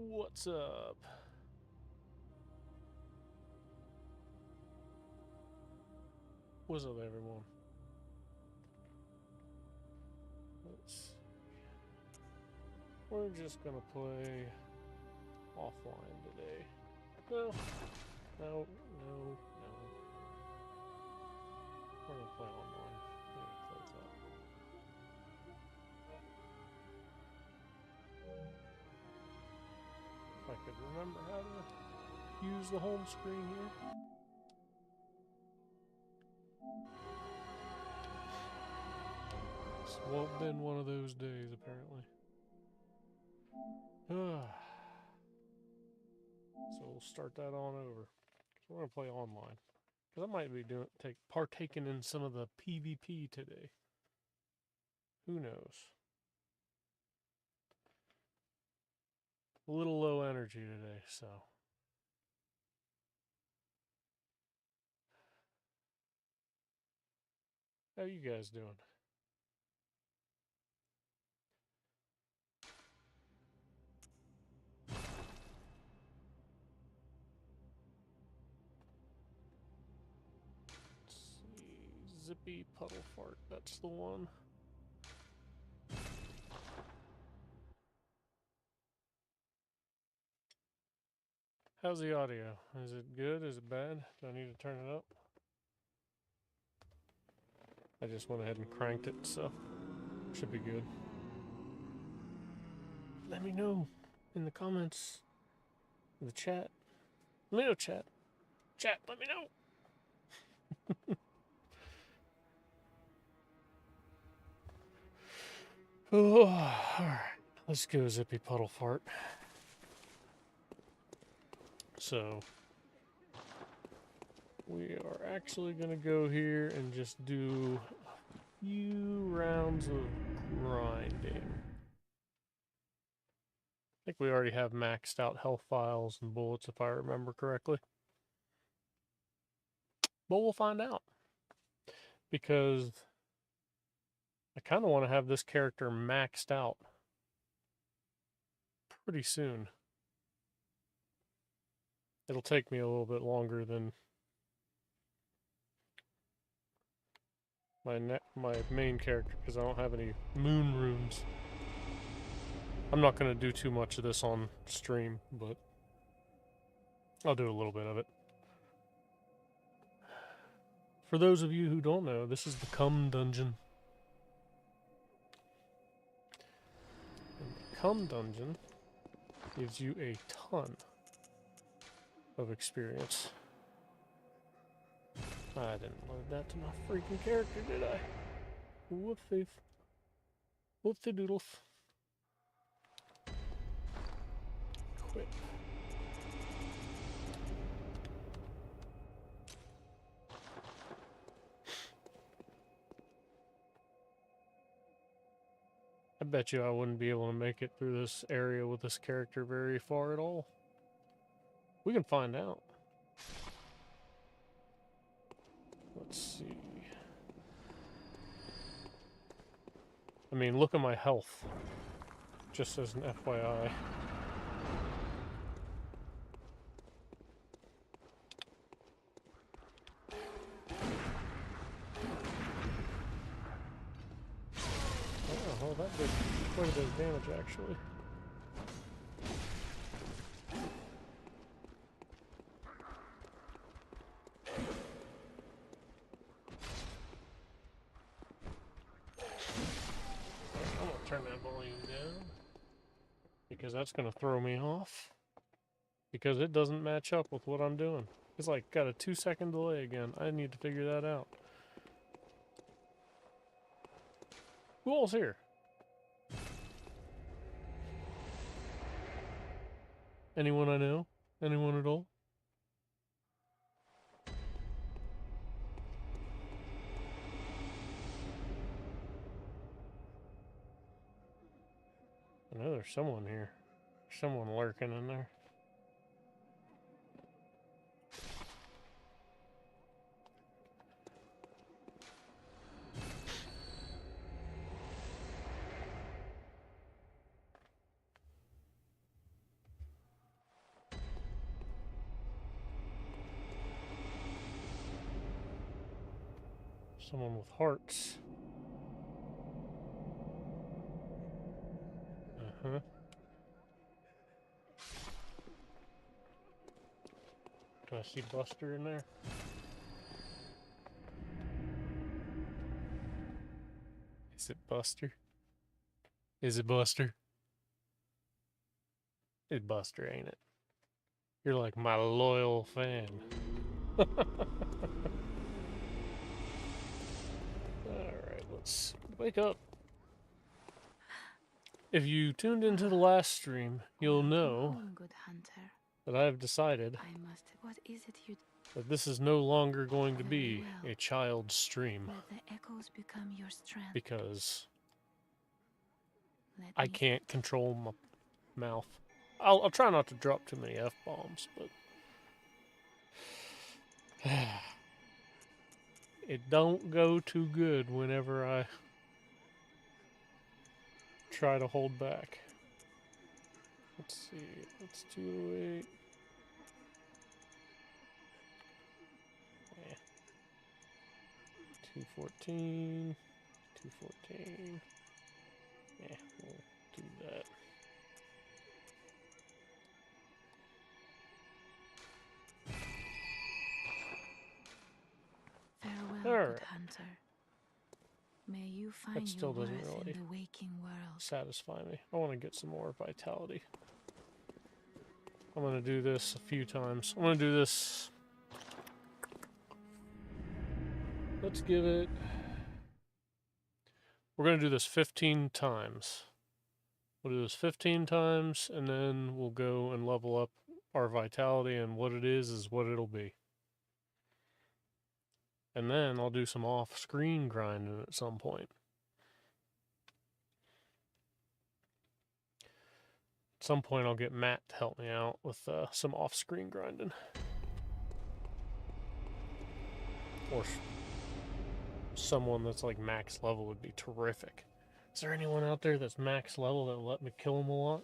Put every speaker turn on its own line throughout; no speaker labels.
What's up? What's up, everyone? We're just gonna play offline today. No. We're gonna play online. Close that. If I could remember how to use the home screen here. It's been one of those days, apparently. So we'll start that on over. So we're gonna play online. Because I might be partaking in some of the PvP today. Who knows? A little low energy today, so. How you guys doing? Let's see. Zippy puddle fart. That's the one. How's the audio? Is it good? Is it bad? Do I need to turn it up? I just went ahead and cranked it, so should be good. Let me know in the comments, in the chat. Let me know, chat. Chat, let me know. Oh, alright. Let's go, Zippy puddle fart. So, we are actually going to go here and just do a few rounds of grinding. I think we already have maxed out health files and bullets, if I remember correctly. But we'll find out. Because I kind of want to have this character maxed out pretty soon. It'll take me a little bit longer than my main character, because I don't have any moon runes. I'm not going to do too much of this on stream, but I'll do a little bit of it. For those of you who don't know, this is the Cum Dungeon. And the Cum Dungeon gives you a ton of experience. I didn't load that to my freaking character, did I? Whoopsie. Whoopsie doodles. Quit. I bet you I wouldn't be able to make it through this area with this character very far at all. We can find out. Let's see. I mean, look at my health. Just as an FYI. Oh, that did quite a bit of damage, actually. I'm gonna turn that volume down, because that's gonna throw me off. Because it doesn't match up with what I'm doing. It's like got a 2-second delay again. I need to figure that out. Who all's here? Anyone I know? Anyone at all? I know there's someone here. There's someone lurking in there. Someone with hearts. Uh-huh. Do I see Buster in there? Is it Buster? Is it Buster? It's Buster, ain't it? You're like my loyal fan. Alright, let's wake up. If you tuned into the last stream, you'll know that I have decided that this is no longer going to be a child's stream. Because I can't control my mouth. I'll try not to drop too many F-bombs, but it don't go too good whenever I try to hold back. Let's see, that's 208. Yeah. 214. 214. Yeah, we'll do that.
Farewell, good hunter. May you find
That still
your
doesn't
worth
really
in the waking world.
satisfy me. I want to get some more vitality. I'm going to do this a few times. I'm going to do this. Let's give it. We're going to do this 15 times. We'll do this 15 times, and then we'll go and level up our vitality, and what it is what it'll be. And then I'll do some off-screen grinding at some point. At some point I'll get Matt to help me out with some off-screen grinding. Or someone that's like max level would be terrific. Is there anyone out there that's max level that'll let me kill them a lot?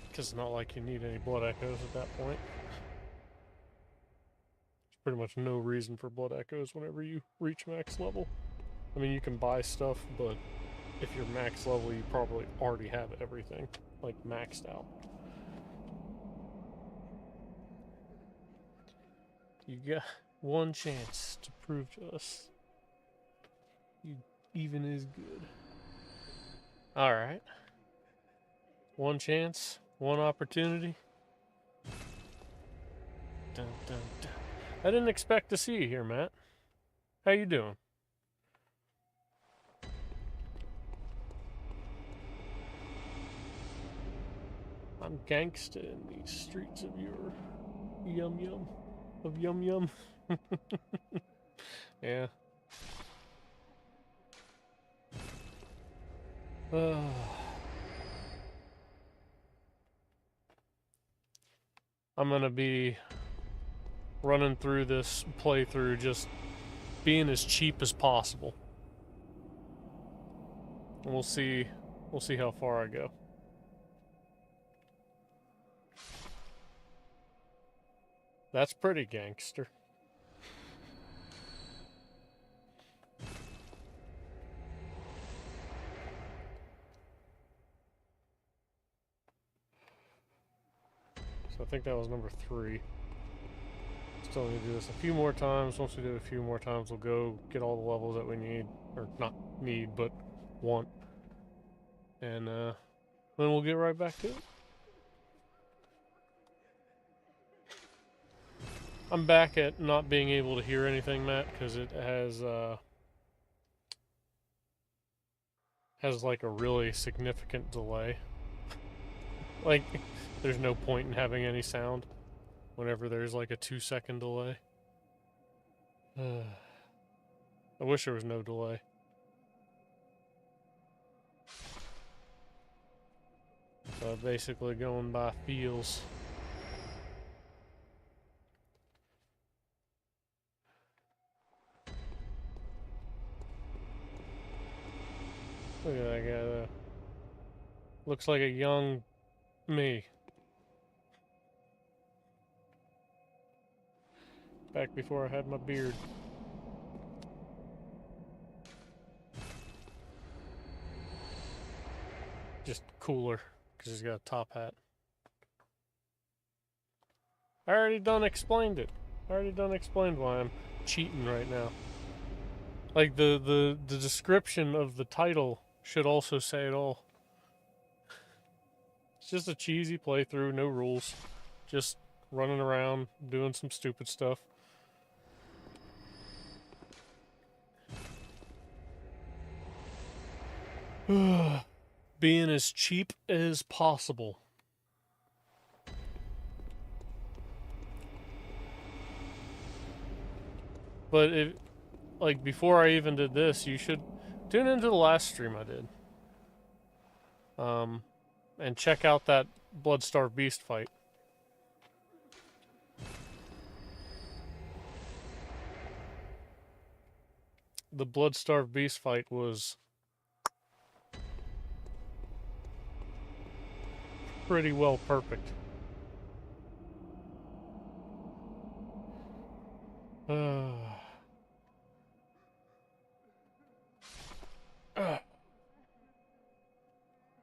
Because it's not like you need any blood echoes at that point. There's pretty much no reason for blood echoes whenever you reach max level. I mean, you can buy stuff, but if you're max level, you probably already have everything, like, maxed out. You got one chance to prove to us you even is good. Alright. One chance, one opportunity. Dun, dun, dun. I didn't expect to see you here, Matt. How you doing? I'm gangsta in these streets of your yum-yum. Of yum-yum. Yeah. I'm gonna be running through this playthrough just being as cheap as possible. And we'll see how far I go. That's pretty gangster. So I think that was number 3. Still need to do this a few more times. Once we do it a few more times, we'll go get all the levels that we need. Or not need, but want. And then we'll get right back to it. I'm back at not being able to hear anything, Matt, because it has like a really significant delay. Like, there's no point in having any sound whenever there's like a 2-second delay. I wish there was no delay. So I'm basically going by feels. Look at that guy though. Looks like a young me. Back before I had my beard. Just cooler, because he's got a top hat. I already done explained it. I already done explained why I'm cheating right now. Like, the description of the title should also say it all. It's just a cheesy playthrough, no rules. Just running around, doing some stupid stuff. Being as cheap as possible. But if, like, before I even did this, you should tune into the last stream I did. And check out that Bloodstarved Beast fight. The Bloodstarved Beast fight was pretty well perfect.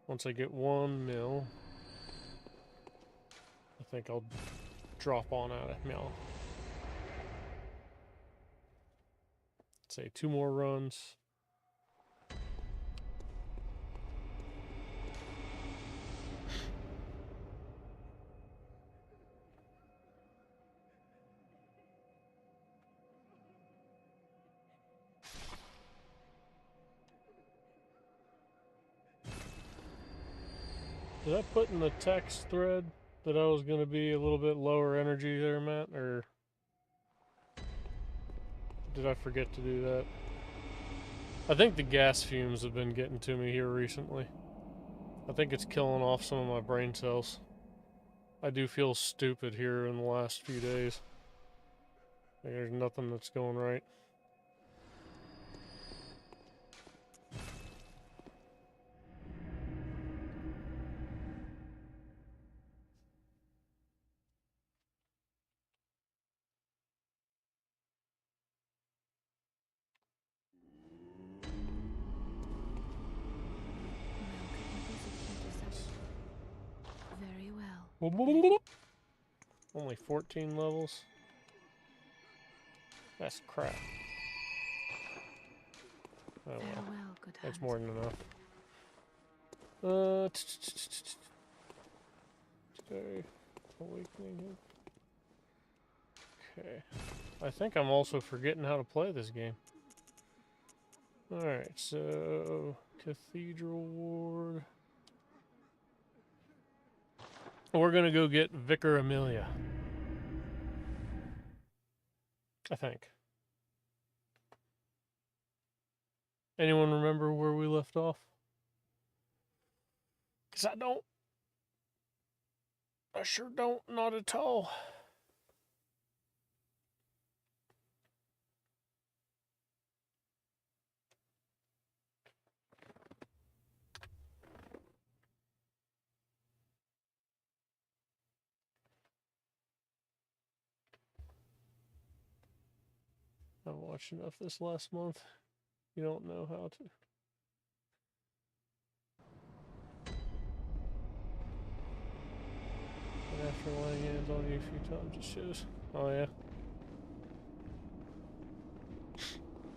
Once I get 1 mil, I think I'll drop on out of mil. Say 2 more runs. Did I put in the text thread that I was going to be a little bit lower energy there, Matt? Or did I forget to do that? I think the gas fumes have been getting to me here recently. I think it's killing off some of my brain cells. I do feel stupid here in the last few days. Like there's nothing that's going right.
Very well.
Only 14 levels. That's crap. Oh well.
Farewell, good
That's
hunter.
more than enough. Today, awakening. Okay. I think I'm also forgetting how to play this game. Alright, so Cathedral Ward. We're gonna go get Vicar Amelia. I think. Anyone remember where we left off? Because I don't. I sure don't, not at all. I watched enough this last month. You don't know how to. And after laying hands on you a few times, it shows. Oh, yeah.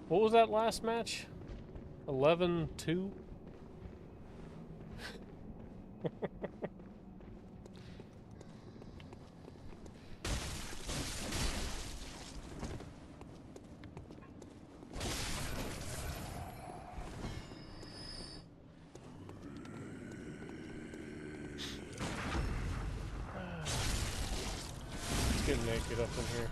What was that last match? 11-2? Let's get naked up in here.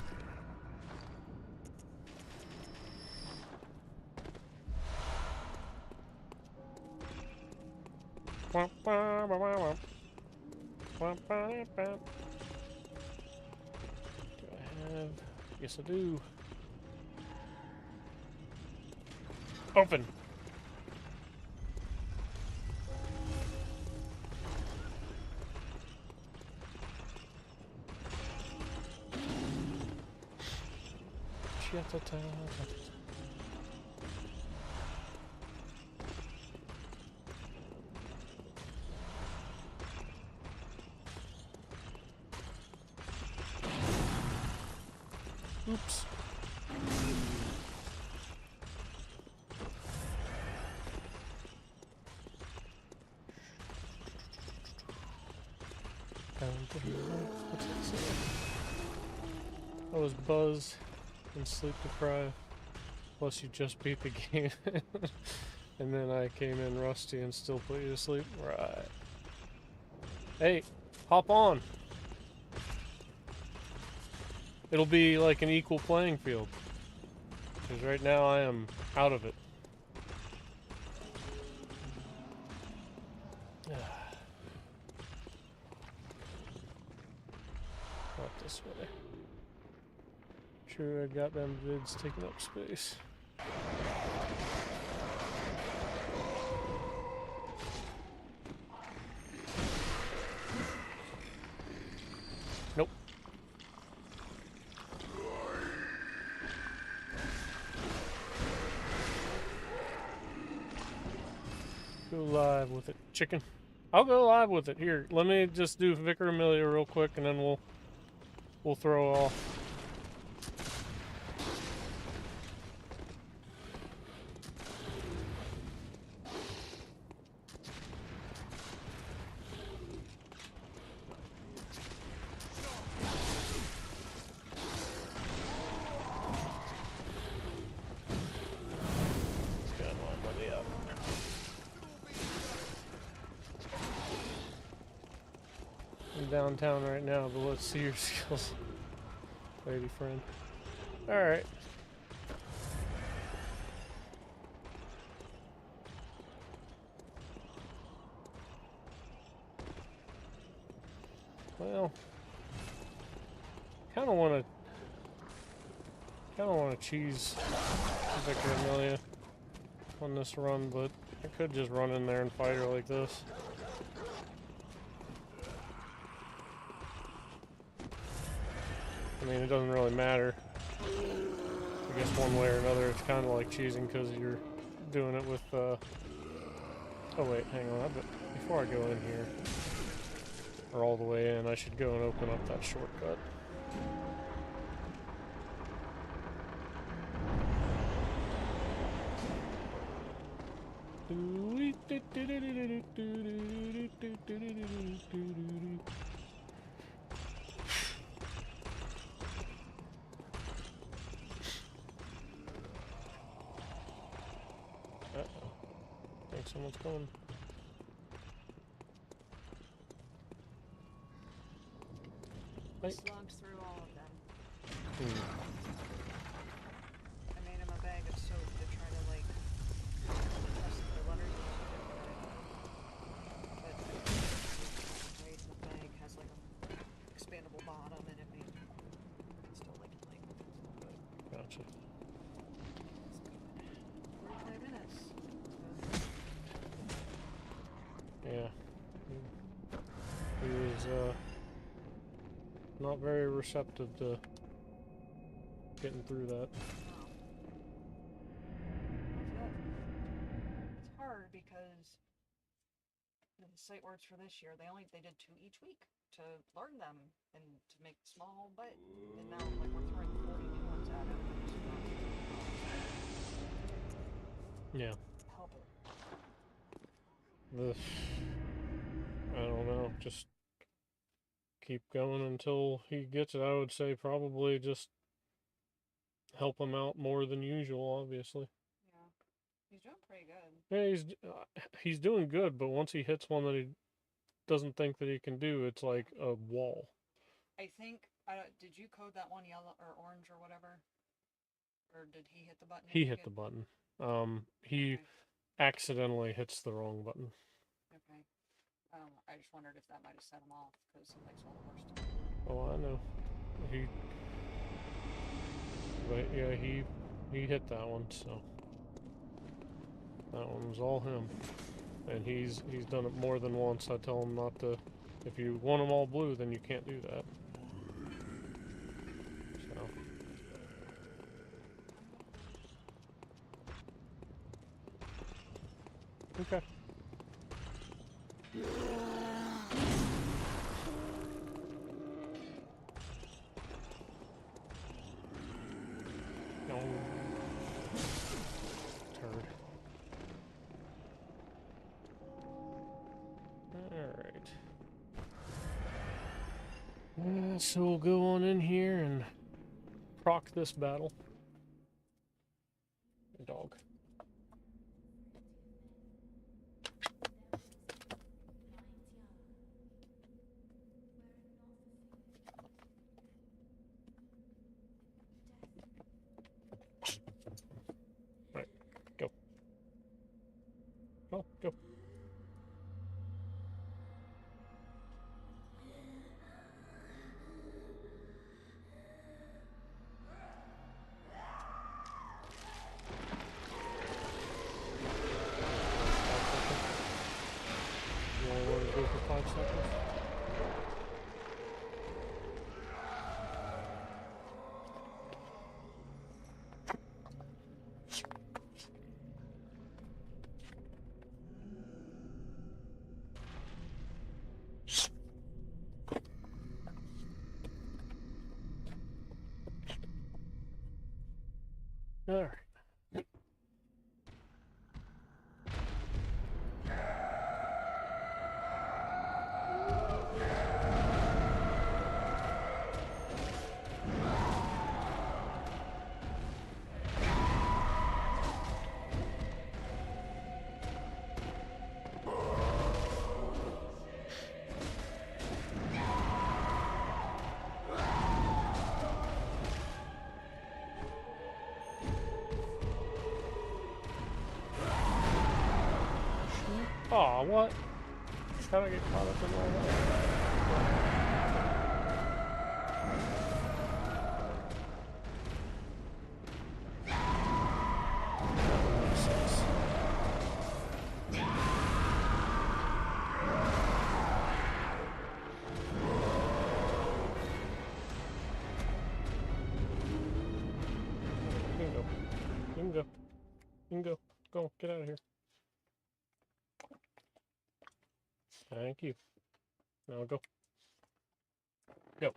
Do I have? Yes, I do. Open. Oops. What's it say? I was buzzed and sleep deprived. Plus you just beat the game. And then I came in rusty and still put you to sleep. Right. Hey, hop on. It'll be like an equal playing field. Because right now I am out of it. Not this way. Sure, I got them vids taking up space. Nope. Go live with it, chicken. I'll go live with it. Here, let me just do Vicar Amelia real quick, and then we'll throw off. Downtown right now, but let's see your skills, lady friend. Alright. Well, kinda wanna cheese Victor Amelia on this run, but I could just run in there and fight her like this. I mean, it doesn't really matter. I guess one way or another, it's kind of like cheesing because you're doing it with, oh wait, hang on. Before I go in here, or all the way in, I should go and open up that shortcut. Someone's coming.
I slugged through all of them. I made him a bag of soap to try to, like, test the letters. But the bag has, like, an expandable bottom, and it made still, like,
Gotcha.
45 minutes.
Yeah. He was, not very receptive to getting through that.
It's hard because the site works for this year. They did 2 each week to learn them and to make small, but and now like we're throwing 40 new ones at him.
Yeah.
Help it.
I don't know, just keep going until he gets it. I would say probably just help him out more than usual, obviously.
Yeah, he's doing pretty good.
Yeah, he's doing good, but once he hits one that he doesn't think that he can do, it's like a wall.
I think, did you code that one yellow or orange or whatever? Or did he hit the button?
He hit the button. He accidentally hits the wrong button.
Okay. I just wondered if that might have set him off, because he likes all the worst.
Oh, I know. But yeah, he hit that one, so that one was all him. And he's done it more than once. I tell him not to. If you want them all blue, then you can't do that. So Okay. No. Turd. Alright. So we'll go on in here and proc this battle. Dog. Right, go. Oh, go. You only want to go for 5 seconds? Alright. Aw, what? How'd I get caught up in all that? That makes sense. You can go. You can go. You can go. Go. Get out of here. Thank you. Now go. Go.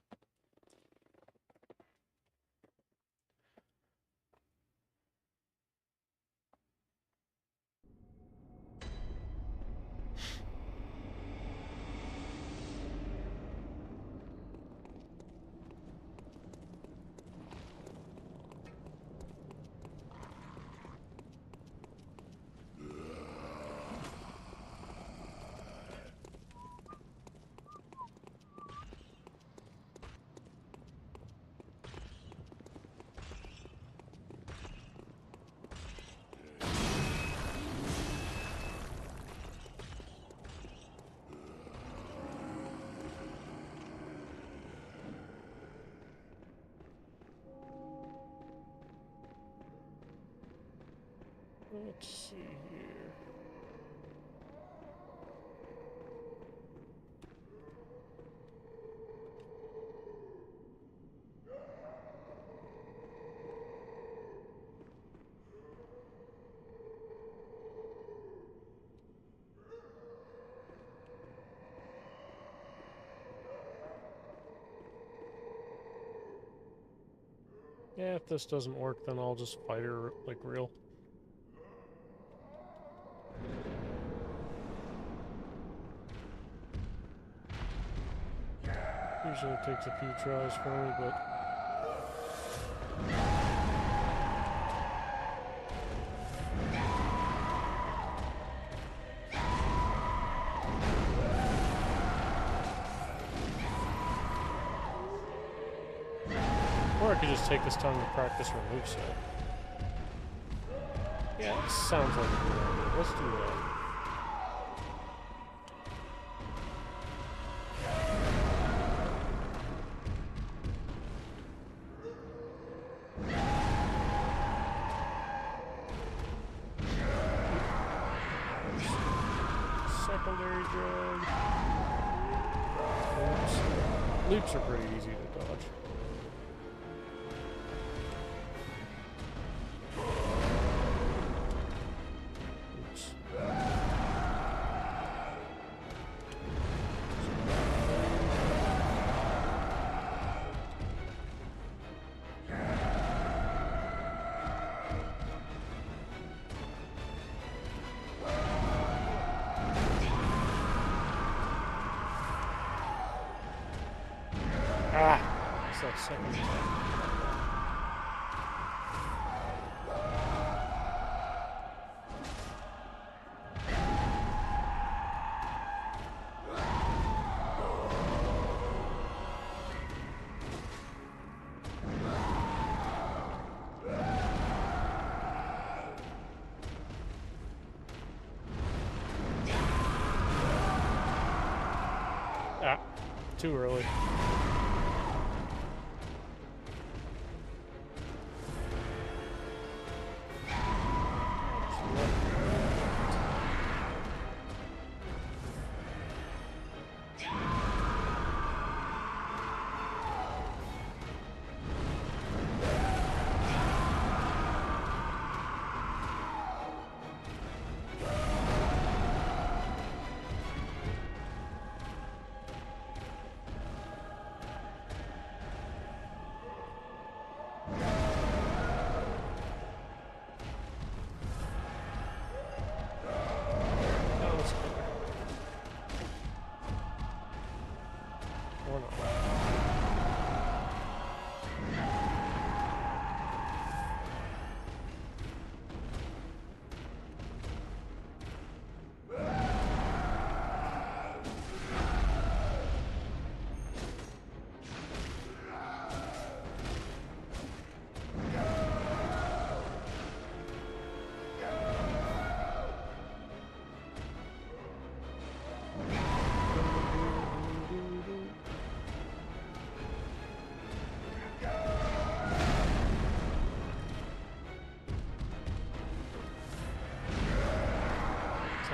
Let's see here. Yeah, if this doesn't work, then I'll just fight her like real. Usually it takes a few tries for me, but... Or I could just take this time to practice her moveset. Yeah, that sounds like a good idea. Let's do that. Secondary drag. Oops. Loops are pretty easy to dodge. Oops. Ah! It's that second attack. Ah, too early.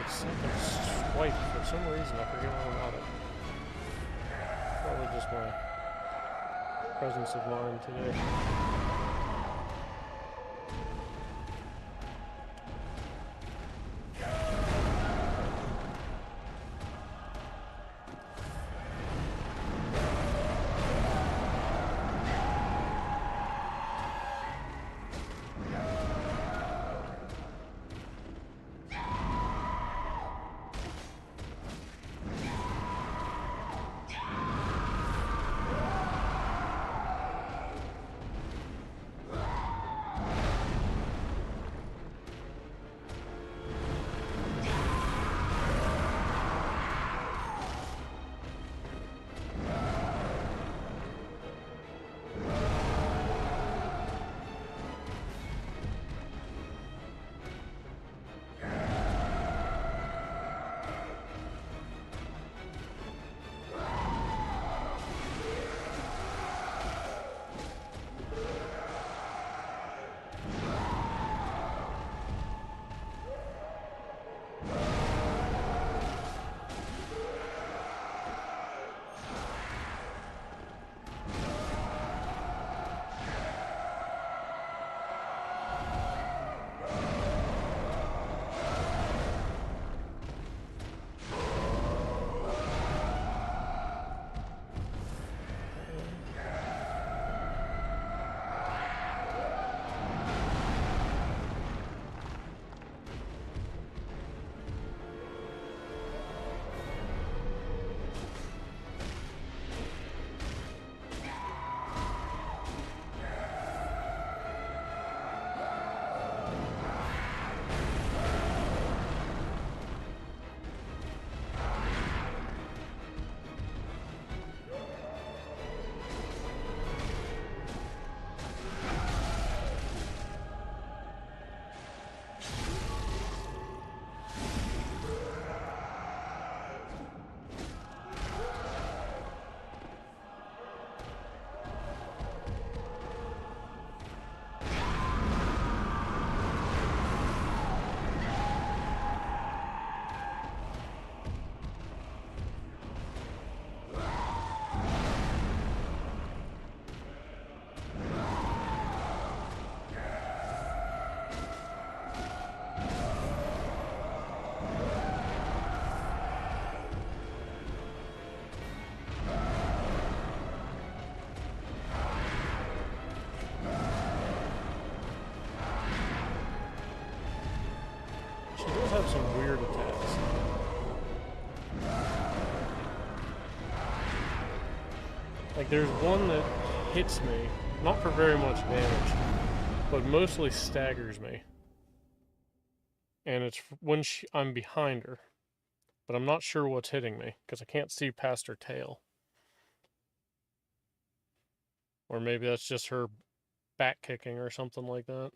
Second swipe for some reason. I forget all about it. Probably just my presence of mind today. Have some weird attacks. Like, there's one that hits me, not for very much damage, but mostly staggers me. And it's when I'm behind her. But I'm not sure what's hitting me, because I can't see past her tail. Or maybe that's just her back kicking or something like that.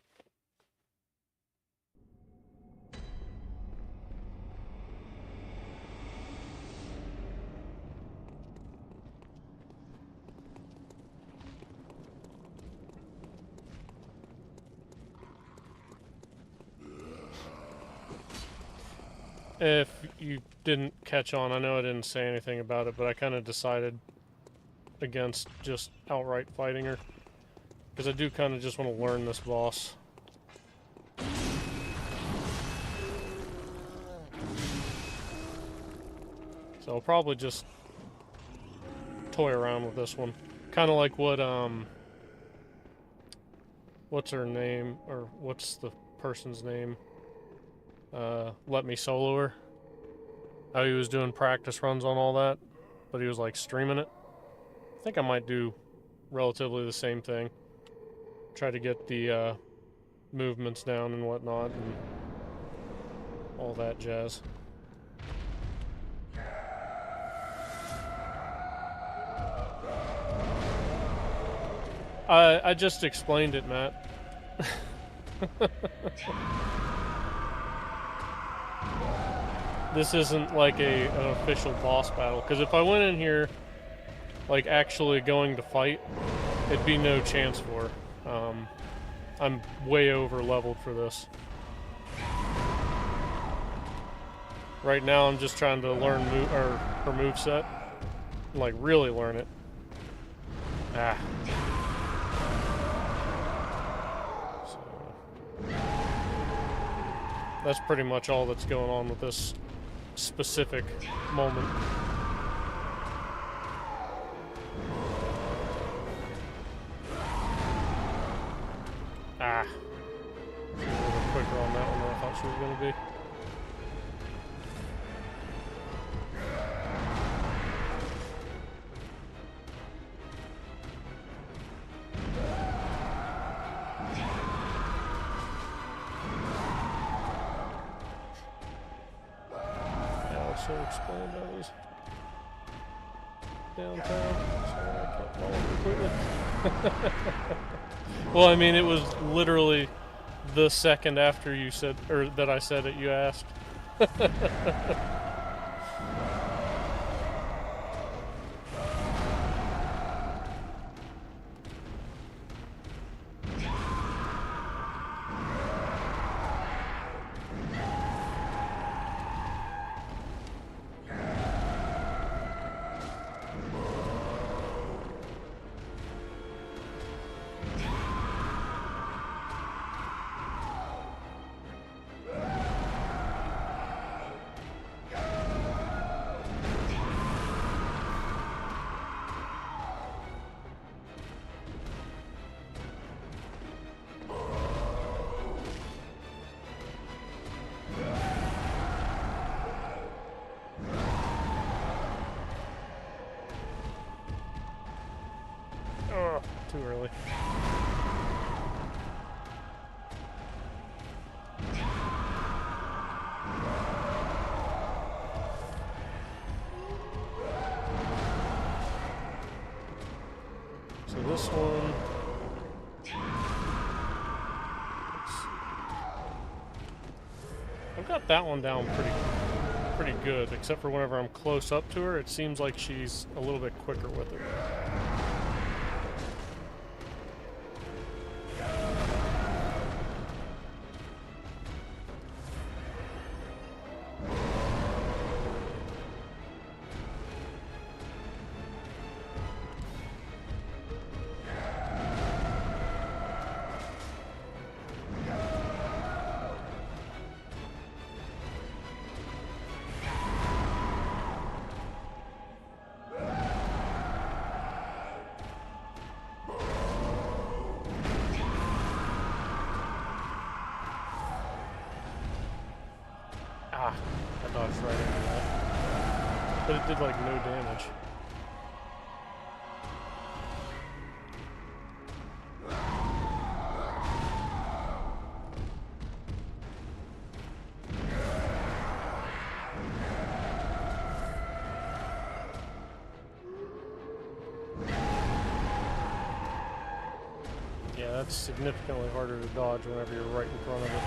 If you didn't catch on, I know I didn't say anything about it, but I kind of decided against just outright fighting her. Because I do kind of just want to learn this boss. So I'll probably just toy around with this one. Kind of like what, what's her name? Or what's the person's name? Let Me Solo Her. How he was doing practice runs on all that, but he was like streaming it. I think I might do relatively the same thing. Try to get the movements down and whatnot and all that jazz. I just explained it, Matt. This isn't like an official boss battle, because if I went in here like actually going to fight, it'd be no chance for her. I'm way over leveled for this. Right now I'm just trying to learn her moveset. Like really learn it. Ah. So, that's pretty much all that's going on with this specific moment. Ah. She's a little bit quicker on that one than I thought she was going to be. Also explained I was downtown, so I can't follow completely. Well, I mean, it was literally the second after you said, or that I said it, you asked. Too early. So this one, I've got that one down pretty good, except for whenever I'm close up to her, it seems like she's a little bit quicker with it. Ah, I dodged right into that. But it did like no damage. that's significantly harder to dodge whenever you're right in front of it.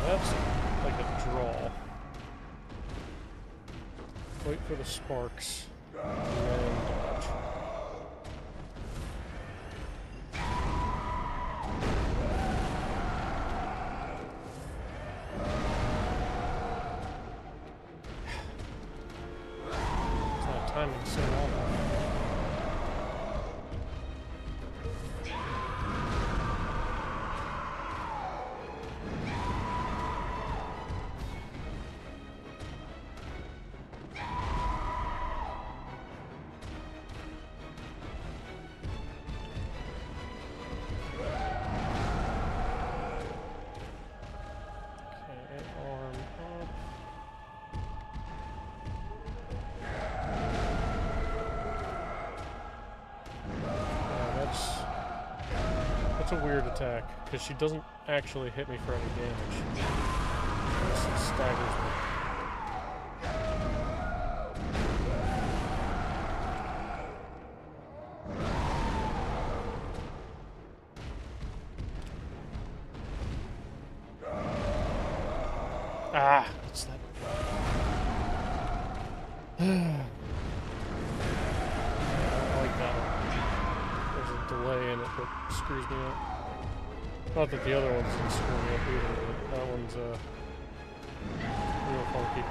That's like a draw. Wait for the sparks. And then dodge. It's not timing so awful. That's a weird attack, because she doesn't actually hit me for any damage. It just staggers me. Ah, it's that. I don't like that one. There's a delay in it that screws me up. Not that the other ones didn't screw me up either, but that one's real funky.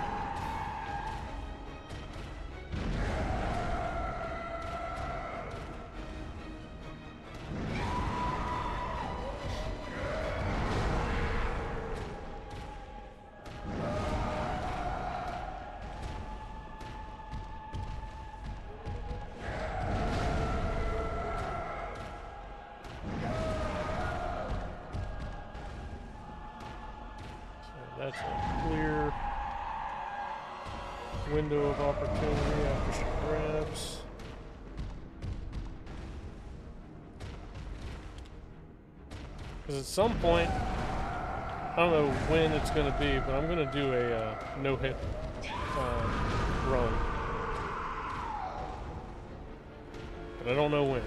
That's a clear window of opportunity after she grabs. Because at some point, I don't know when it's going to be, but I'm going to do a no-hit run. But I don't know when.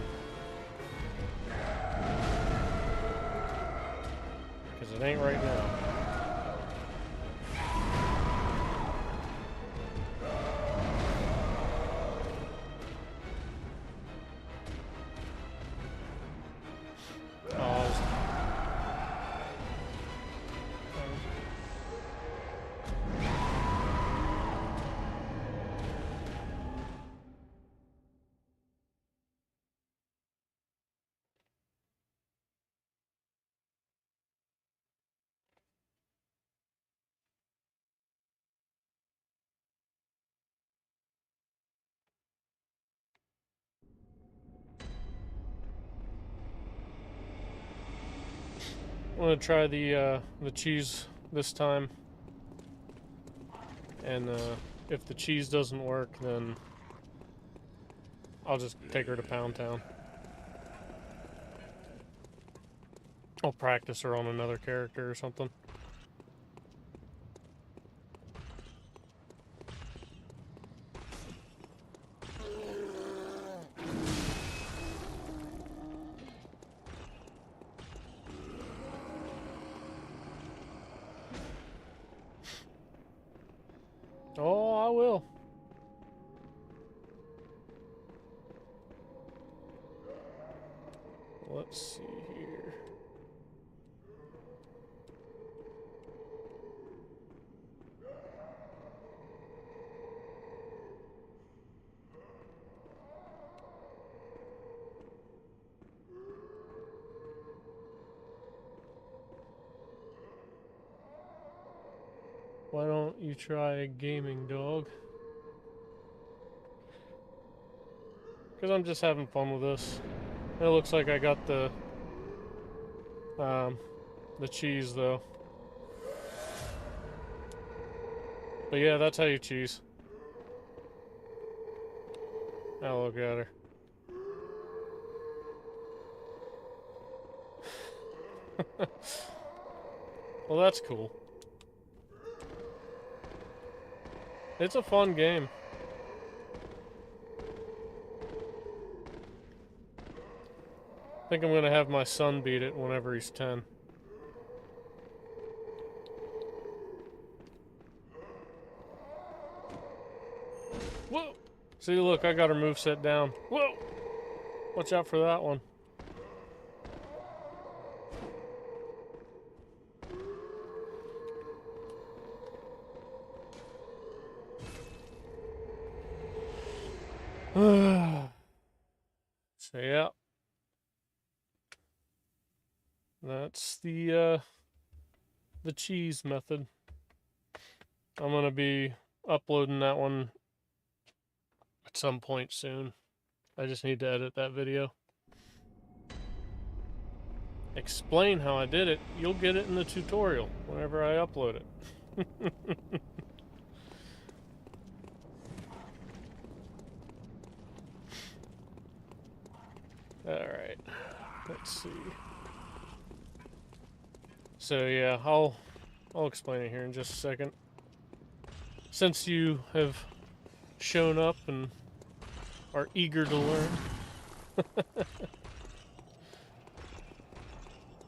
Because it ain't right now. I'm gonna try the cheese this time, and if the cheese doesn't work, then I'll just take her to Pound Town. I'll practice her on another character or something. Oh, I will. Let's see here. Why don't you try a gaming dog? Because I'm just having fun with this. It looks like I got the cheese though. But yeah, that's how you cheese. Now look at her. Well, that's cool. It's a fun game. I think I'm gonna have my son beat it whenever he's 10. Whoa! See, look, I got her moveset down. Whoa! Watch out for that one. So yeah, that's the cheese method. I'm gonna be uploading that one at some point soon. I just need to edit that video. Explain how I did it. You'll get it in the tutorial whenever I upload it. Alright, let's see. So yeah, I'll explain it here in just a second. Since you have shown up and are eager to learn.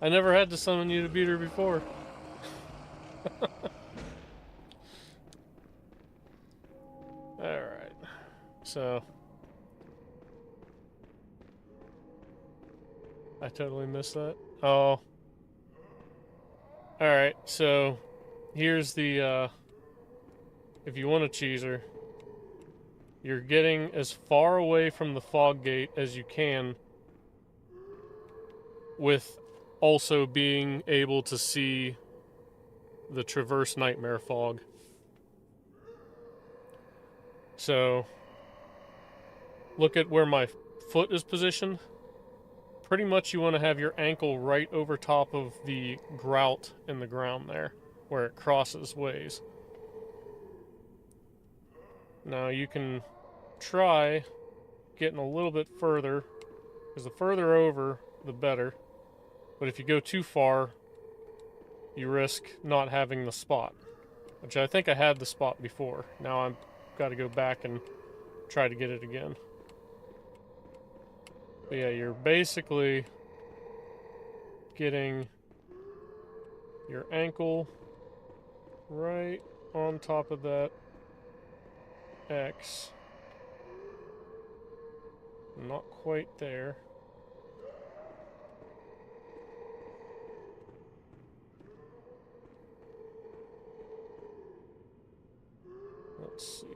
I never had to summon you to beat her before. Alright, so I totally missed that. Oh. Alright, so here's the, if you want a cheeser, you're getting as far away from the fog gate as you can with also being able to see the Traverse Nightmare fog. So, look at where my foot is positioned. Pretty much you want to have your ankle right over top of the grout in the ground there, where it crosses ways. Now you can try getting a little bit further, because the further over, the better. But if you go too far, you risk not having the spot, which I think I had the spot before. Now I've got to go back and try to get it again. But yeah, you're basically getting your ankle right on top of that X. Not quite there. Let's see.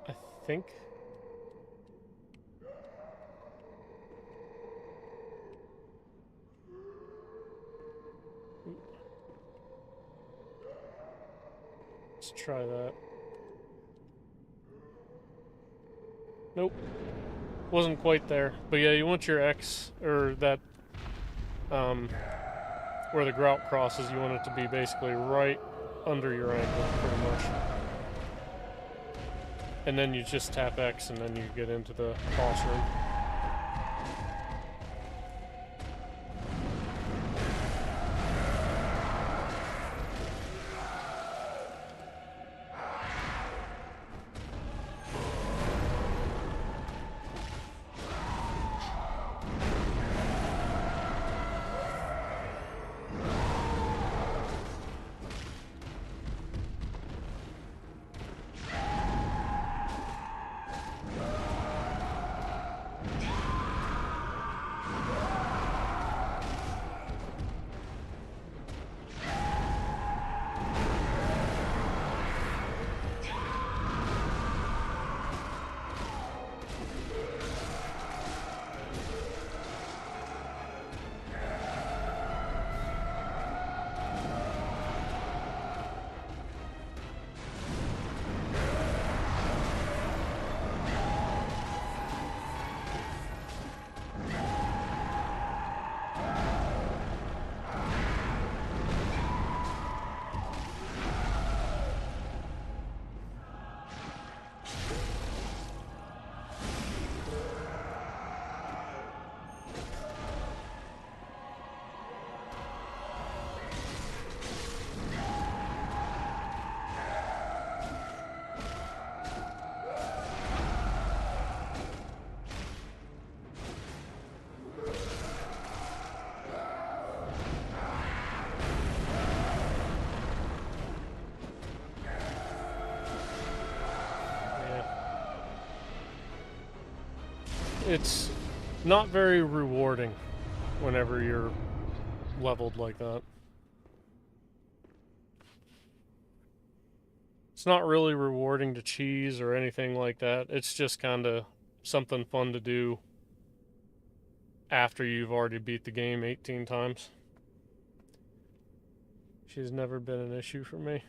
I think. Let's try that. Nope. Wasn't quite there. But yeah, you want your X, or that, where the grout crosses, you want it to be basically right under your ankle, pretty much. And then you just tap X, and then you get into the boss room. it's not very rewarding whenever you're leveled like that. It's not really rewarding to cheese or anything like that. It's just kind of something fun to do after you've already beat the game 18 times. She's never been an issue for me.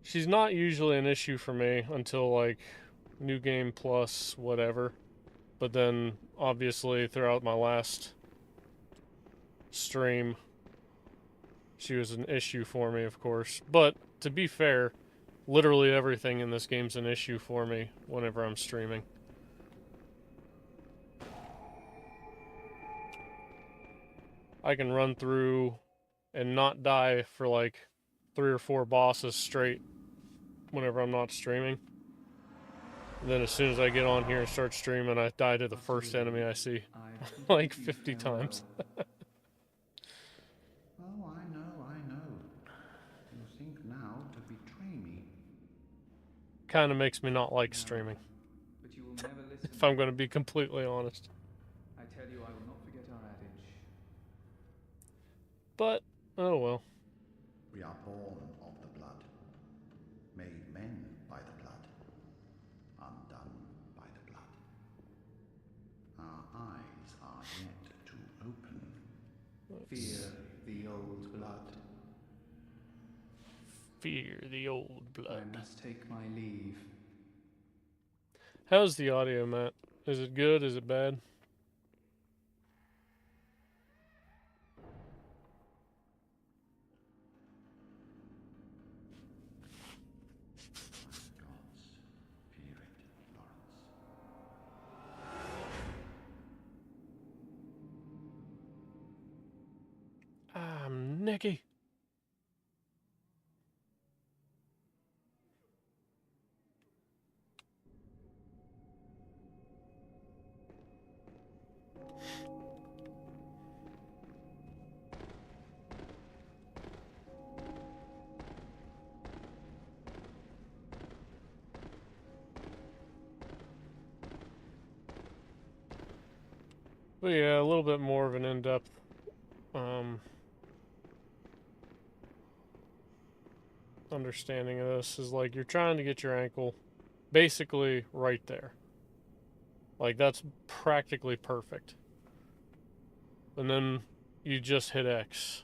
She's not usually an issue for me until like New Game Plus, whatever. But then, obviously, throughout my last stream, she was an issue for me, of course. But, to be fair, literally everything in this game's an issue for me whenever I'm streaming. I can run through and not die for like 3 or 4 bosses straight whenever I'm not streaming. And then as soon as I get on here and start streaming, I die to the first enemy I see like 50 times.
Oh, I know. You think now to betray me.
Kind of makes me not like
No,
streaming,
but you will never listen.
if I'm going to be completely honest.
I tell you, I will not forget our adage.
But, oh well.
We are born of the blood, made men by the blood, undone by the blood. Our eyes are yet to open.
Fear the old blood.
Fear the old blood.
I must take my leave.
How's the audio, Matt? Is it good? Is it bad?
God's spirit, Lawrence.
Nicky. But yeah, a little bit more of an in-depth understanding of this is like you're trying to get your ankle basically right there. Like that's practically perfect. And then you just hit X.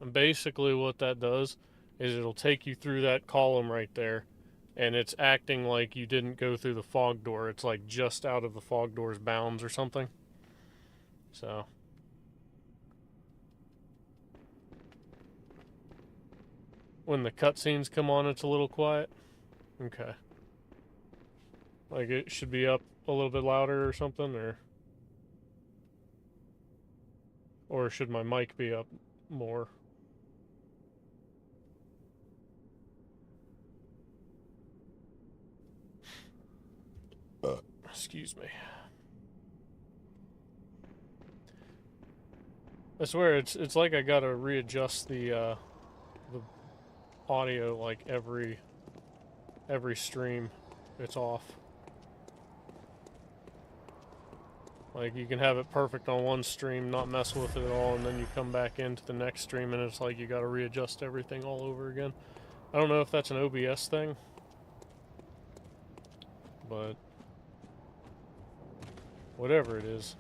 And basically what that does is it'll take you through that column right there, and it's acting like you didn't go through the fog door. It's like just out of the fog door's bounds or something. So when the cutscenes come on, it's a little quiet. Okay. Like it should be up a little bit louder or something, or should my mic be up more? Excuse me. I swear it's like I gotta readjust the audio like every stream it's off. Like you can have it perfect on one stream, not mess with it at all, and then you come back into the next stream and it's like you gotta readjust everything all over again. I don't know if that's an OBS thing, but whatever it is.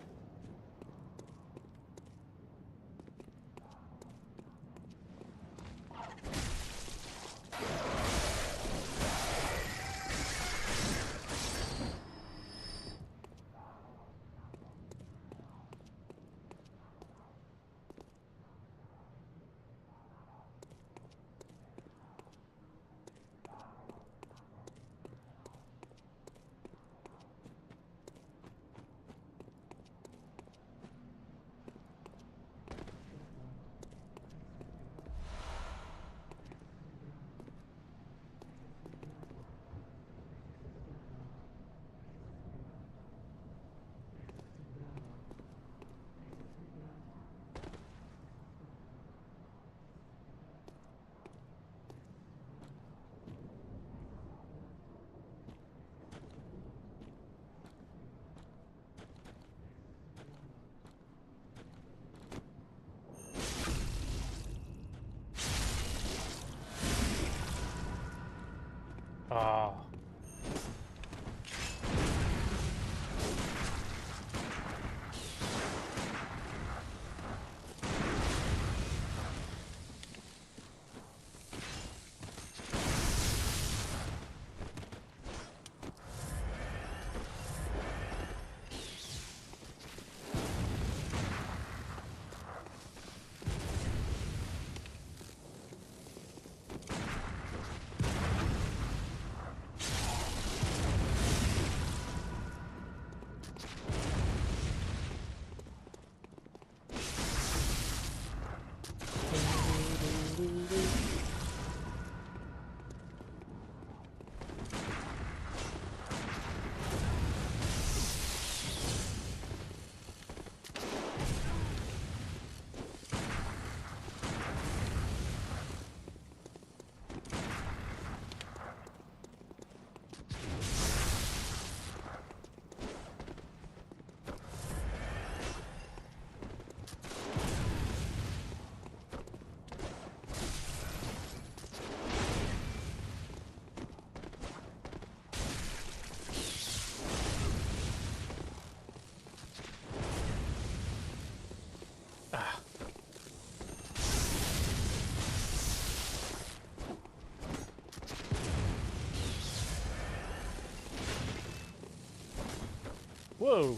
Whoa.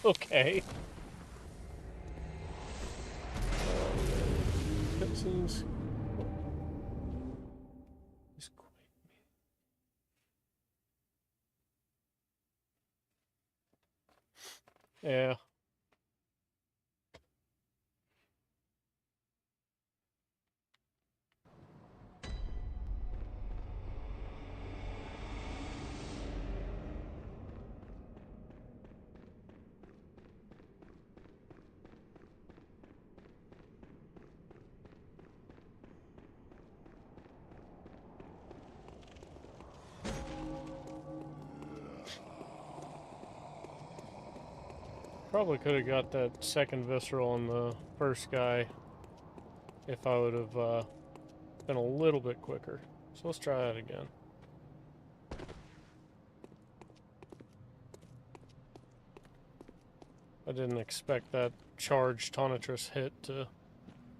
Okay. Cutscenes. Just quite me. Yeah. Probably could have got that second visceral on the first guy if I would have been a little bit quicker. So let's try that again. I didn't expect that charged Tonitrus hit to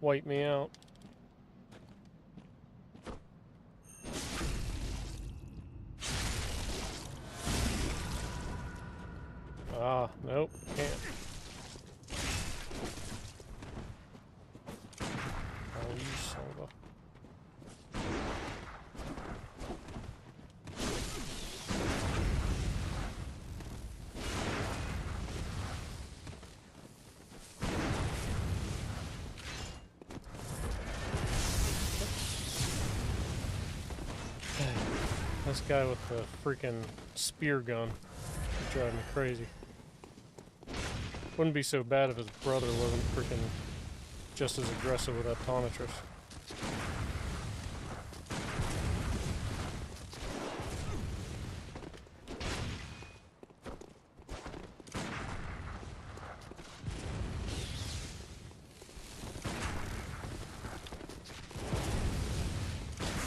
wipe me out. Ah, nope, can't. Oh, you son of a... This guy with the freaking spear gun is driving me crazy. Wouldn't be so bad if his brother wasn't freaking just as aggressive with that Tonitrus.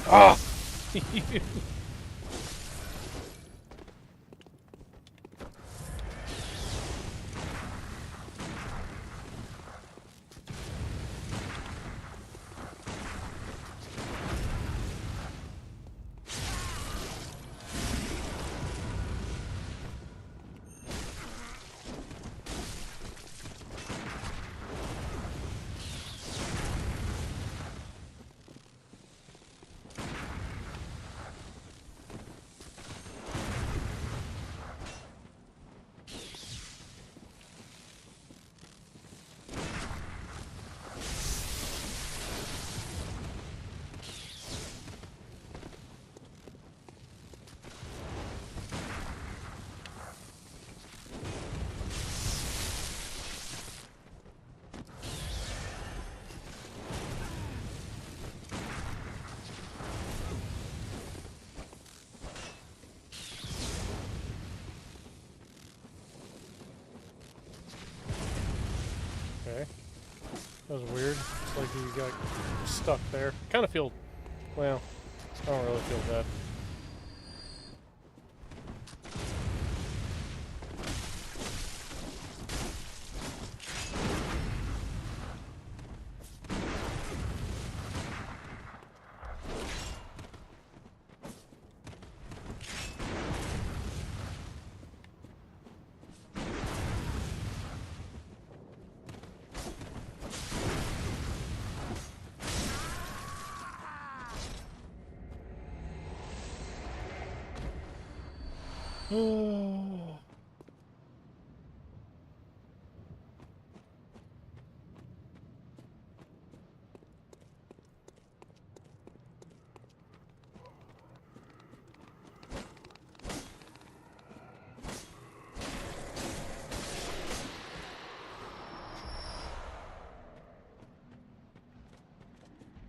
Ah! Okay. That was weird. It's like he got stuck there. Kind of feel... Well, I don't really feel bad.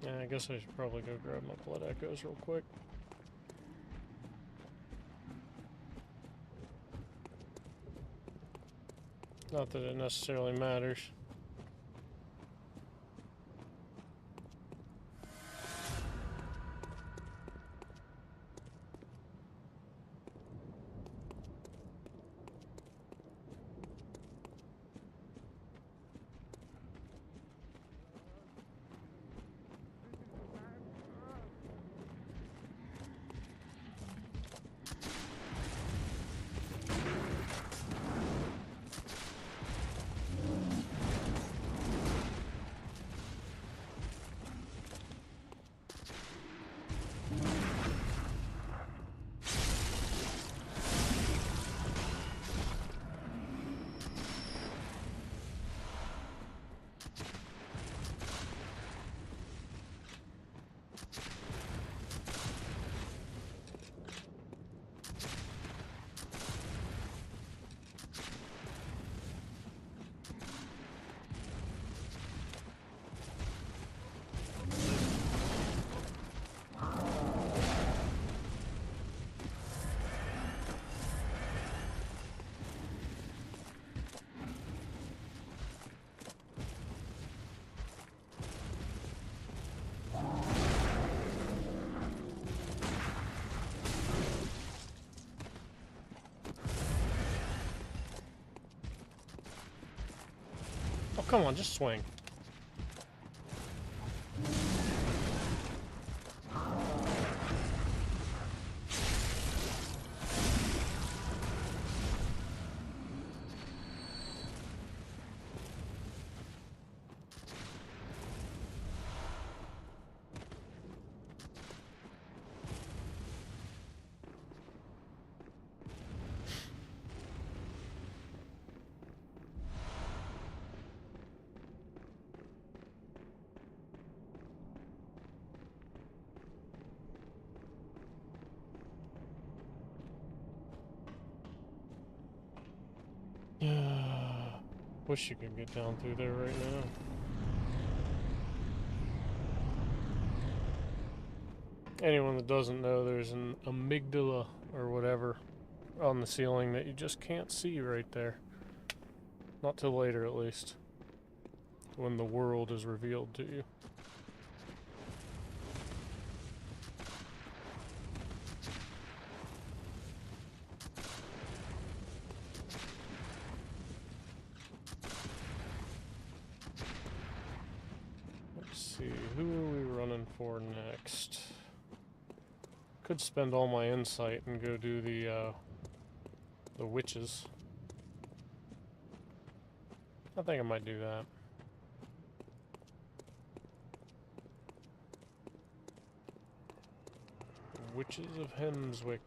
Yeah, I guess I should probably go grab my blood echoes real quick. Not that it necessarily matters. come on, just swing. Wish you could get down through there right now. Anyone that doesn't know, there's an amygdala or whatever on the ceiling that you just can't see right there. Not till later, at least. When the world is revealed to you. Who are we running for next? Could spend all my insight and go do the witches. I think I might do that. Witches of Hemswick.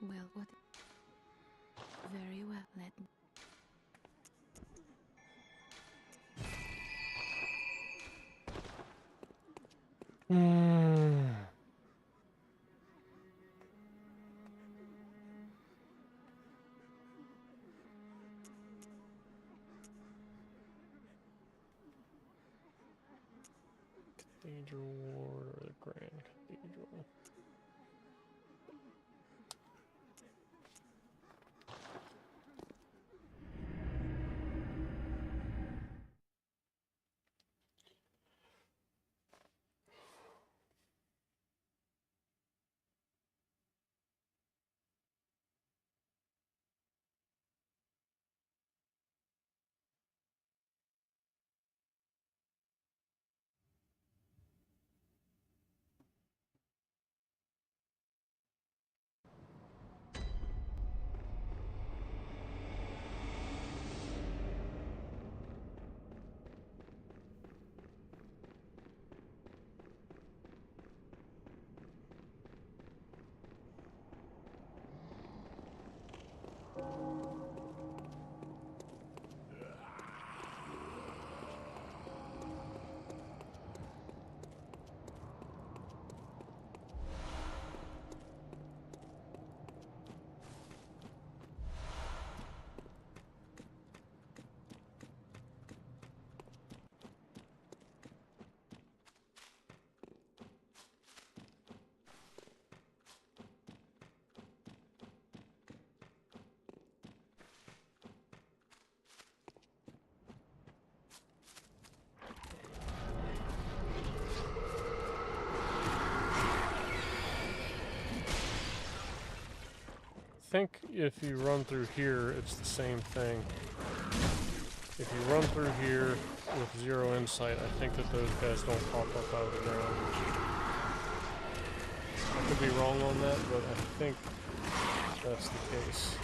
Well, what? Very well, let me.
Cathedral Ward or the Grand Cathedral? think if you run through here, it's the same thing. If you run through here with 0 insight, I think that those guys don't pop up out of the ground. I could be wrong on that, but I think that's the case.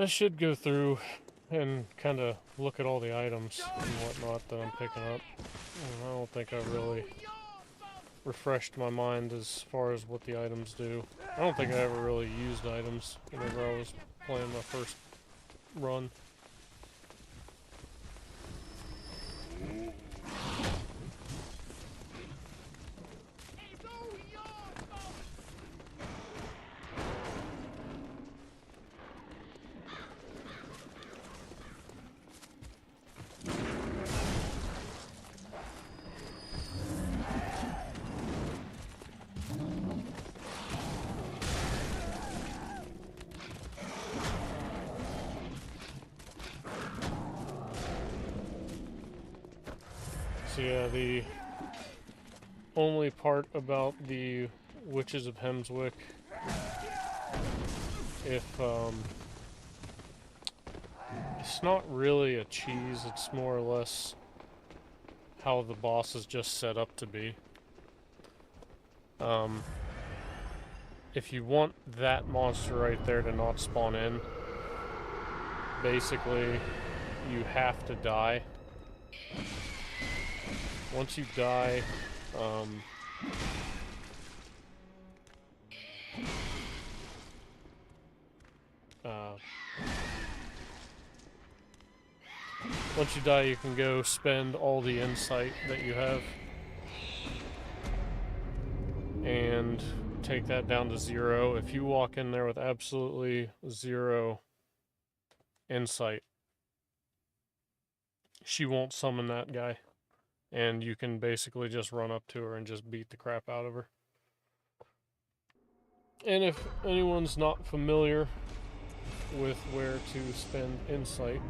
I should go through and kind of look at all the items and whatnot that I'm picking up. I don't think I've really refreshed my mind as far as what the items do. I don't think I ever really used items whenever I was playing my first run. So yeah, the only part about the Witches of Hemswick, if it's not really a cheese, it's more or less how the boss is just set up to be. If you want that monster right there to not spawn in, basically you have to die. Once you die, once you die, you can go spend all the insight that you have and take that down to 0. If you walk in there with absolutely 0 insight, she won't summon that guy. And you can basically just run up to her and just beat the crap out of her. And if anyone's not familiar with where to spend insight,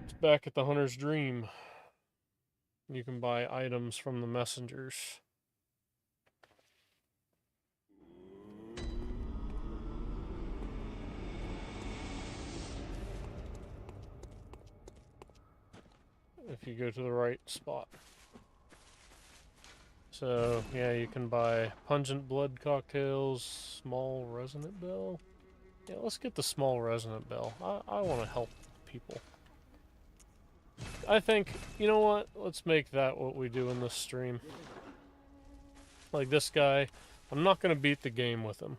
it's back at the Hunter's Dream. You can buy items from the messengers. If you go to the right spot. So, yeah, you can buy pungent blood cocktails, small resonant bell. Yeah, let's get the small resonant bell. I want to help people. I think, you know what? Let's make that what we do in this stream. Like this guy, I'm not going to beat the game with him.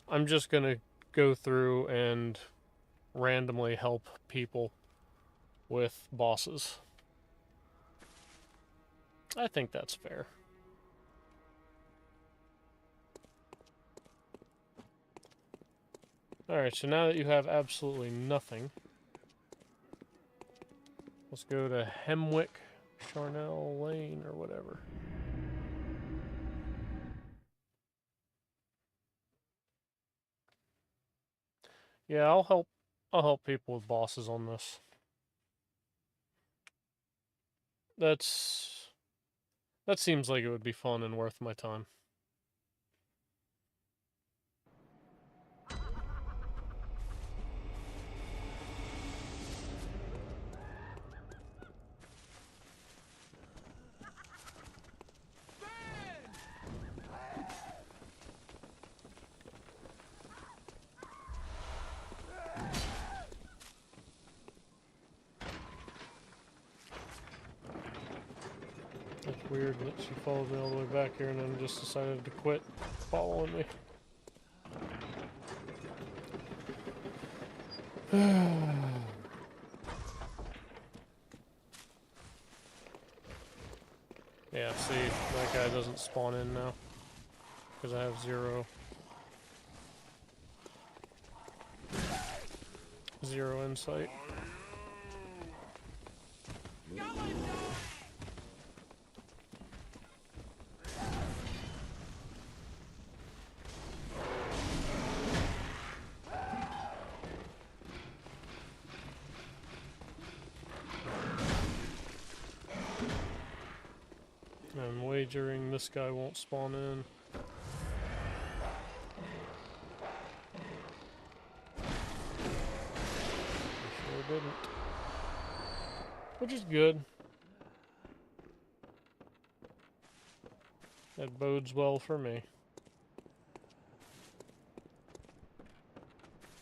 I'm just going to go through and randomly help people with bosses. I think that's fair. Alright, so now that you have absolutely nothing, let's go to Hemwick Charnel Lane or whatever. Yeah, I'll help people with bosses on this. That seems like it would be fun and worth my time. That's weird that she followed me all the way back here and then just decided to quit following me. Yeah, see, that guy doesn't spawn in now because I have zero insight. I'm wagering this guy won't spawn in. Sure didn't. Which is good. That bodes well for me.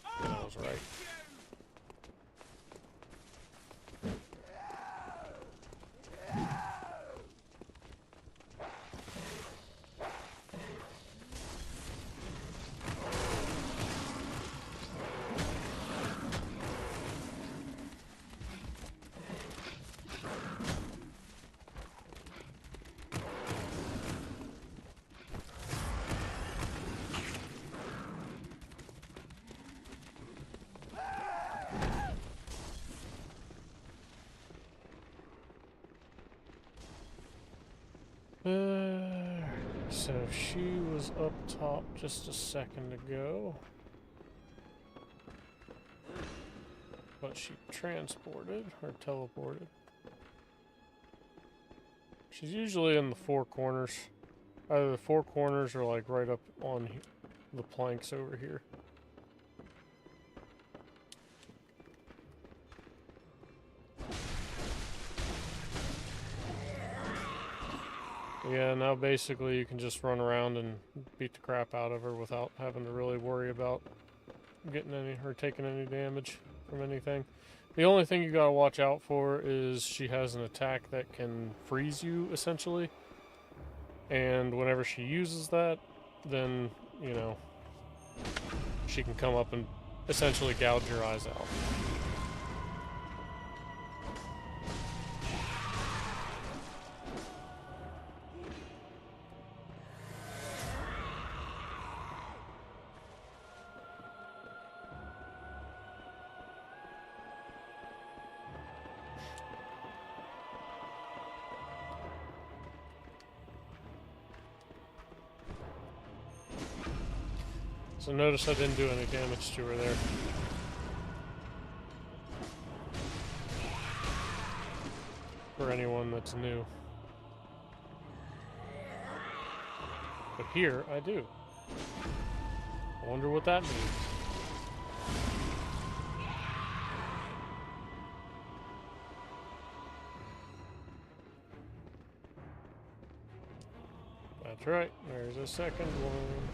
I was right. So she was up top just a second ago. But she transported or teleported. She's usually in the four corners. Either the four corners or like right up on the planks over here. Yeah, now basically you can just run around and beat the crap out of her without having to really worry about getting any or taking any damage from anything. The only thing you gotta watch out for is she has an attack that can freeze you, essentially. And whenever she uses that, then, you know, she can come up and essentially gouge your eyes out. So notice I didn't do any damage to her there. For anyone that's new. But here, I do. I wonder what that means. That's right, there's a second one.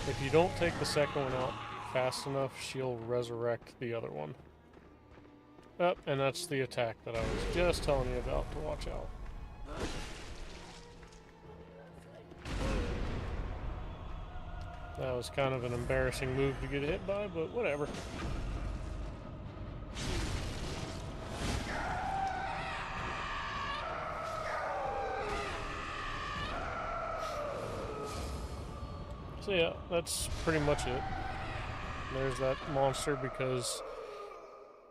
If you don't take the second one out fast enough, she'll resurrect the other one. Oh, and that's the attack that I was just telling you about to watch out. That was kind of an embarrassing move to get hit by, but whatever. So yeah, that's pretty much it. There's that monster because...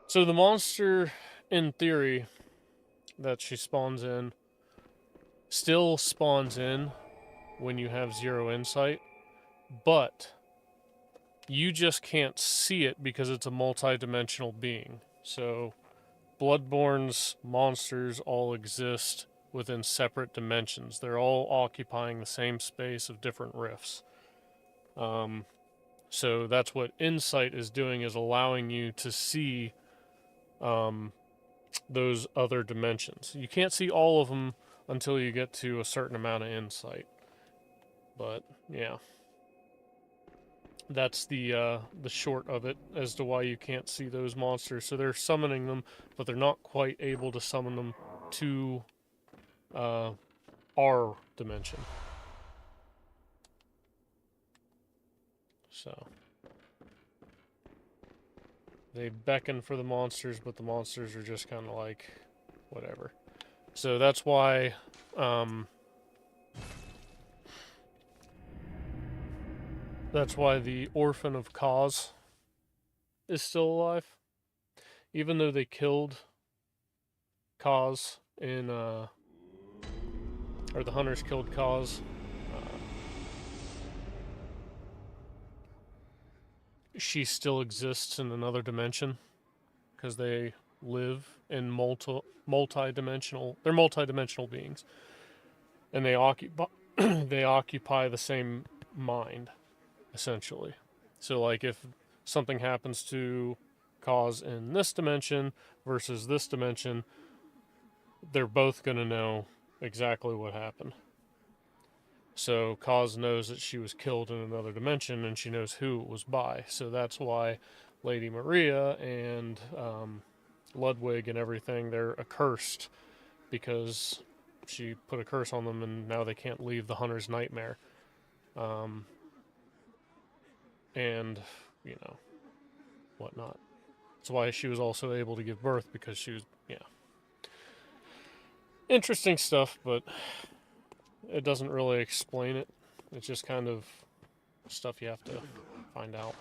So the monster, in theory, that she spawns in, still spawns in when you have 0 insight, but you just can't see it because it's a multi-dimensional being. So Bloodborne's monsters all exist within separate dimensions. They're all occupying the same space of different rifts. So that's what insight is doing, is allowing you to see those other dimensions. You can't see all of them until you get to a certain amount of insight. But yeah, that's the short of it as to why you can't see those monsters. So they're summoning them, but they're not quite able to summon them to our dimension. So they beckon for the monsters, but the monsters are just kind of like whatever. So that's why the orphan of Kaz is still alive, even though they killed Kaz in or the hunters killed Kaz. She still exists in another dimension because they live in multi-dimensional. They're multi-dimensional beings, and they occupy they occupy the same mind, essentially. So, like, if something happens to Kaz in this dimension versus this dimension, they're both going to know exactly what happened. So Kaz knows that she was killed in another dimension, and she knows who it was by. So that's why Lady Maria and Ludwig and everything, they're accursed, because she put a curse on them, and now they can't leave the hunter's nightmare. And, you know, whatnot. That's why she was also able to give birth, because she was, yeah. Interesting stuff, but it doesn't really explain it. It's just kind of stuff you have to find out.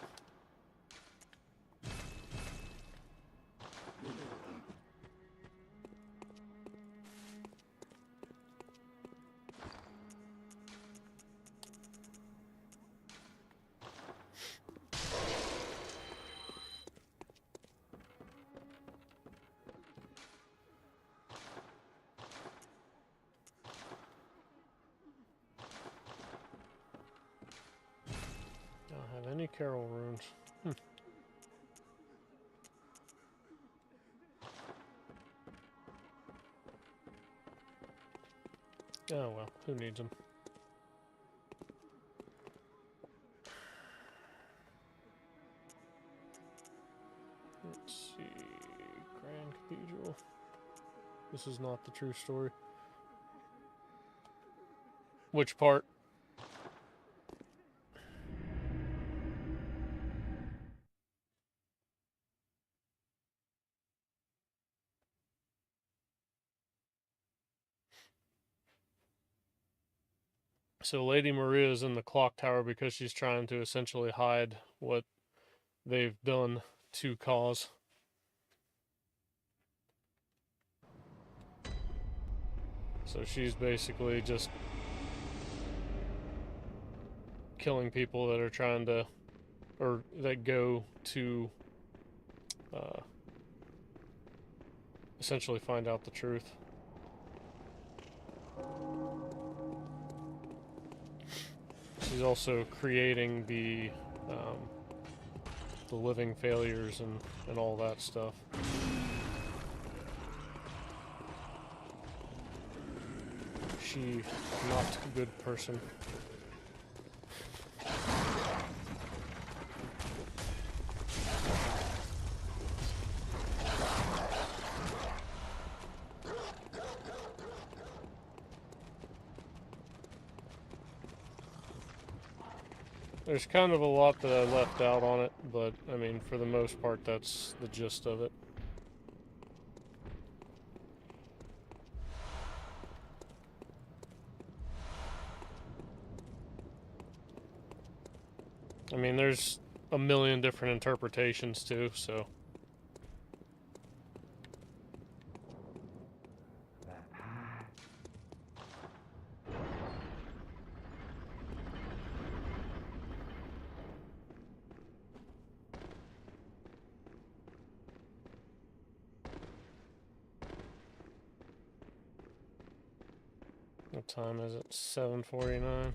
Don't have any Carol runes. Oh well, who needs them? Let's see. Grand Cathedral. This is not the true story. Which part? So Lady Maria is in the clock tower because she's trying to essentially hide what they've done to Kaz. So she's basically just killing people that are trying to, or that go to essentially find out the truth. She's also creating the living failures and all that stuff. She not a good person. There's kind of a lot that I left out on it, but I mean, for the most part, that's the gist of it. I mean, there's a million different interpretations too, so. What time is it? 7:49.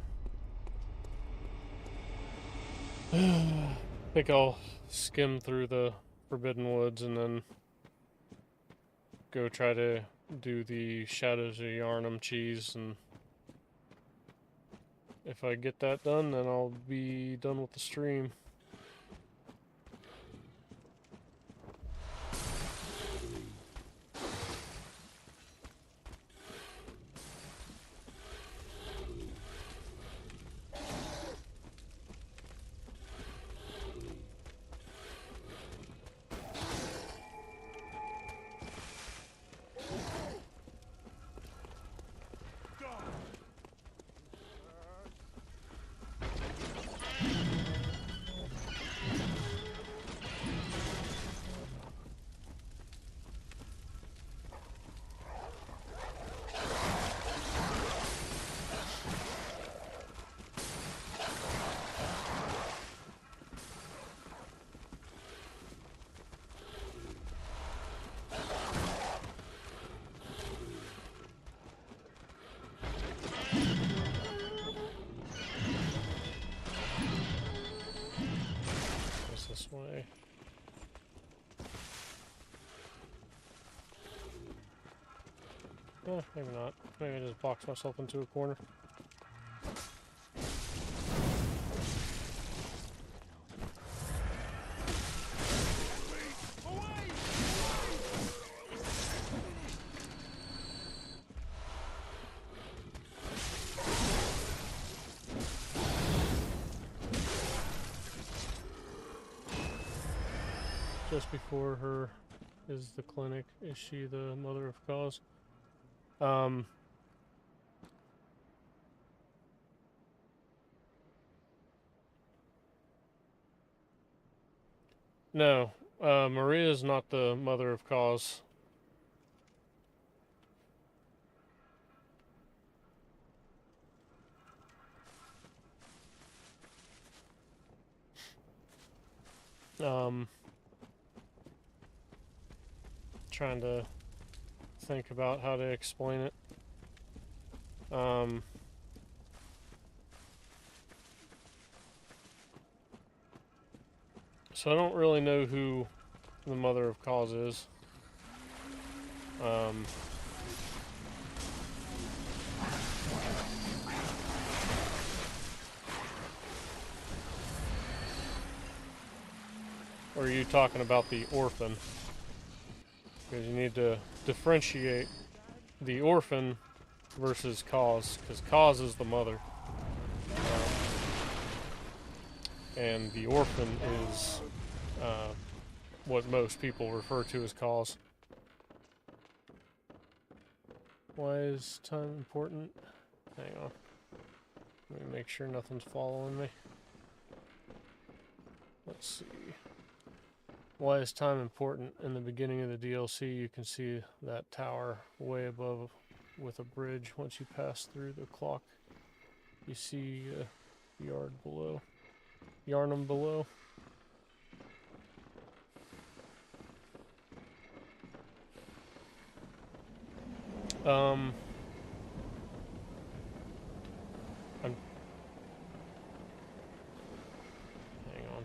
I think I'll skim through the Forbidden Woods and then go try to do the Shadows of Yarnum cheese, and if I get that done, then I'll be done with the stream. This way. Maybe not. Maybe I just box myself into a corner. Just before her is the clinic. Is she the mother of cause? No. Maria is not the mother of cause. Trying to think about how to explain it. So I don't really know who the mother of cause is. Or are you talking about the orphan? Because you need to differentiate the orphan versus cause, because cause is the mother. And the orphan is what most people refer to as cause. Why is time important? Hang on. Let me make sure nothing's following me. Let's see. Why is time important? In the beginning of the DLC, you can see that tower way above with a bridge. Once you pass through the clock, you see a yard below. Yarnum below. I'm hang on.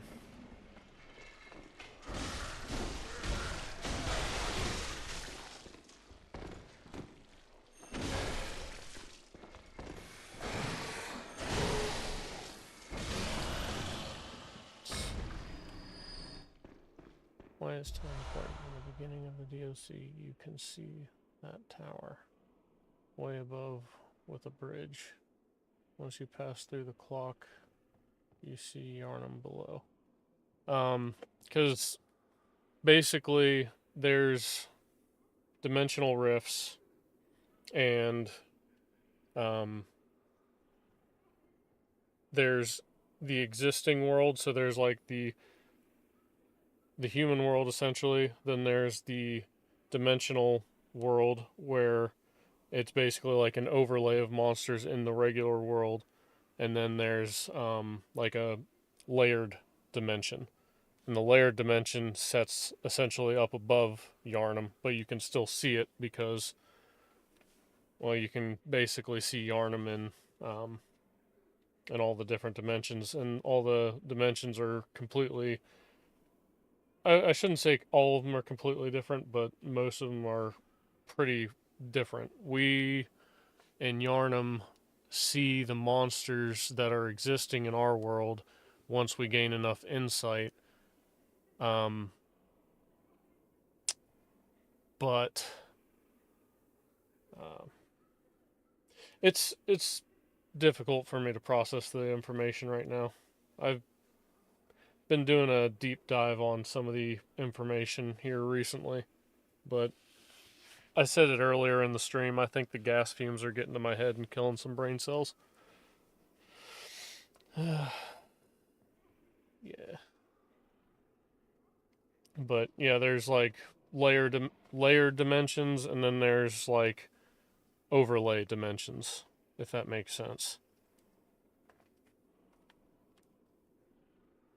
Why is time important? In the beginning of the DLC, you can see that tower way above with a bridge. Once you pass through the clock, You see Yarnum below. Because basically there's dimensional rifts and there's the existing world, so there's like the human world essentially, then there's the dimensional world where it's basically like an overlay of monsters in the regular world, and then there's like a layered dimension. And the layered dimension sets essentially up above Yarnum, but you can still see it because, well, you can basically see Yarnum in all the different dimensions, and all the dimensions are completely. I shouldn't say all of them are completely different, but most of them are pretty different. We in Yarnum see the monsters that are existing in our world once we gain enough insight. But it's difficult for me to process the information right now. I've been doing a deep dive on some of the information here recently, but I said it earlier in the stream, I think the gas fumes are getting to my head and killing some brain cells. Yeah. But yeah, there's like layered dimensions, and then there's like overlay dimensions, if that makes sense.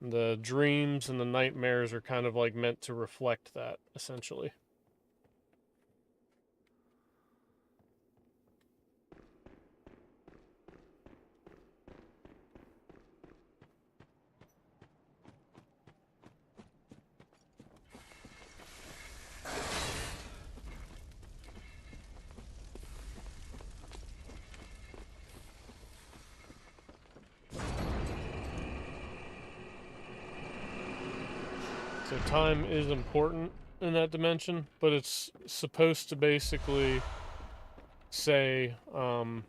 The dreams and the nightmares are kind of like meant to reflect that, essentially. So time is important in that dimension, but it's supposed to basically say that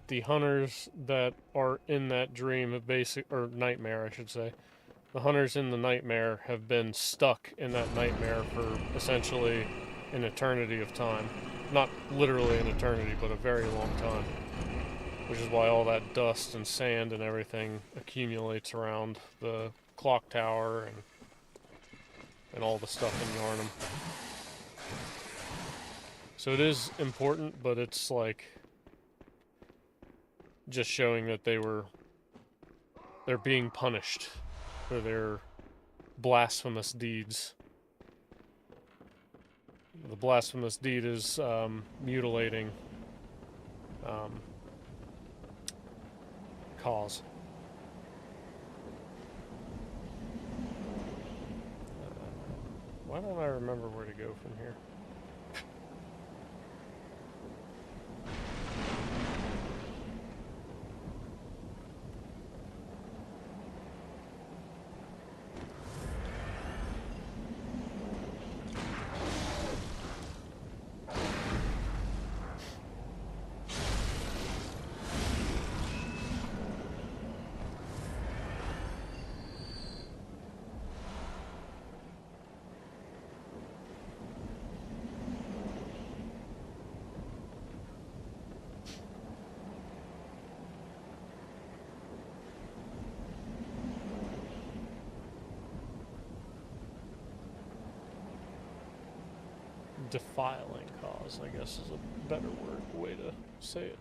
the hunters that are in that dream of or nightmare, I should say, the hunters in the nightmare have been stuck in that nightmare for essentially an eternity of time. Not literally an eternity, but a very long time. Which is why all that dust and sand and everything accumulates around the clock tower and all the stuff in Yarnum. So it is important, but it's like just showing that they're being punished for their blasphemous deeds. The blasphemous deed is mutilating cause. Why don't I remember where to go from here? Defiling cause, I guess, is a better way to say it.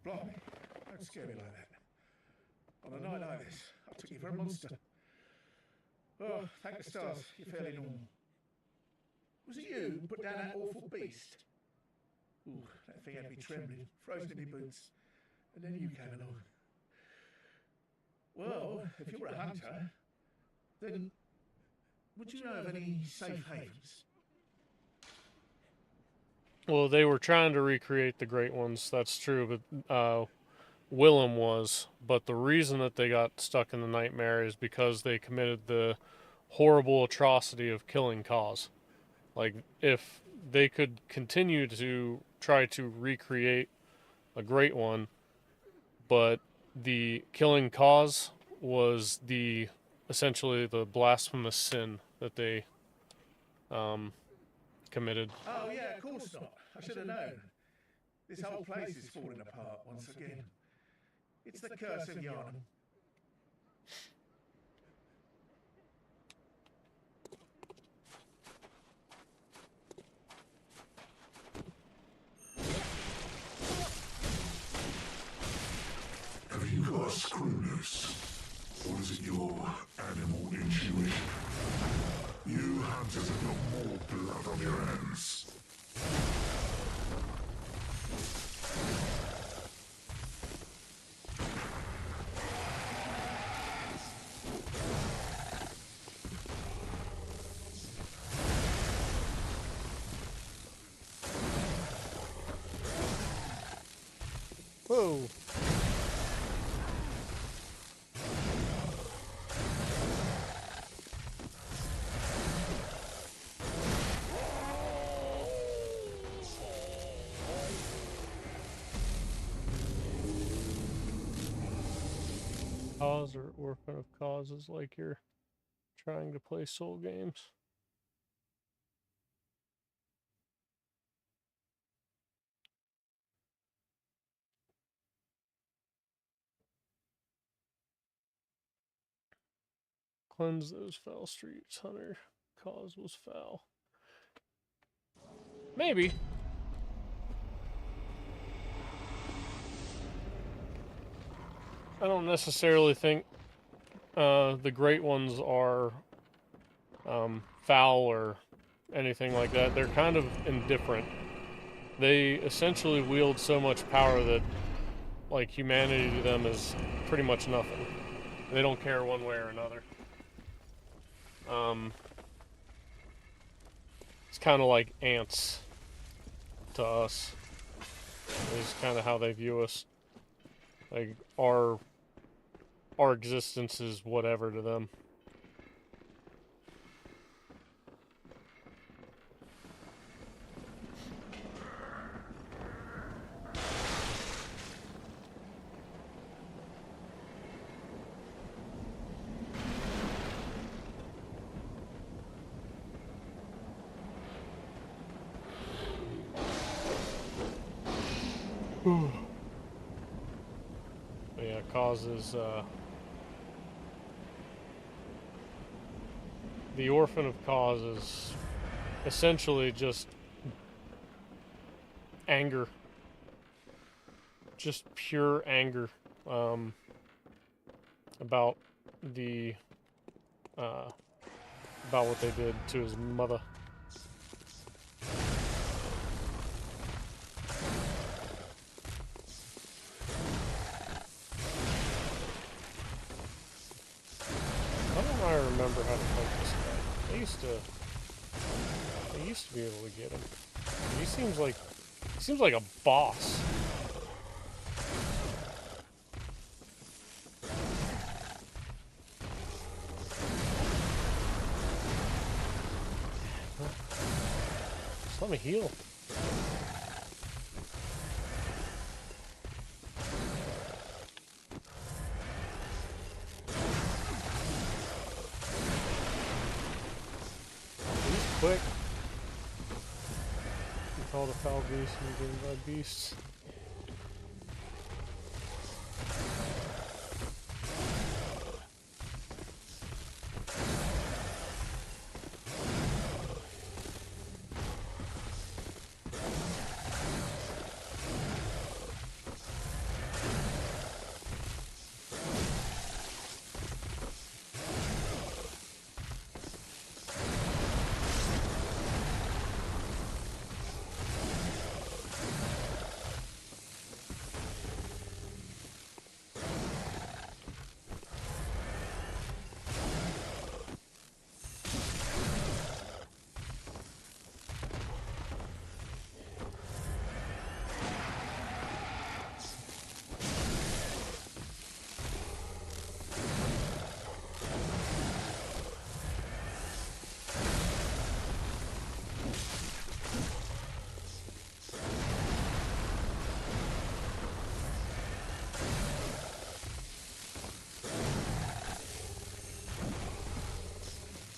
Blimey, don't scare me like that. On a night like this, I took you for a monster. Well, thank the stars, you're fairly normal. Was it you who put down that awful beast? Ooh, that thing had me trembling, frozen in my boots. And then you came along. Well, if you're a hunter, then would you know of any safe havens?
Well, they were trying to recreate the Great Ones. That's true, but Willem was. But the reason that they got stuck in the nightmare is because they committed the horrible atrocity of killing Cause. Like, if they could continue to try to recreate a Great One, but the killing Cause was essentially the blasphemous sin that they committed.
Oh, yeah, of course not. I should have known. This whole place is falling apart once again. It's the curse of Yarnum.
Have you got a screw loose? Or is it your animal intuition? You hunters have got more blood on your hands.
Whoa. Cause or Orphan of Causes, like you're trying to play soul games. Cleanse those foul streets, Hunter. Cause was foul. Maybe. I don't necessarily think the Great Ones are foul or anything like that. They're kind of indifferent. They essentially wield so much power that, like, humanity to them is pretty much nothing. They don't care one way or another. It's kind of like ants to us. Is kind of how they view us. Like, our existence is whatever to them. But yeah, causes the Orphan of Cause is essentially just anger, just pure anger about the about what they did to his mother. How do I remember how to fight this guy? I used to be able to get him. He seems like a boss. Just let me heal. He's quick. You call the foul beast and you get by beasts.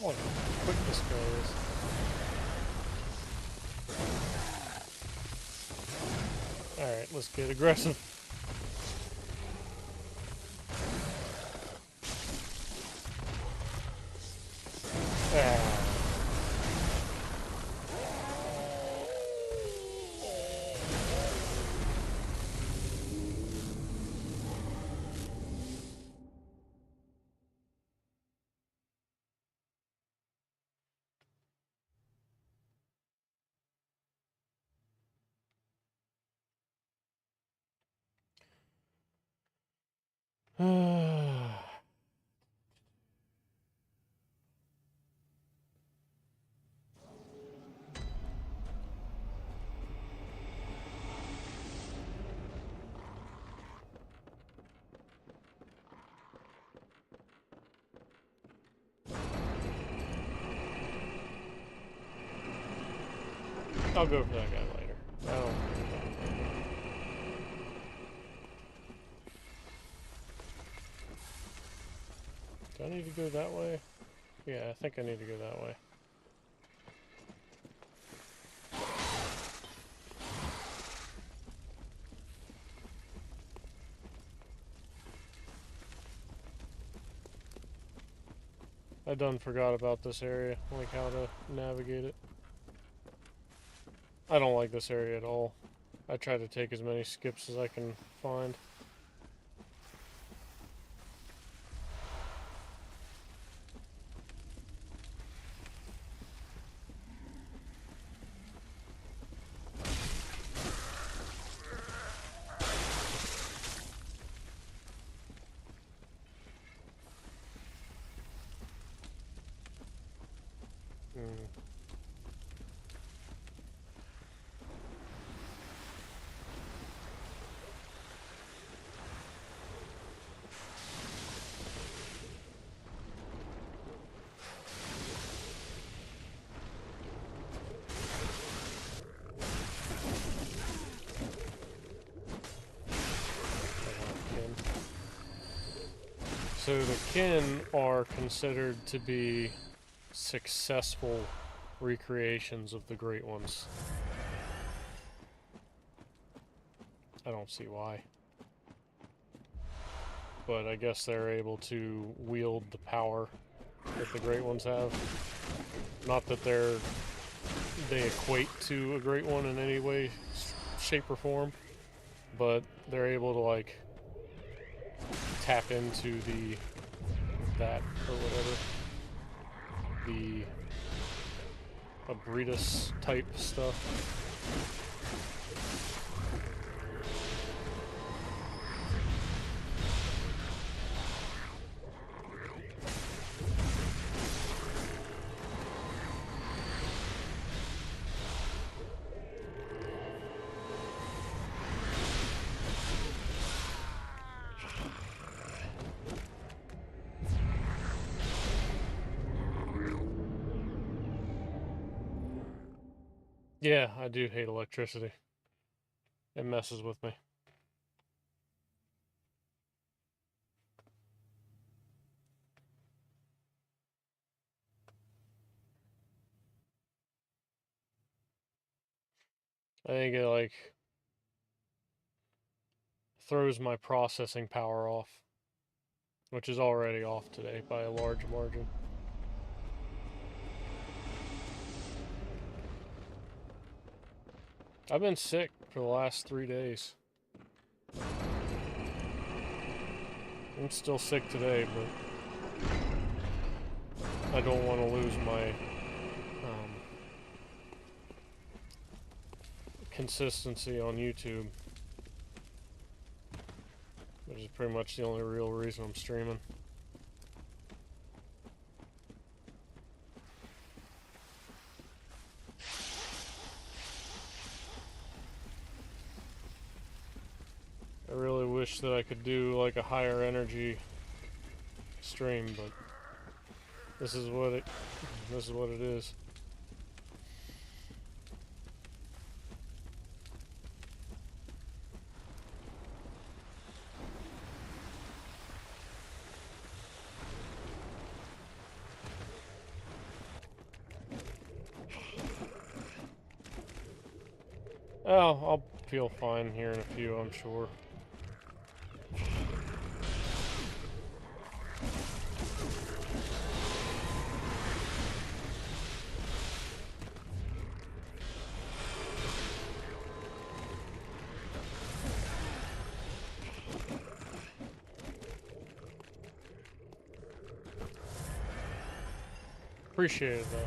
Look how quick this guy is. Alright, let's get aggressive. Ah. I'll go for that guy later. I don't care about him. Do I need to go that way? Yeah, I think I need to go that way. I done forgot about this area, like how to navigate it. I don't like this area at all. I try to take as many skips as I can find. So the kin are considered to be successful recreations of the Great Ones. I don't see why. But I guess they're able to wield the power that the Great Ones have. Not that they equate to a Great One in any way, shape, or form, but they're able to, like, tap into that or whatever, the Abridus type stuff. Yeah, I do hate electricity. It messes with me. I think it, like, throws my processing power off, which is already off today by a large margin. I've been sick for the last 3 days. I'm still sick today, but I don't want to lose my consistency on YouTube, which is pretty much the only real reason I'm streaming. I really wish that I could do like a higher energy stream, but this is what it is. Oh, I'll feel fine here in a few, I'm sure. Appreciate it, though.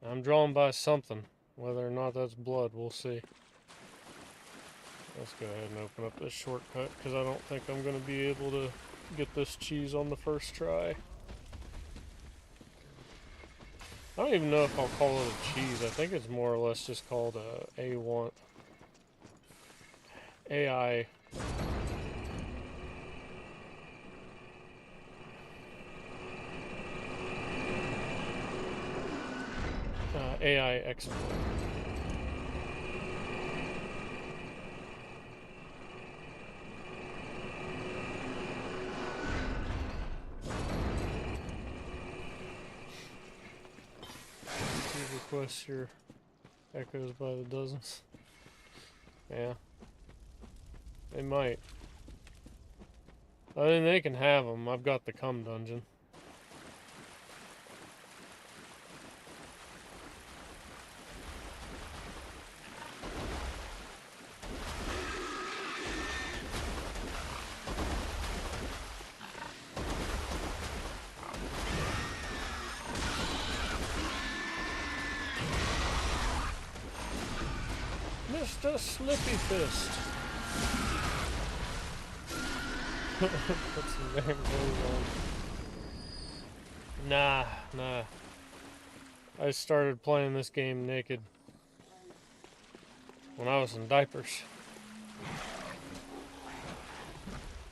I'm drawn by something. Whether or not that's blood, we'll see. Let's go ahead and open up this shortcut, because I don't think I'm going to be able to get this cheese on the first try. I don't even know if I'll call it a cheese. I think it's more or less just called a A1 AI. AI exploit. Request your echoes by the dozens. Yeah. They might. I mean, they can have them. I've got the cum dungeon. Mr. Slippy Fist. Put some damn clothes on. Nah. I started playing this game naked when I was in diapers.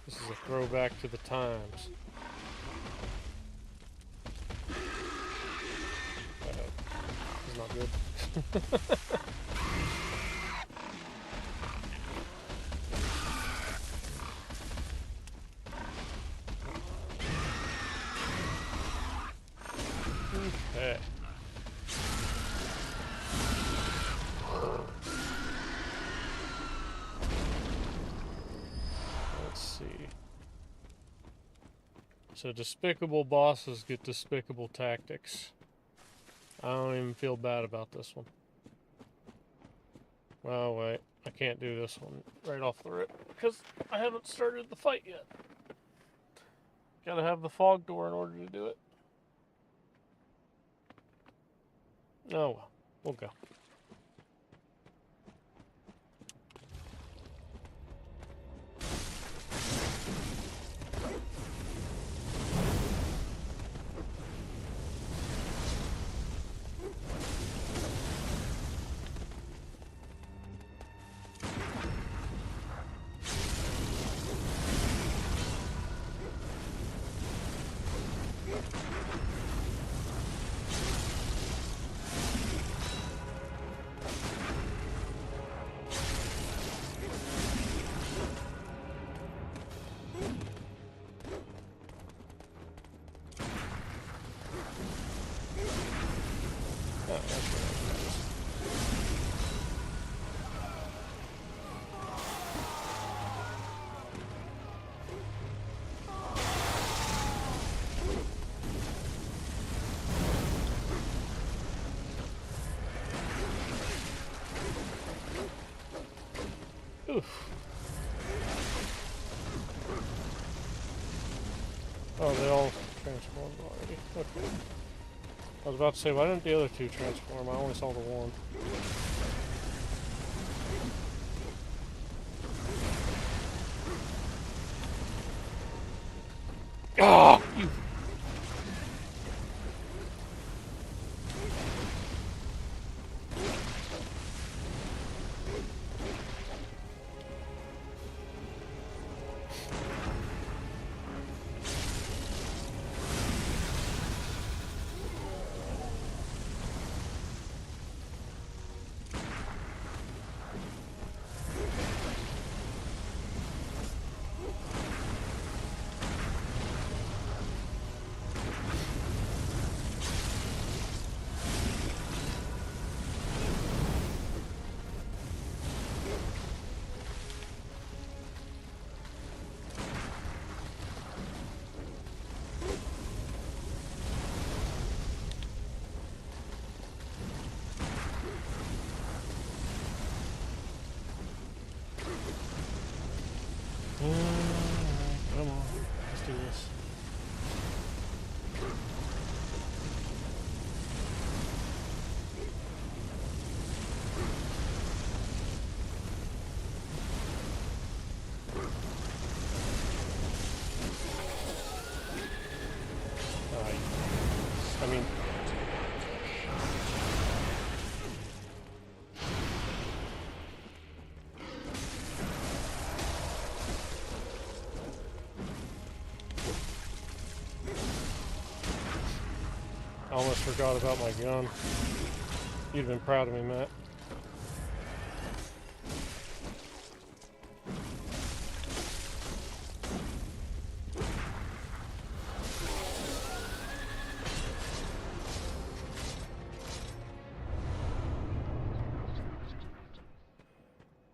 This is a throwback to the times. This is not good. Okay. Let's see. So despicable bosses get despicable tactics. I don't even feel bad about this one. Oh wait, I can't do this one right off the rip because I haven't started the fight yet. Gotta have the fog door in order to do it. Oh well, we'll go. Oof. Oh, they all transformed already. Okay. I was about to say, why didn't the other two transform? I only saw the one. Ah! You. I almost forgot about my gun. You'd have been proud of me, Matt.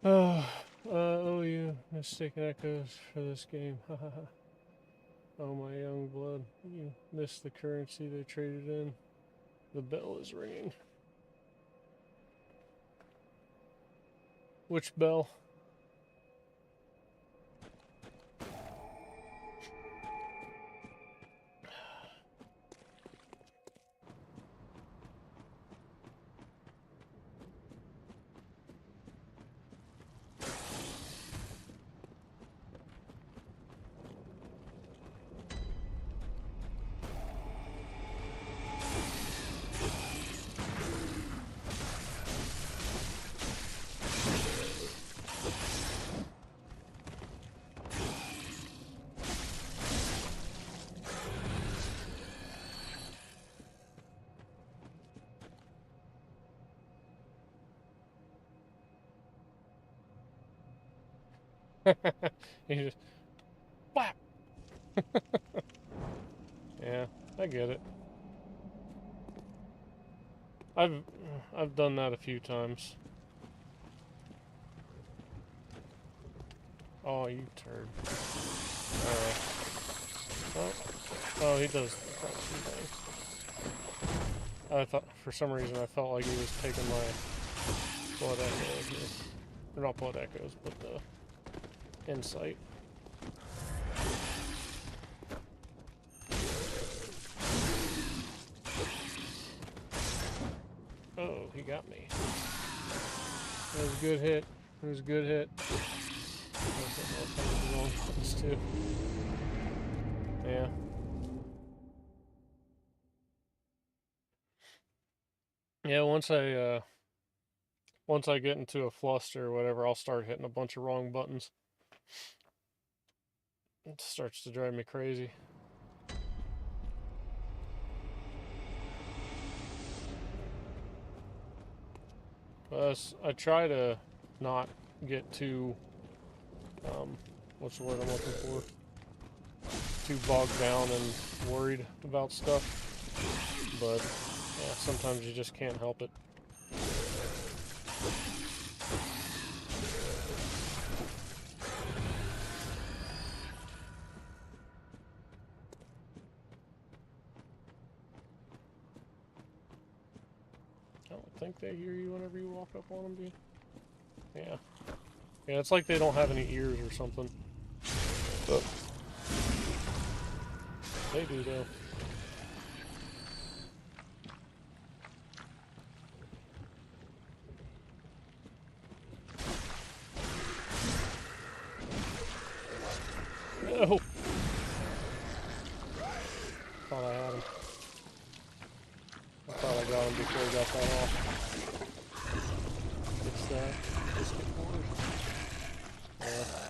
Oh, you mistaken echoes for this game. Oh, my young blood. You missed the currency they traded in. The bell is ringing. Which bell? You just whap. Yeah, I get it. I've done that a few times. Oh, you turd. Oh, he does the crouching thing. I thought, for some reason, I felt like he was taking my blood echoes here. Or not blood echoes, but the insight. Oh, he got me. That was a good hit. It was a good hit. Too. Yeah. Yeah, once I get into a fluster or whatever, I'll start hitting a bunch of wrong buttons. It starts to drive me crazy. I try to not get too, what's the word I'm looking for? Too bogged down and worried about stuff. But yeah, sometimes you just can't help it. I don't think they hear you whenever you walk up on them, do you? Yeah. Yeah, it's like they don't have any ears or something. But they do, though. No! Thought I had him. I thought I got him before he got that off. It's that. Just get bored. Yeah.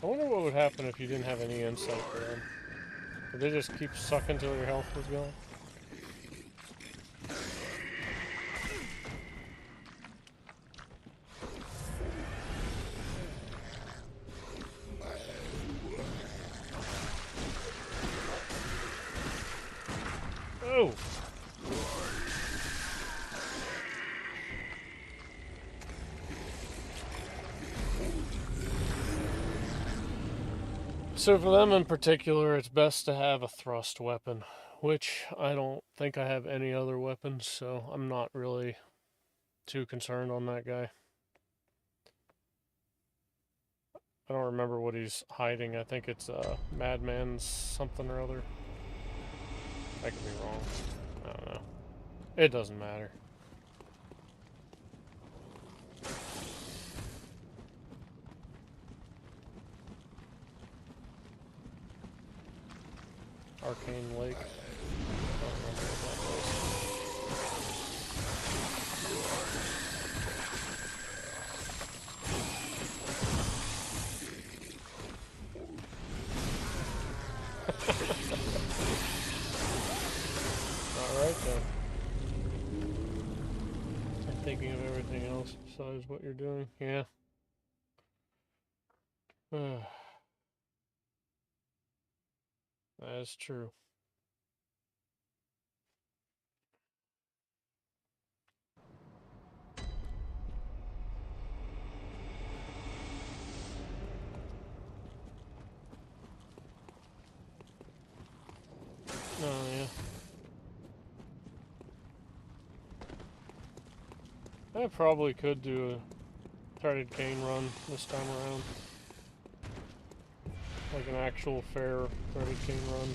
I wonder what would happen if you didn't have any insight for them. Would they just keep sucking till your health was gone? Oh! So for them in particular, it's best to have a thrust weapon, which I don't think I have any other weapons, so I'm not really too concerned on that guy. I don't remember what he's hiding. I think it's Madman's something or other. I could be wrong. I don't know. It doesn't matter. Arcane Lake. I don't remember what that was. anything else besides what you're doing. Yeah. That's true. Oh, yeah. I probably could do a threaded cane run this time around. Like an actual fair threaded cane run.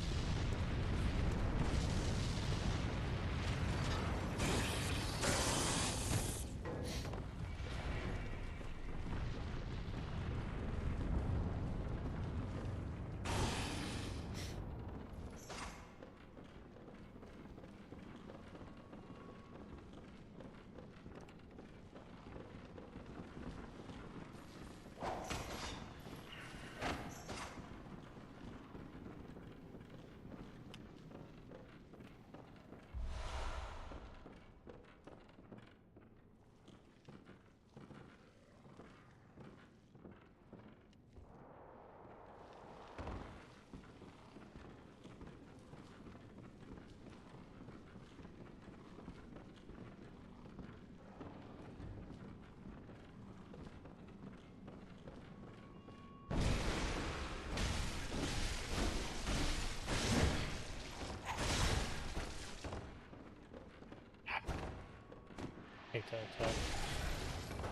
I hate that attack.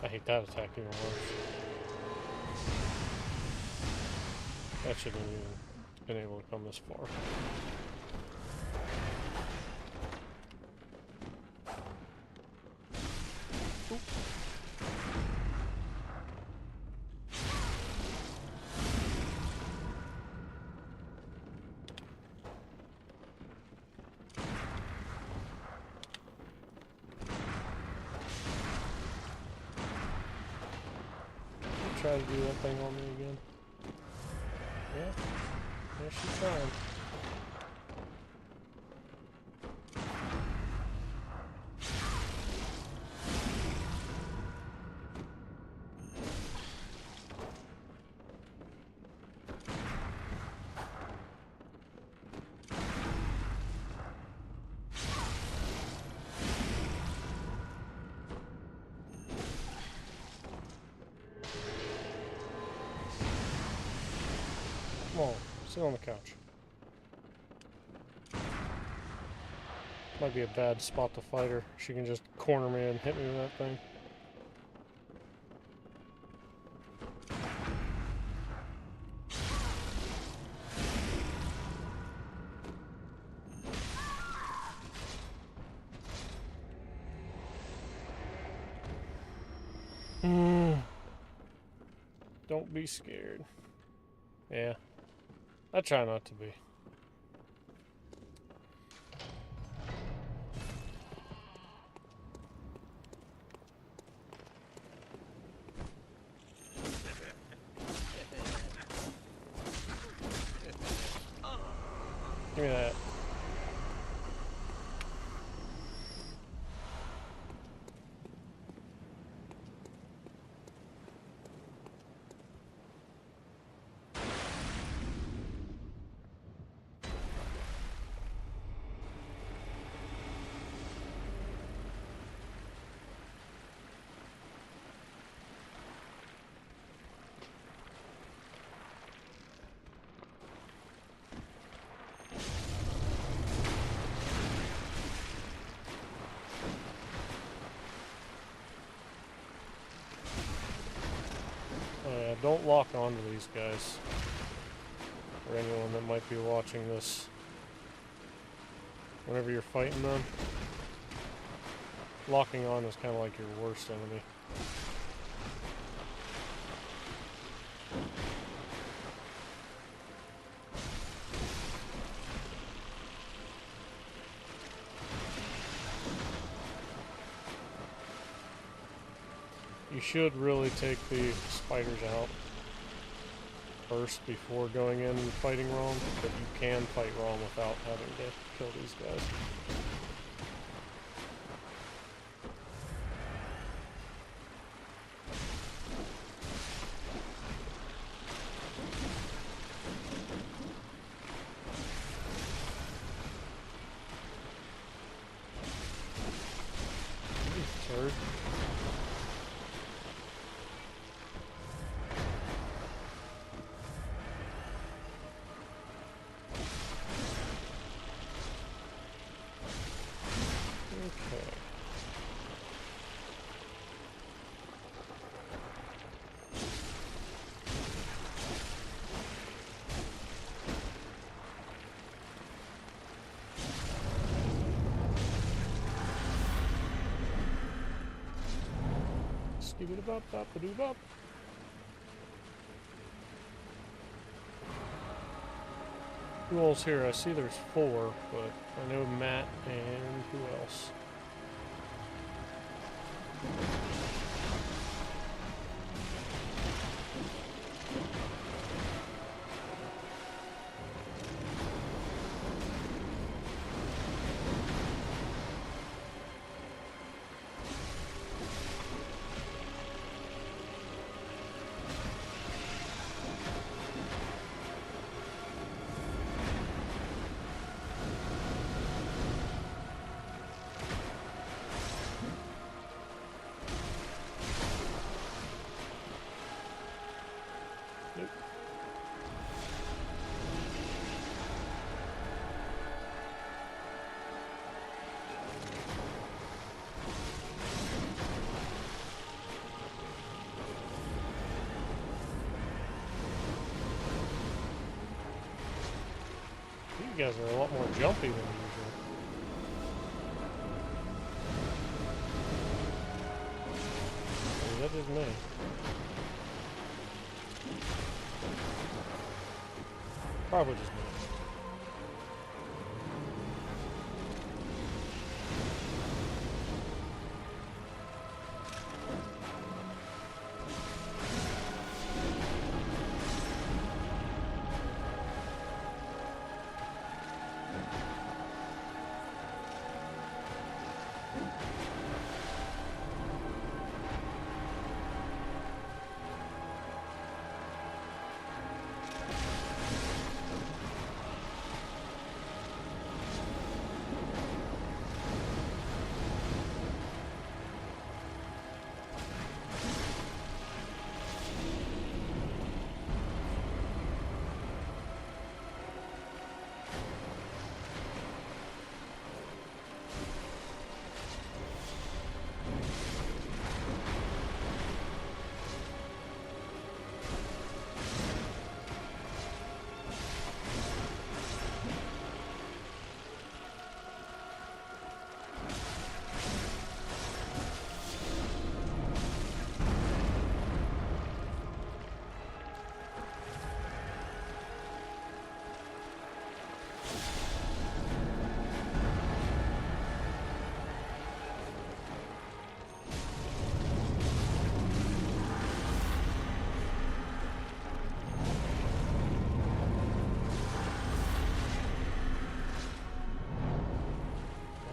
I hate that attack even worse. That shouldn't have even been able to come this far. Oop. Try to do that thing on me again. Yeah, yeah, she's trying. Come on, sit on the couch. Might be a bad spot to fight her. She can just corner me and hit me with that thing. Don't be scared. Yeah. I try not to be. Give me that. Don't lock onto these guys. Or anyone that might be watching this. Whenever you're fighting them, locking on is kind of like your worst enemy. You should really take the spiders out first before going in and fighting wrong, but you can fight wrong without having to kill these guys. Skibidi-bop-bop-a-doo-bop. Who else here? I see there's 4, but I know Matt and who else? You guys are a lot more jumpy than usual. Is that just me? Probably just me.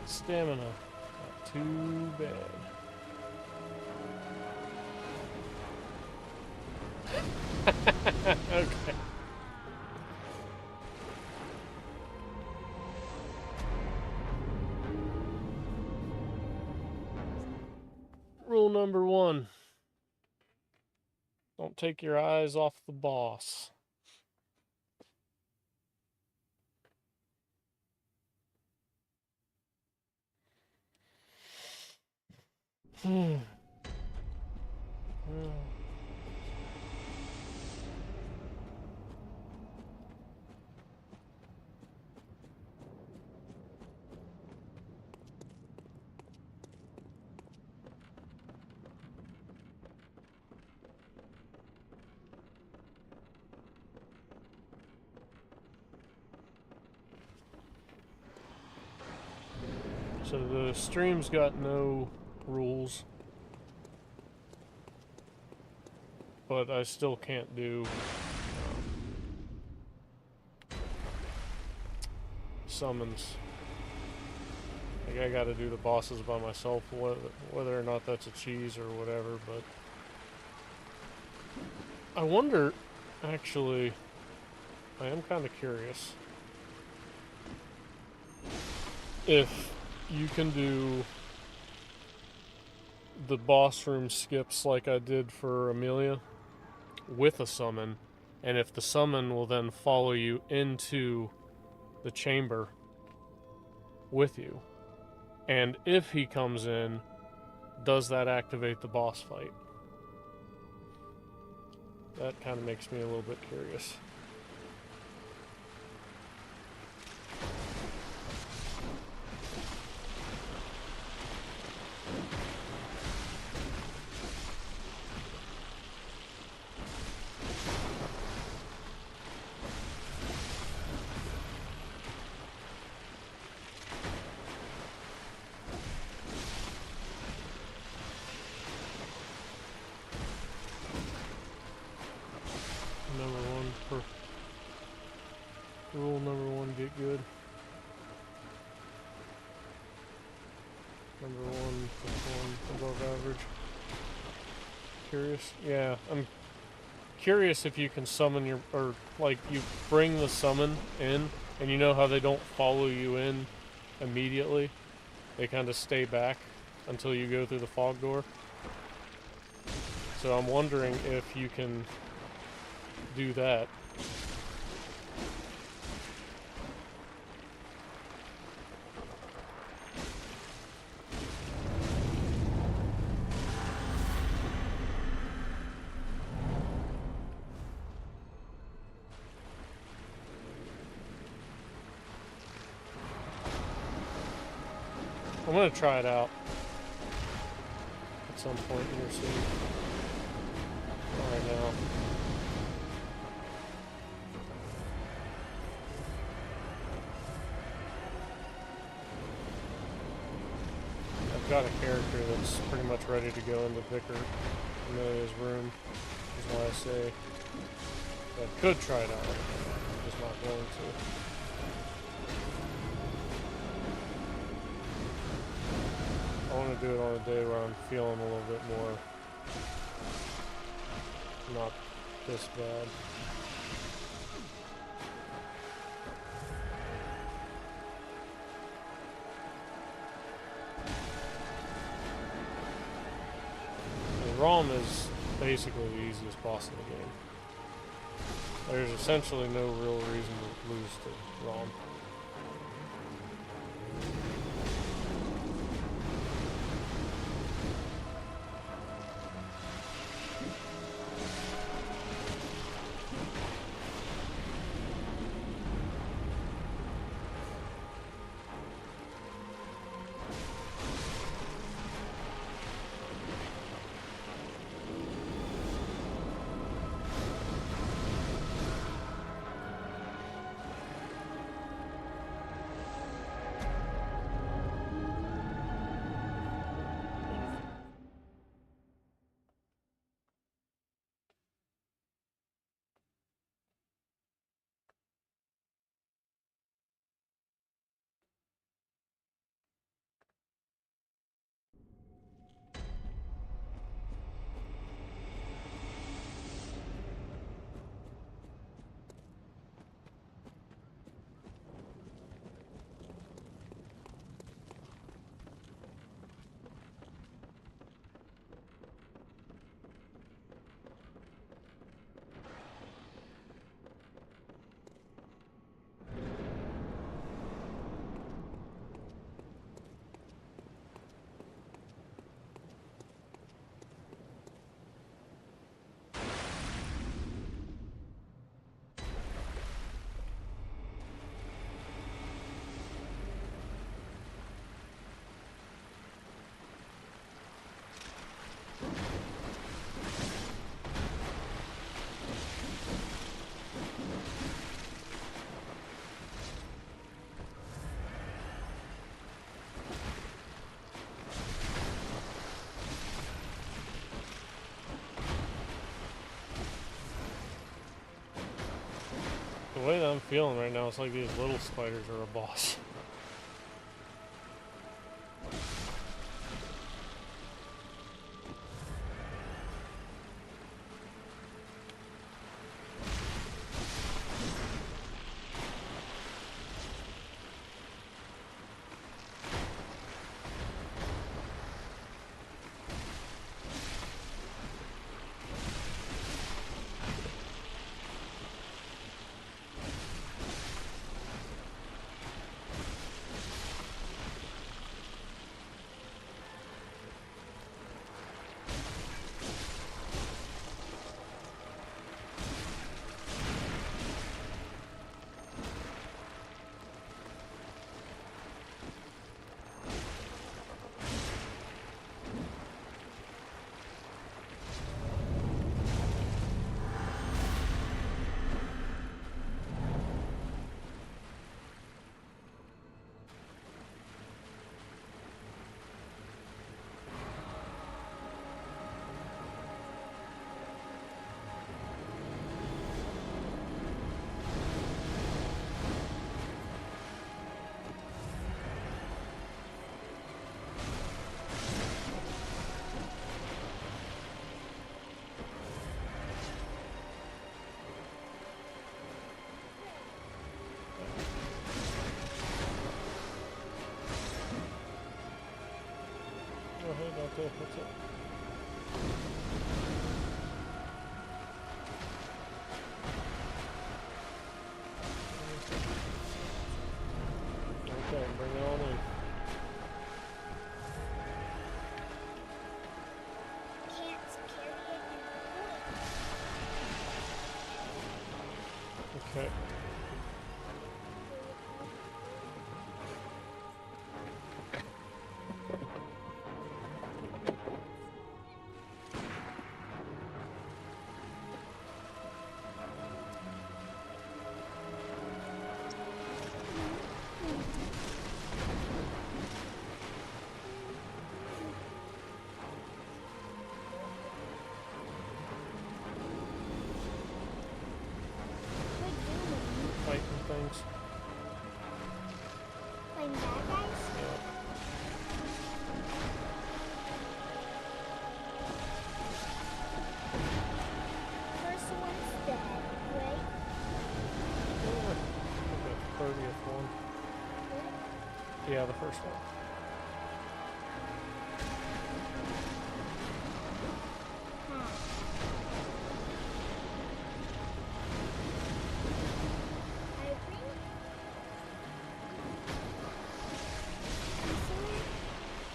Stamina. Not too bad. Okay. Rule number 1. Don't take your eyes off the boss. So the stream's got no rules, but I still can't do summons. Like, I gotta do the bosses by myself, whether or not that's a cheese or whatever, but I wonder, actually, I am kind of curious if you can do the boss room skips like I did for Amelia with a summon, and if the summon will then follow you into the chamber with you. And if he comes in, does that activate the boss fight? That kind of makes me a little bit curious. Rule number 1, get good. Number 1, perform above average. Curious? Yeah, I'm curious if you can summon your, or like you bring the summon in, and you know how they don't follow you in immediately. They kind of stay back until you go through the fog door. So I'm wondering if you can do that. I'm gonna try it out at some point here soon. Not right now. I've got a character that's pretty much ready to go into Vicar Amelia's room, is why I say I could try it out. I'm just not going to. I want to do it on a day where I'm feeling a little bit more not this bad. The ROM is basically the easiest boss in the game. There's essentially no real reason to lose to ROM. The way that I'm feeling right now, it's like these little spiders are a boss. Okay. Fighting things.
Playing bad guys?
Yeah.
First one's dead, right?
The 30th one.
What?
Yeah, the first one.
Huh. I think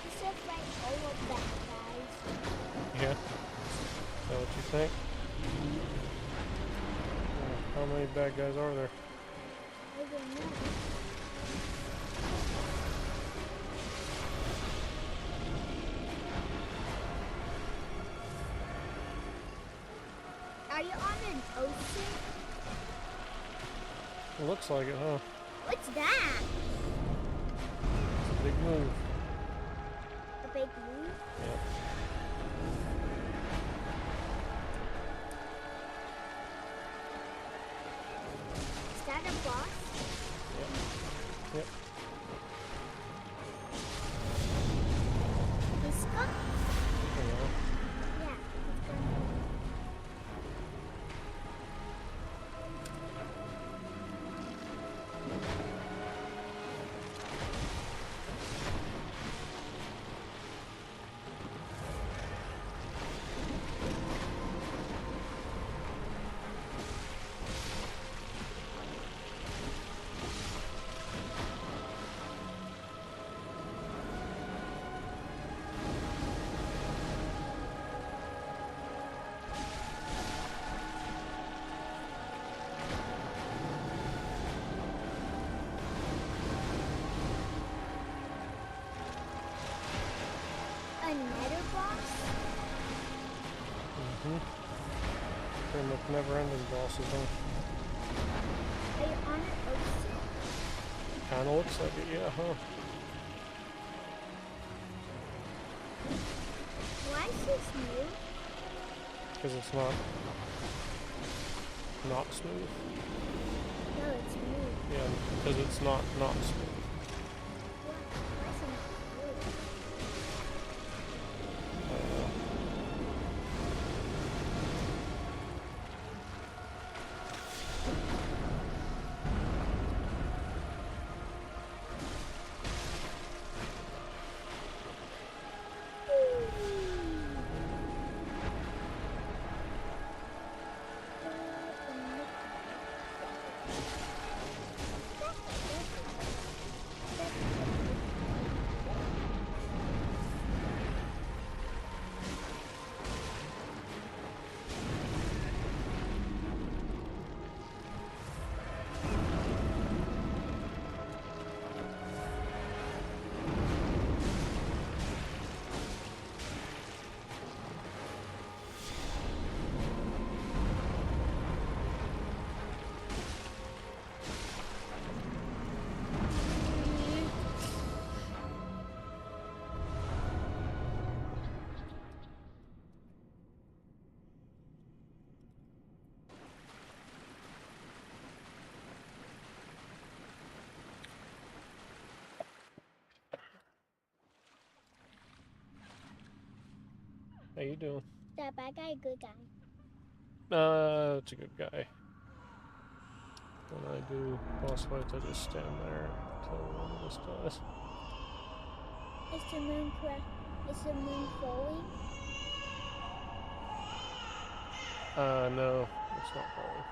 you should fight all of that, guys.
Yeah. Is that what you think? How many bad guys are there?
I don't know. Are you on an ocean?
It looks like it, huh?
What's that?
It's a big move.
A big move?
Yeah.
Is that a boss?
Yep.
This one?
Yeah.
Yeah, it's gonna. Another boss?
Mm-hmm. Pretty much never-ending bosses, huh?
Are you on an ocean?
Kinda looks like it, yeah, huh?
Why is this new?
Because it's not smooth.
No, it's new.
Yeah, because it's not smooth.
Why is it not new?
I don't know. How you doing?
That bad guy, good guy.
It's a good guy. When I do boss fights, I just stand there until one of us dies.
Is the moon Is the moon falling?
No, it's not falling.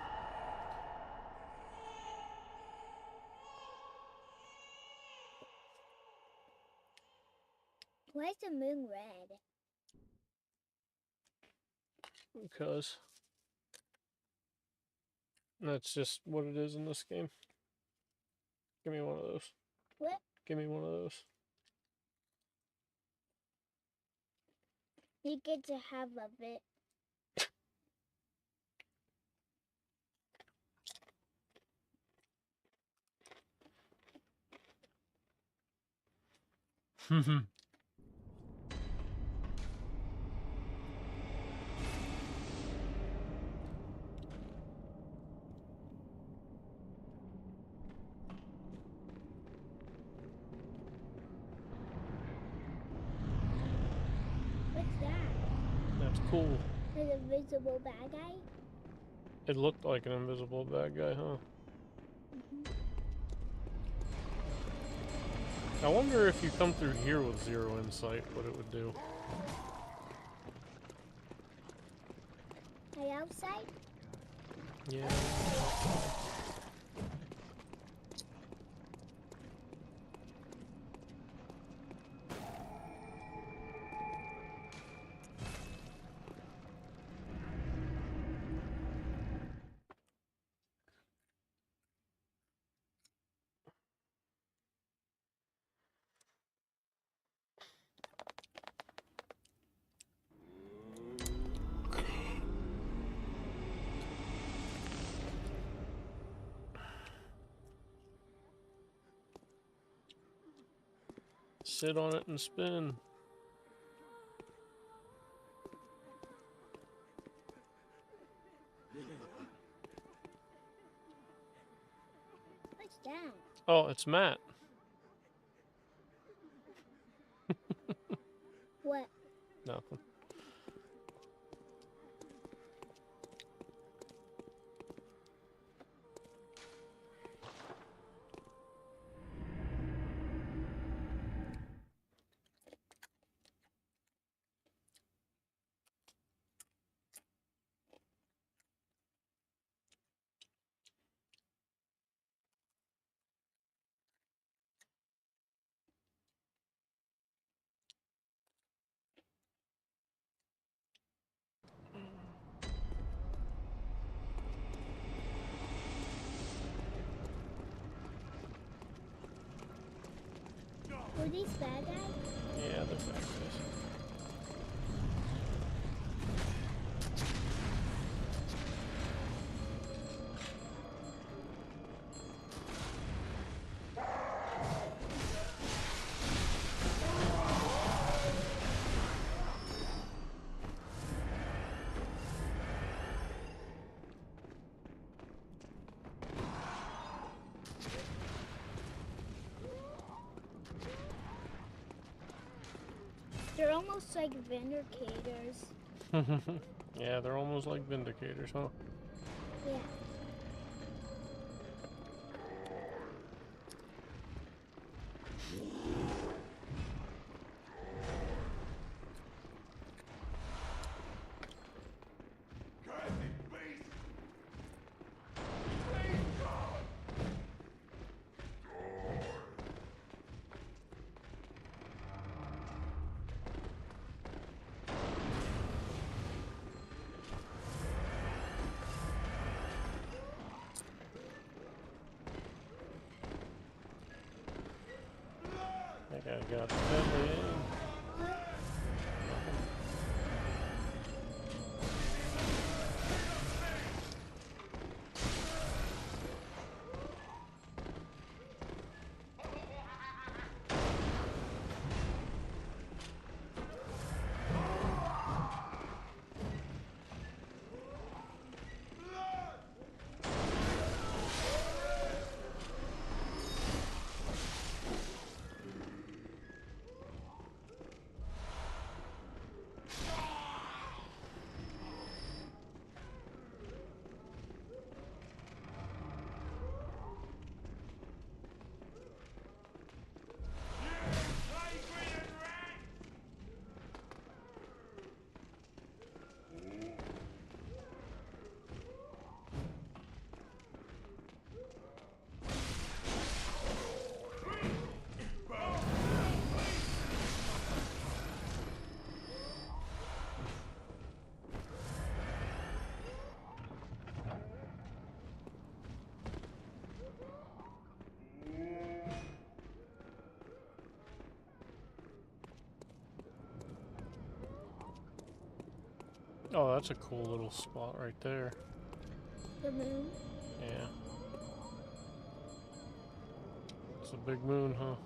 Why is the moon red?
Because That's just what it is in this game. Give me one of those.
What?
Give me one of those.
You get to have a bit. What's that?
That's cool.
An invisible bad guy?
It looked like an invisible bad guy, huh? I wonder if you come through here with 0 insight, what it would do.
Hey, outside?
Yeah. Sit on it and spin.
What's that?
Oh, it's Matt.
What?
Nothing.
Were these bad guys?
Yeah, the fact is.
They're almost like vindicators.
Yeah, they're almost like vindicators, huh?
Yeah.
I think I got deadly aim. Oh, that's a cool little spot right there.
The moon.
Yeah. It's a big moon, huh?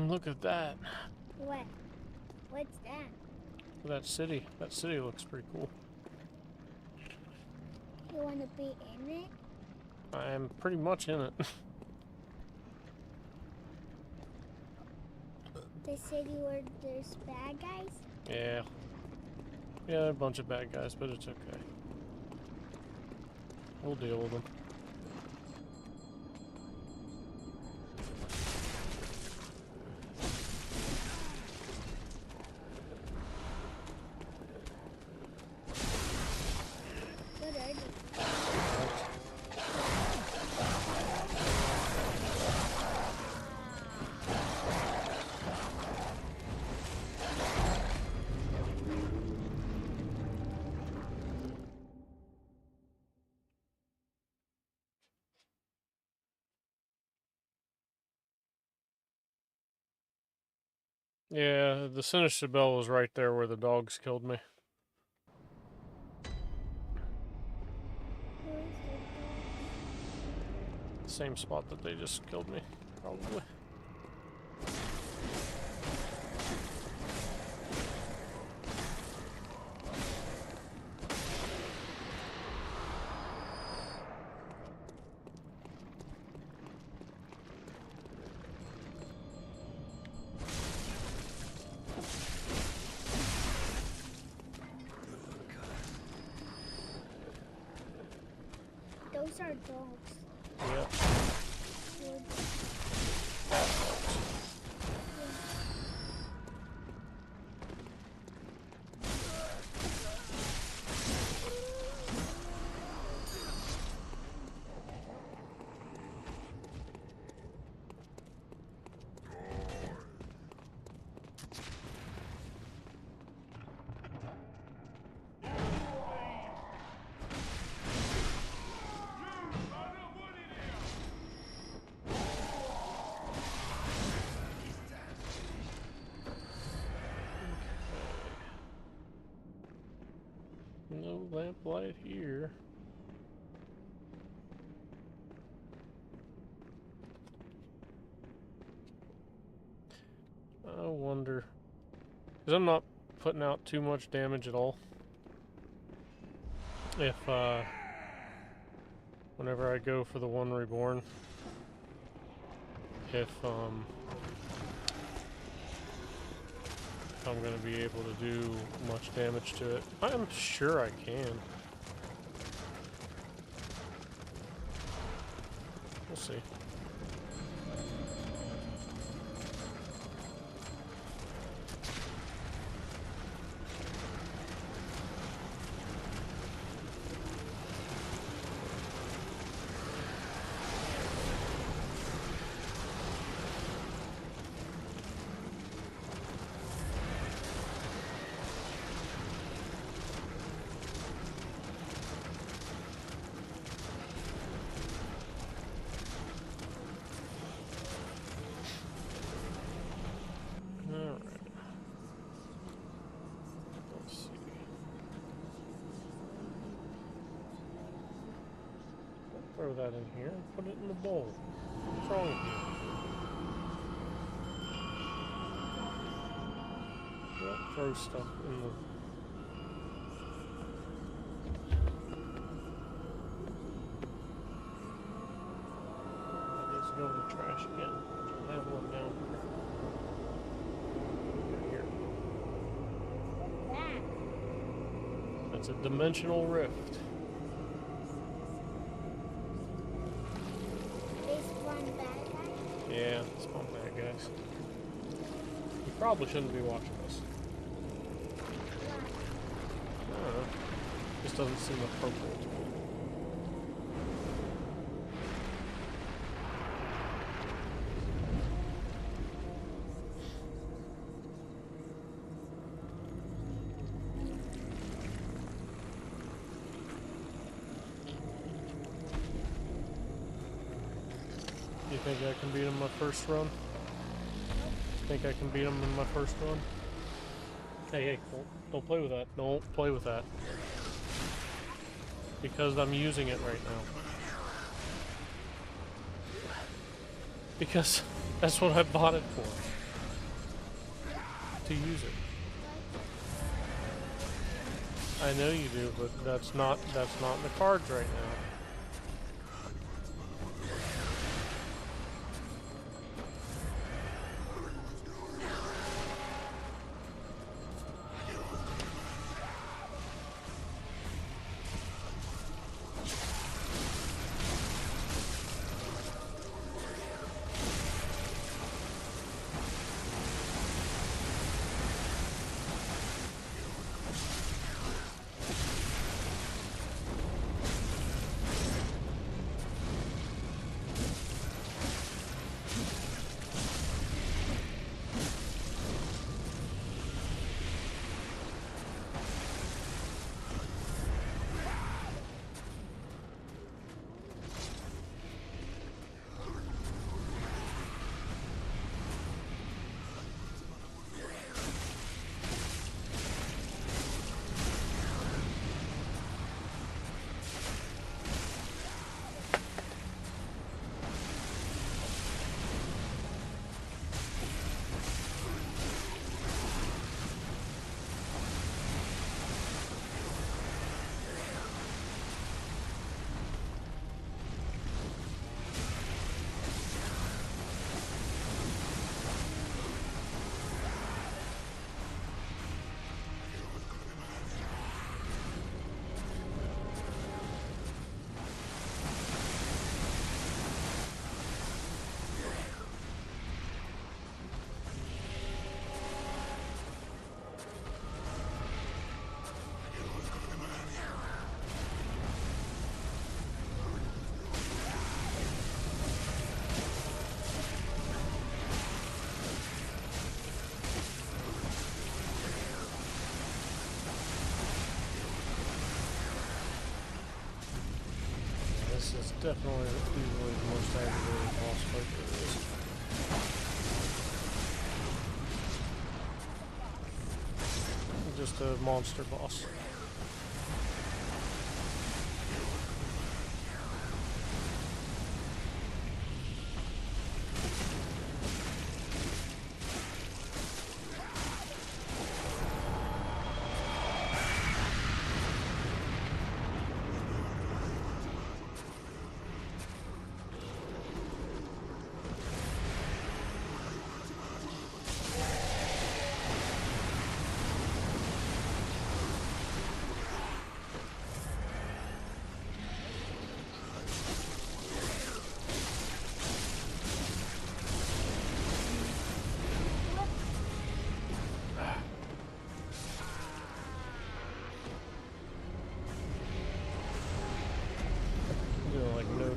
Look at that.
What? What's that?
That city. That city looks pretty cool.
You want to be in it?
I'm pretty much in it.
The city where there's bad guys?
Yeah. Yeah, a bunch of bad guys, but it's okay. We'll deal with them.
What are they?
Yeah, the Sinister Bell was right there where the dogs killed me.
Who is the
Same spot that they just killed me, probably.
Those are dogs.
Yep.
Would-
No lamplight here. I wonder, because I'm not putting out too much damage at all. If whenever I go for the one reborn, if I'm gonna be able to do much damage to it. I'm sure I can. We'll see. Throw that in here and put it in the bowl. What's wrong with you? Don't throw stuff in the... the trash again. I have one down here. That's a dimensional rift.
This one bad guy?
Yeah, spawn bad guys. You probably shouldn't be watching this. I don't know. Just doesn't seem appropriate to me. You think I can beat him my first run? Think I can beat him in my first run? Hey, don't play with that. Don't play with that. Because I'm using it right now. Because that's what I bought it for. To use it. I know you do, but that's not in the cards right now. This is definitely easily the most aggravating boss fight there is. Just a monster boss.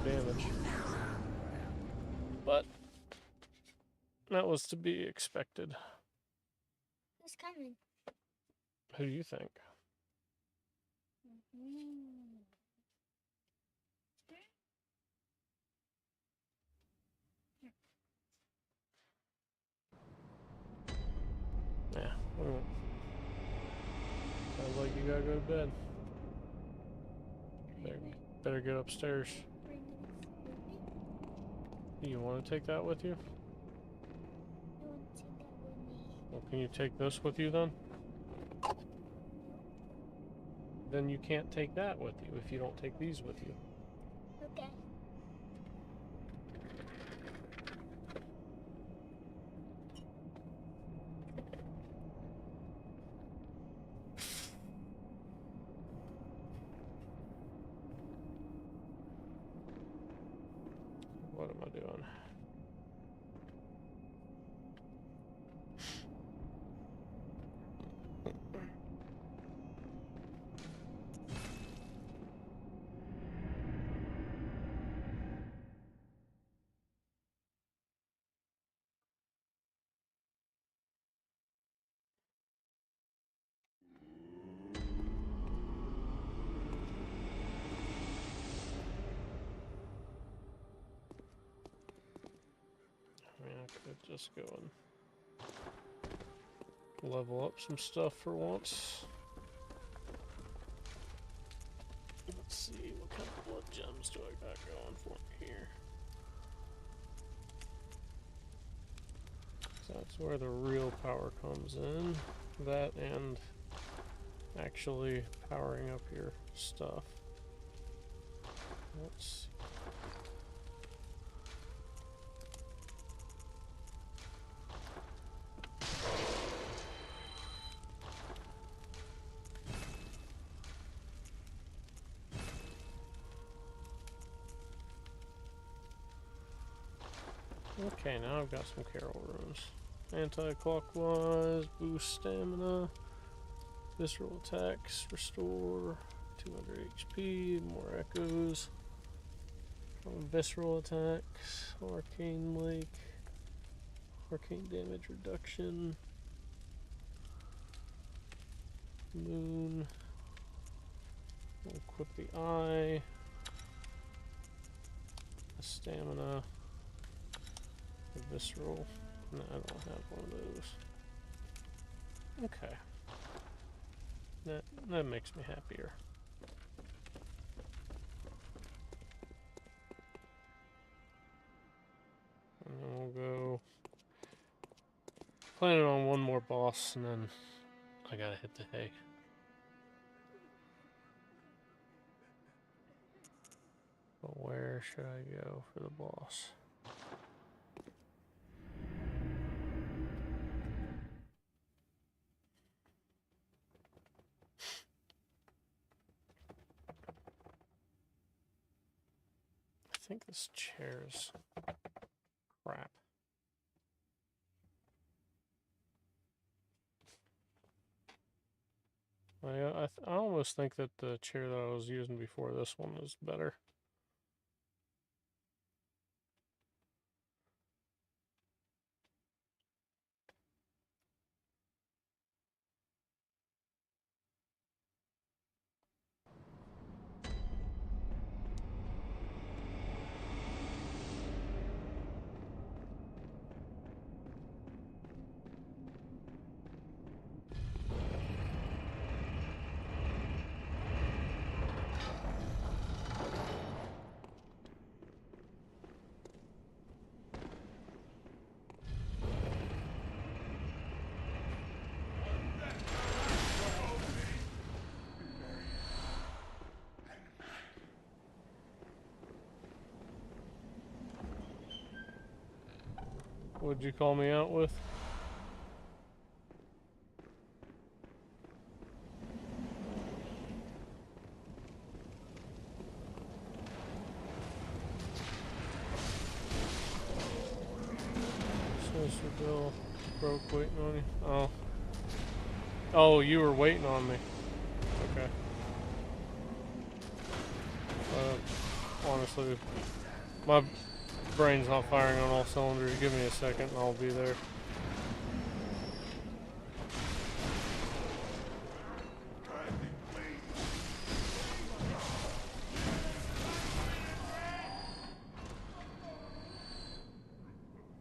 Damage. But that was to be expected.
Who's coming?
Who do you think? Yeah. Sounds like you gotta go to bed. Better get upstairs. You want to take that with you?
I want to take that with me.
Well, can you take this with you then? Then you can't take that with you if you don't take these with you.
Okay.
doing? I mean, I could just go and level up some stuff for once. Let's see, what kind of blood gems do I got going for me here? So that's where the real power comes in. That and actually powering up your stuff. Let's see. Okay, now I've got some Carol runes. Anti-clockwise, boost stamina, visceral attacks, restore 200 HP, more echoes, visceral attacks, arcane lake, arcane damage reduction, moon, we'll equip the eye, the stamina, the visceral. No, I don't have one of those. Okay. That makes me happier. And then we'll go. Planning on one more boss, and then I gotta hit the hay. But where should I go for the boss? I think this chair's crap. I almost think that the chair that I was using before this one was better. What'd you call me out with? Mr. Bill broke waiting on you. Oh. Oh, you were waiting on me. Okay. Honestly, my brain's not firing on all cylinders. Give me a second and I'll be there.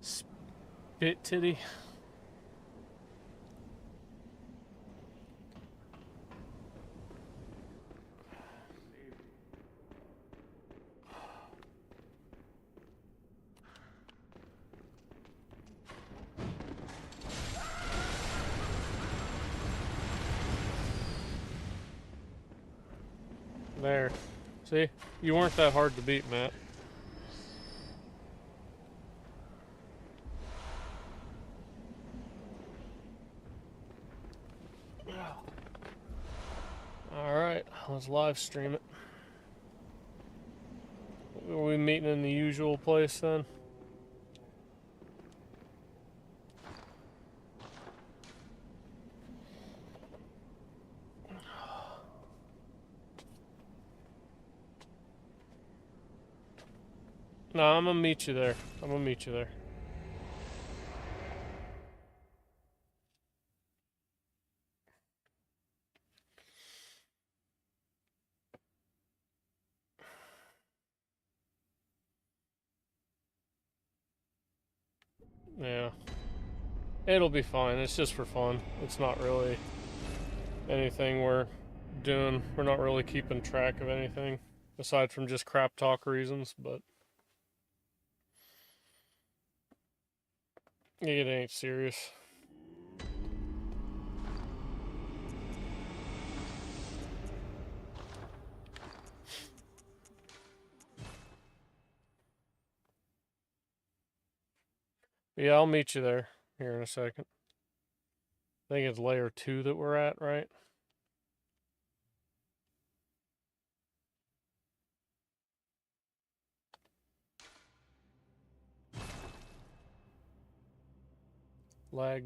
Spit titty. There. See? You weren't that hard to beat, Matt. Alright, let's live stream it. Are we meeting in the usual place then? No, I'm gonna meet you there. I'm gonna meet you there. Yeah. It'll be fine. It's just for fun. It's not really anything we're doing. We're not really keeping track of anything aside from just crap talk reasons, but it ain't serious. Yeah, I'll meet you there here in a second. I think it's layer 2 that we're at, right? Lag.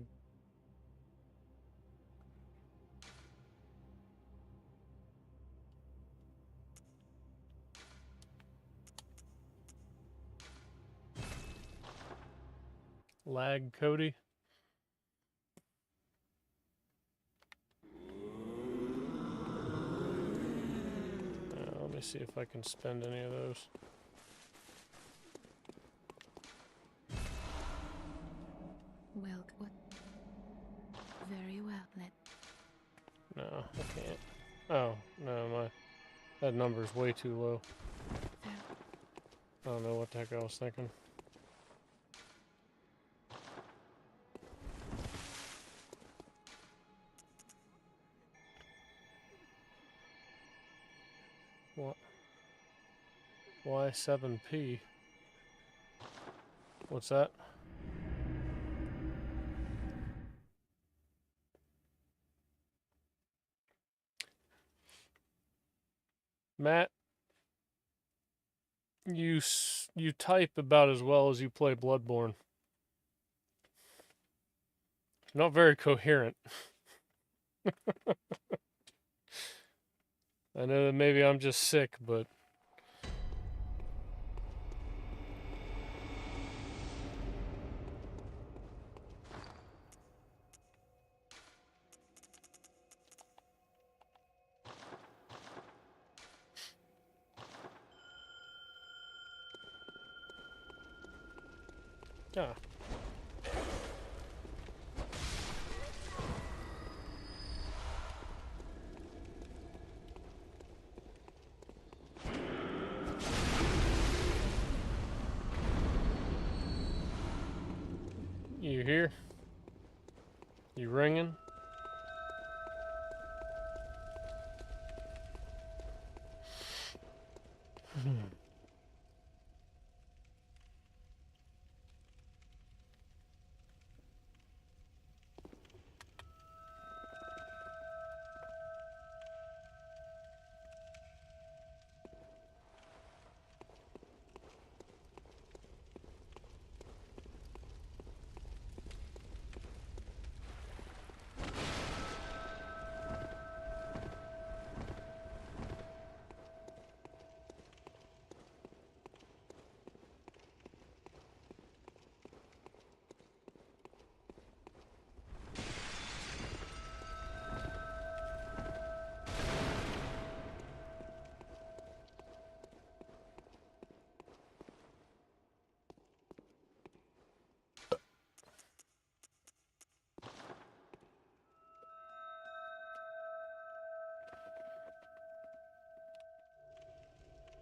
Lag, Cody. Let me see if I can spend any of those.
Well, what? Very well,
No, I can't. Oh, no, that number's way too low. I don't know what the heck I was thinking. What? Y7P? What's that? Matt, you type about as well as you play Bloodborne. Not very coherent. I know that maybe I'm just sick, but yeah. You here? You ringing?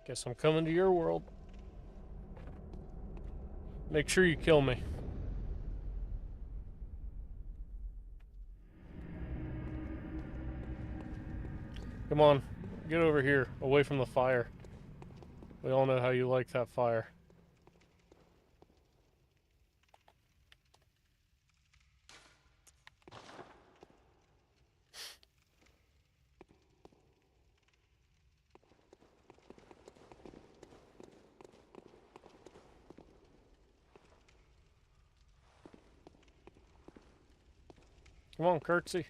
Guess I'm coming to your world. Make sure you kill me. Come on, get over here, away from the fire. We all know how you like that fire. Come on, curtsy.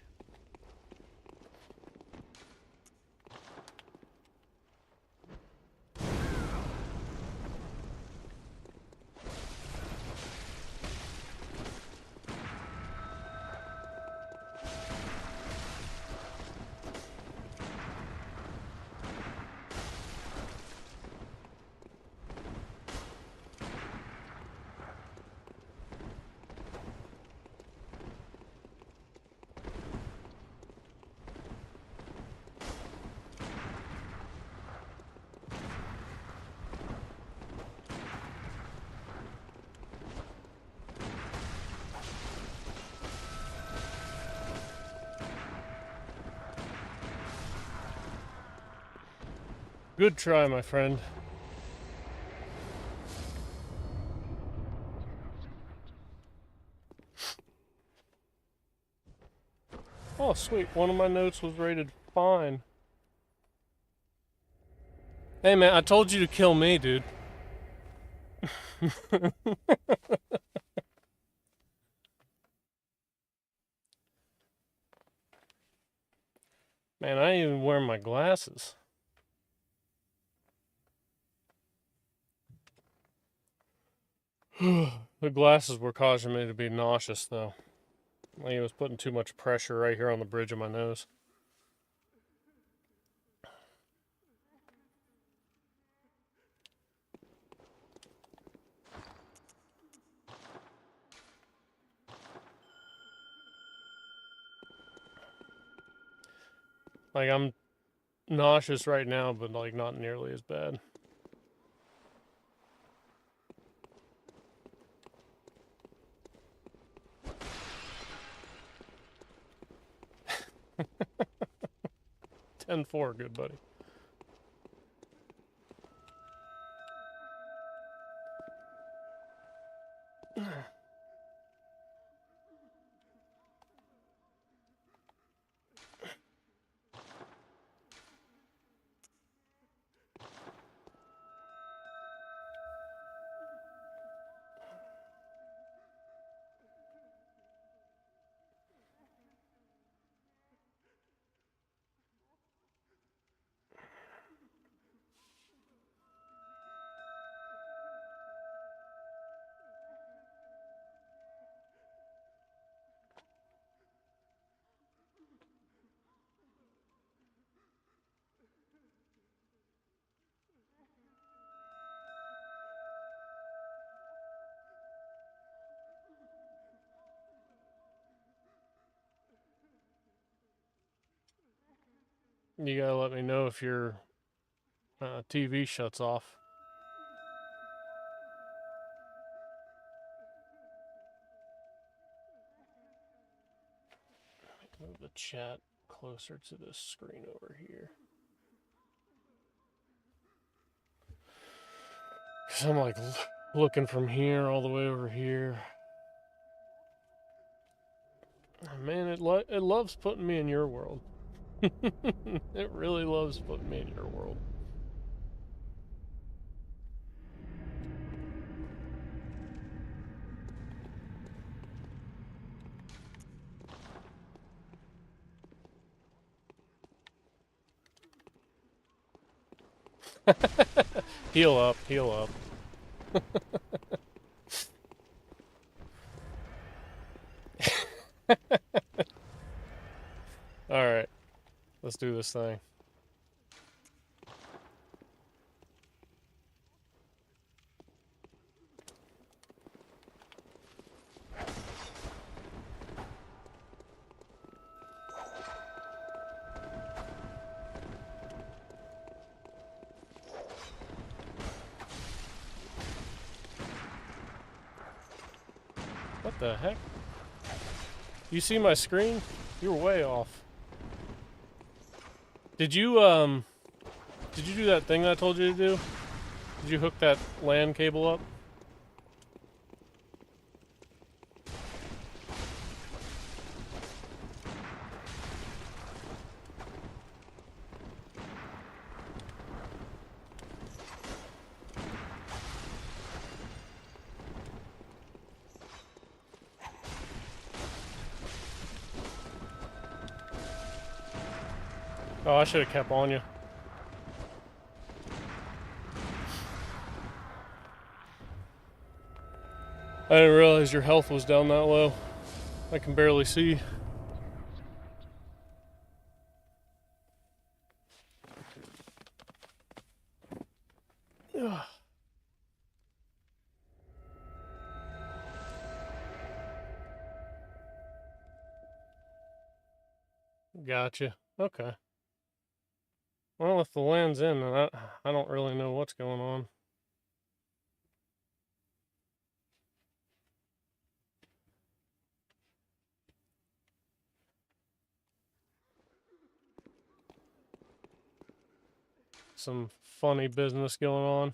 Good try, my friend. Oh, sweet. One of my notes was rated fine. Hey, man, I told you to kill me, dude. Man, I ain't even wearing my glasses. The glasses were causing me to be nauseous, though. Like it was putting too much pressure right here on the bridge of my nose. Like, I'm nauseous right now, but, like, not nearly as bad. $10-4, good buddy. You gotta let me know if your TV shuts off. Move the chat closer to this screen over here. Cause I'm like looking from here all the way over here. Man, it loves putting me in your world. It really loves putting me in your world. Heal up, heal up. Alright, let's do this thing. What the heck? You see my screen? You're way off. Did you do that thing that I told you to do? Did you hook that LAN cable up? Oh, I should have kept on you. I didn't realize your health was down that low. I can barely see. Ugh. Gotcha. Okay. Well, if the land's in, then I don't really know what's going on. some funny business going on.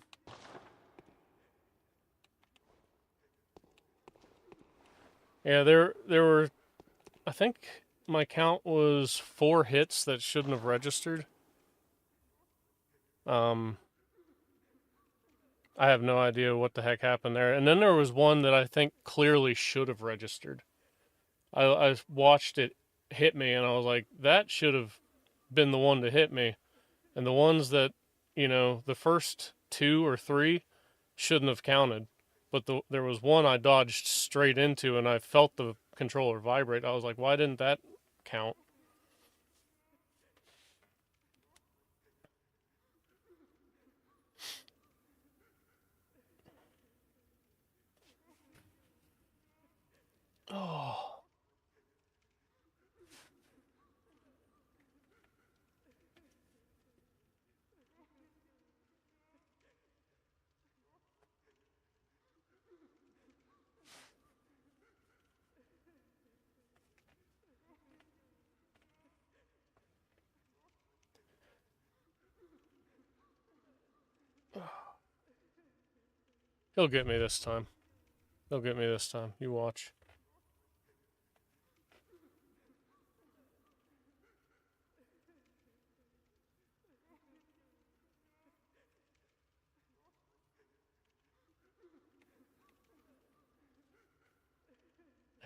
Yeah, there were, I think my count was 4 hits that shouldn't have registered. I have no idea what the heck happened there. And then there was one that I think clearly should have registered. I watched it hit me, and I was like, that should have been the one to hit me. And the ones that, you know, the first 2 or 3 shouldn't have counted. But there was one I dodged straight into, and I felt the controller vibrate. I was like, why didn't that count? Oh. He'll get me this time. He'll get me this time. You watch.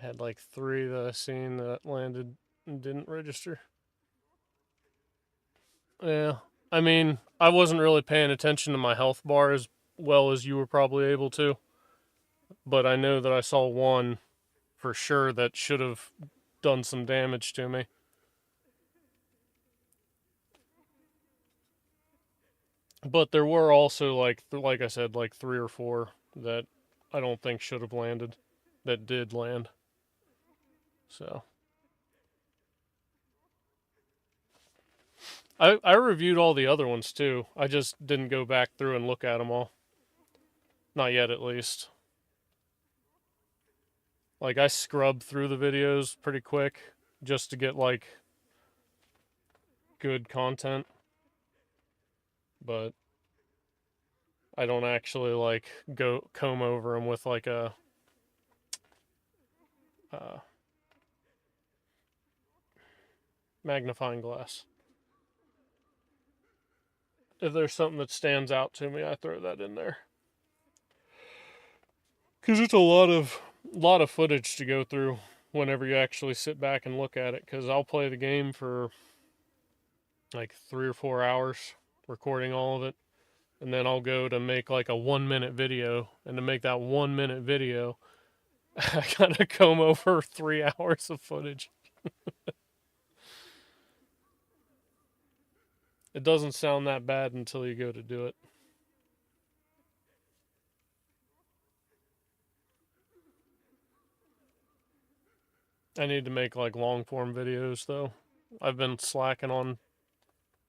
I had like 3 that I seen that landed and didn't register. Yeah. I mean, I wasn't really paying attention to my health bar as well as you were probably able to. But I know that I saw one for sure that should have done some damage to me. But there were also like I said, like 3 or 4 that I don't think should have landed that did land. So I reviewed all the other ones too. I just didn't go back through and look at them all. Not yet, at least. Like, I scrubbed through the videos pretty quick just to get like good content. But I don't actually like go comb over them with like a magnifying glass. If there's something that stands out to me, I throw that in there. Because it's a lot of footage to go through whenever you actually sit back and look at it. Because I'll play the game for like 3 or 4 hours, recording all of it. And then I'll go to make like a 1-minute video. And to make that 1-minute video, I gotta comb over 3 hours of footage. It doesn't sound that bad until you go to do it. I need to make like long form videos though. I've been slacking on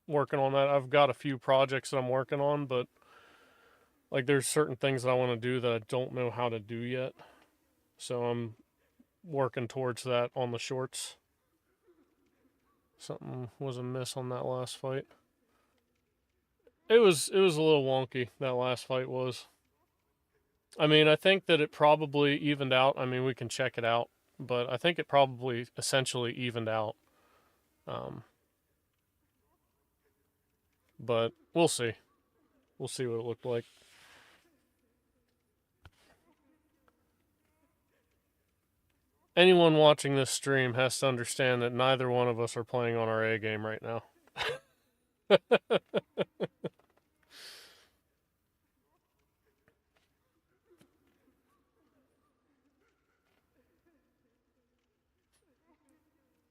working on that. I've got a few projects that I'm working on, but like there's certain things that I want to do that I don't know how to do yet. So I'm working towards that on the shorts. Something was amiss on that last fight. It was a little wonky, that last fight was. I mean, I think that it probably evened out. I mean, we can check it out, but I think it probably essentially evened out. But we'll see. We'll see what it looked like. Anyone watching this stream has to understand that neither one of us are playing on our A game right now.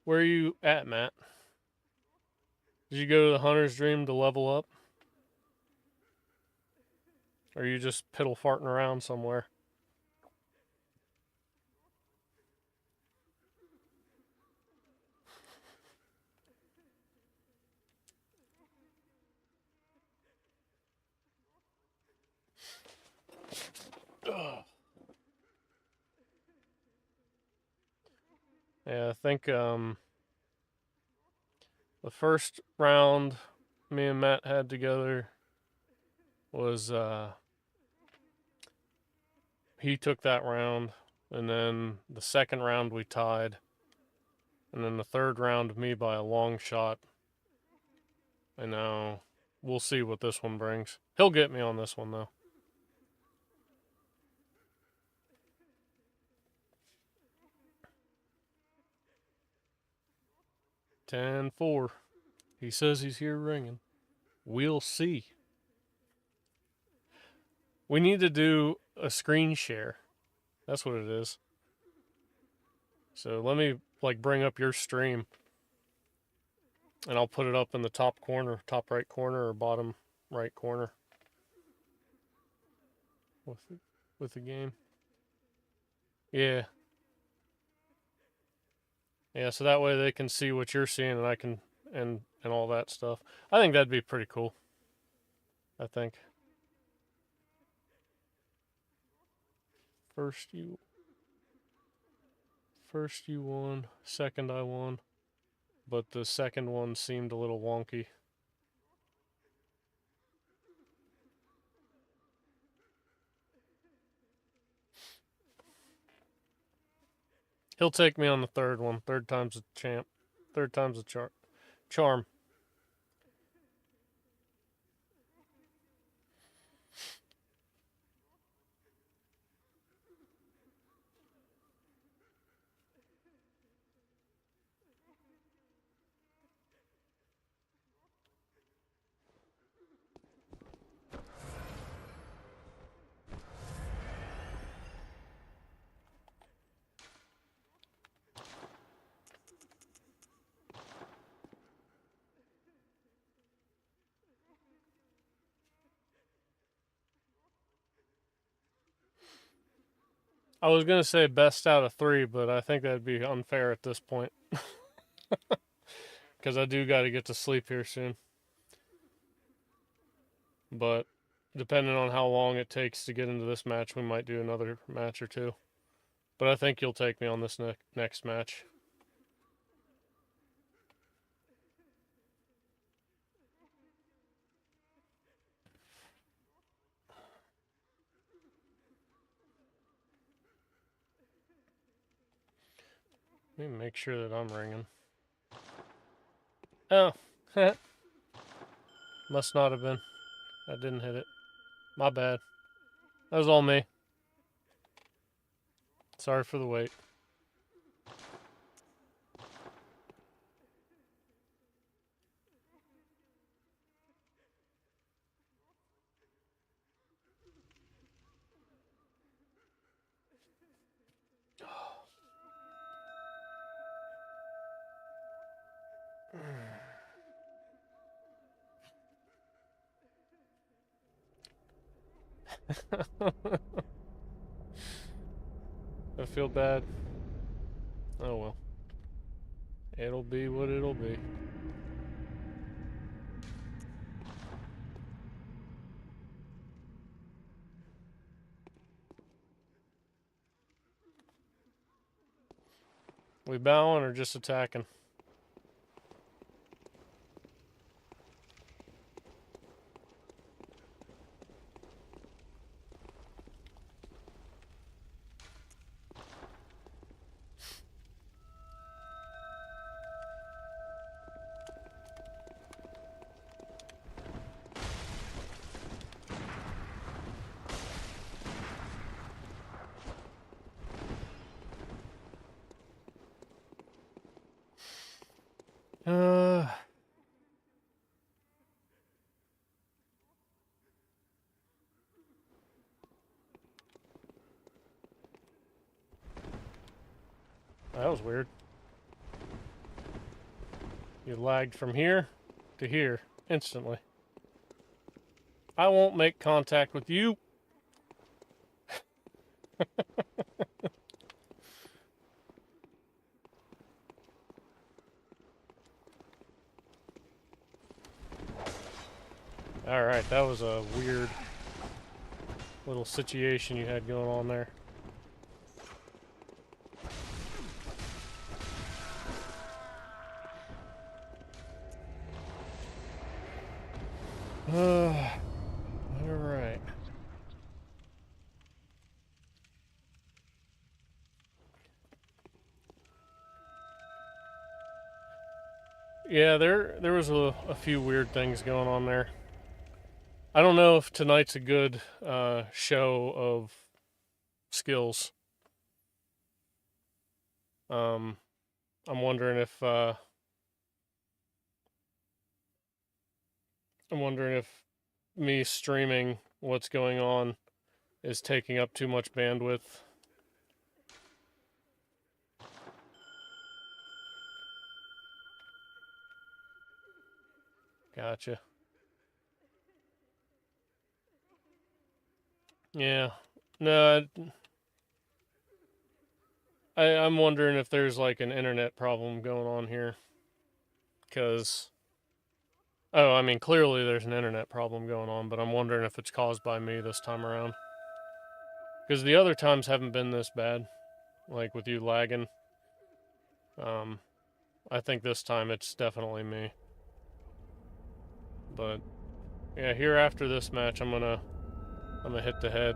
Where are you at, Matt? Did you go to the Hunter's Dream to level up? Or are you just piddle farting around somewhere? Ugh. Yeah, I think the first round me and Matt had together was he took that round, and then the second round we tied, and then the third round me by a long shot. And now we'll see what this one brings. He'll get me on this one though. $10-4. He says he's here ringing. We'll see. We need to do a screen share. That's what it is. So let me like bring up your stream, and I'll put it up in the top corner, top right corner or bottom right corner with the game. Yeah. Yeah, so that way they can see what you're seeing, and I can and all that stuff. I think that'd be pretty cool. I think. First you won, second I won, but the second one seemed a little wonky. He'll take me on the third one. Third time's a champ. Third time's a charm. I was going to say best out of 3, but I think that'd be unfair at this point. Because I do got to get to sleep here soon. But depending on how long it takes to get into this match, we might do another match or two. But I think you'll take me on this next match. Let me make sure that I'm ringing. Oh, must not have been. I didn't hit it. My bad. That was all me. Sorry for the wait. I feel bad. Oh well. It'll be what it'll be. We bowing or just attacking? That was weird. You lagged from here to here instantly. I won't make contact with you. Alright, that was a weird little situation you had going on there. Alright. Yeah, there was a few weird things going on there. I don't know if tonight's a good show of skills. I'm wondering if me streaming what's going on is taking up too much bandwidth. Gotcha. Yeah. No, I'm wondering if there's like an internet problem going on here. Because, oh, I mean, clearly there's an internet problem going on, but I'm wondering if it's caused by me this time around. Because the other times haven't been this bad, like with you lagging. I think this time it's definitely me. But yeah, here after this match, I'm gonna hit the head.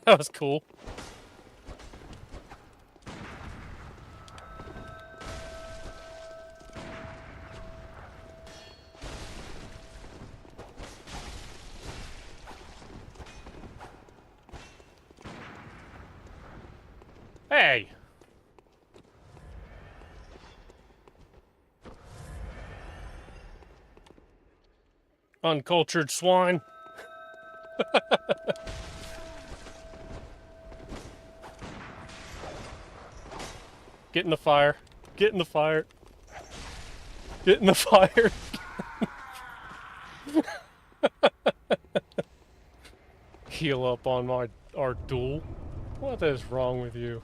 That was cool. Hey! Uncultured swine. Get in the fire. Get in the fire. Get in the fire. Heal up on our duel. What is wrong with you?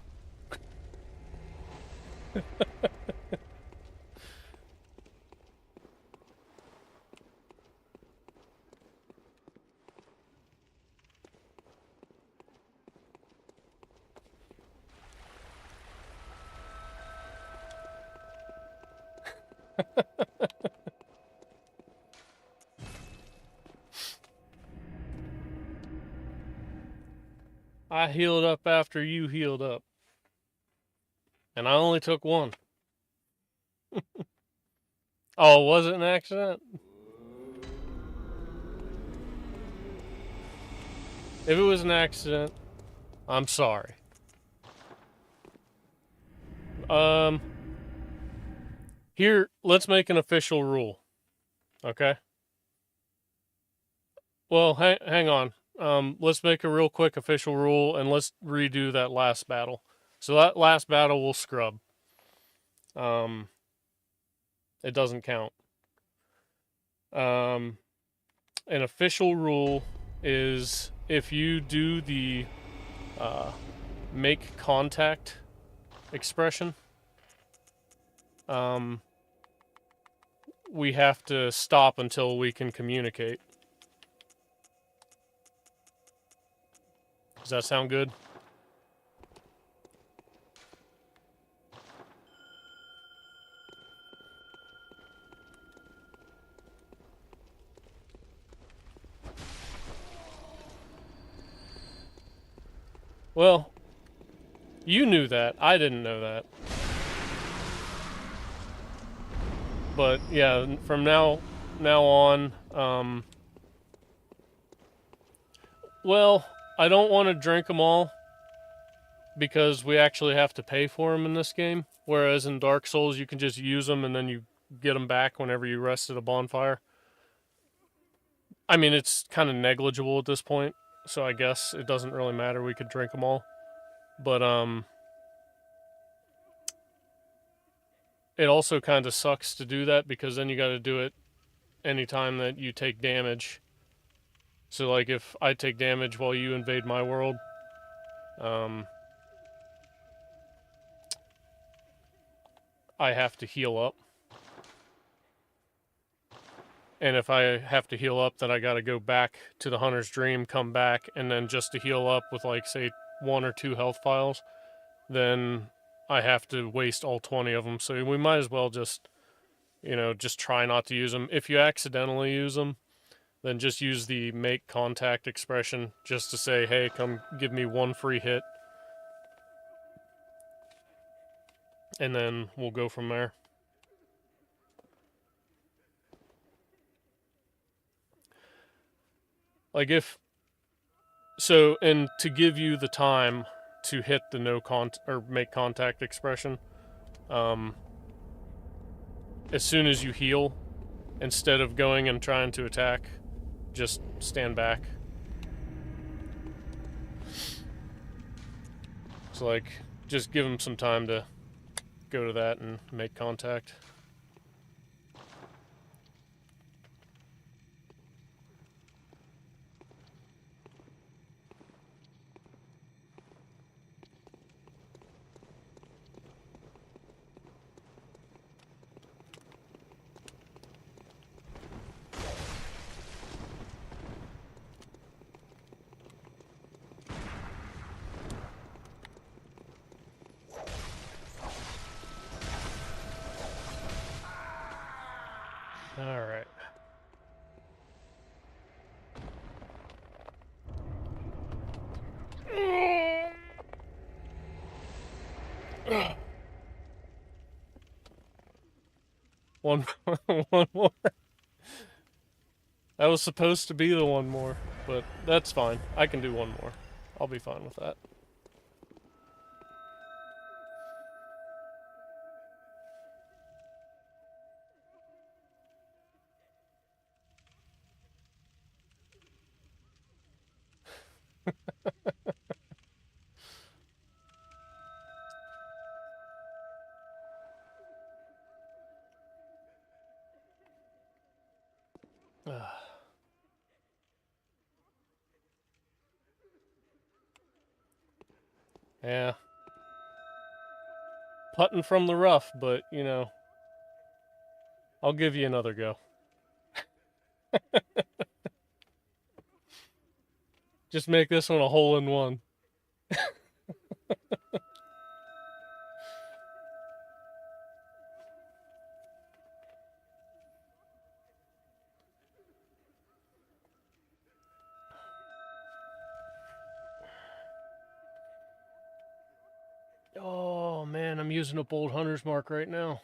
I healed up after you healed up. And I only took one. Oh, was it an accident? If it was an accident, I'm sorry. Here, let's make an official rule. Okay? Well, hang on. Let's make a real quick official rule, and let's redo that last battle. So that last battle will scrub. It doesn't count. An official rule is if you do the make contact expression, we have to stop until we can communicate. Does that sound good? Well, you knew that. I didn't know that. But yeah, from now on, well, I don't want to drink them all because we actually have to pay for them in this game. Whereas in Dark Souls, you can just use them and then you get them back whenever you rest at a bonfire. I mean, it's kind of negligible at this point, so I guess it doesn't really matter. We could drink them all. But it also kind of sucks to do that because then you got to do it anytime that you take damage. So like if I take damage while you invade my world, I have to heal up. And if I have to heal up, then I gotta go back to the Hunter's Dream, come back, and then just to heal up with, like, say, 1 or 2 health files, then I have to waste all 20 of them. So we might as well just, you know, just try not to use them. If you accidentally use them, then just use the make contact expression just to say, hey, come give me 1 free hit. And then we'll go from there. Like if, so, and to give you the time to hit the or make contact expression, as soon as you heal, instead of going and trying to attack, just stand back. So like, just give him some time to go to that and make contact. Alright. One more. That was supposed to be the one more, but that's fine. I can do one more. I'll be fine with that. Yeah. Putting from the rough, but, you know, I'll give you another go. Just make this one a hole-in-one. Oh, man, I'm using a bold hunter's mark right now.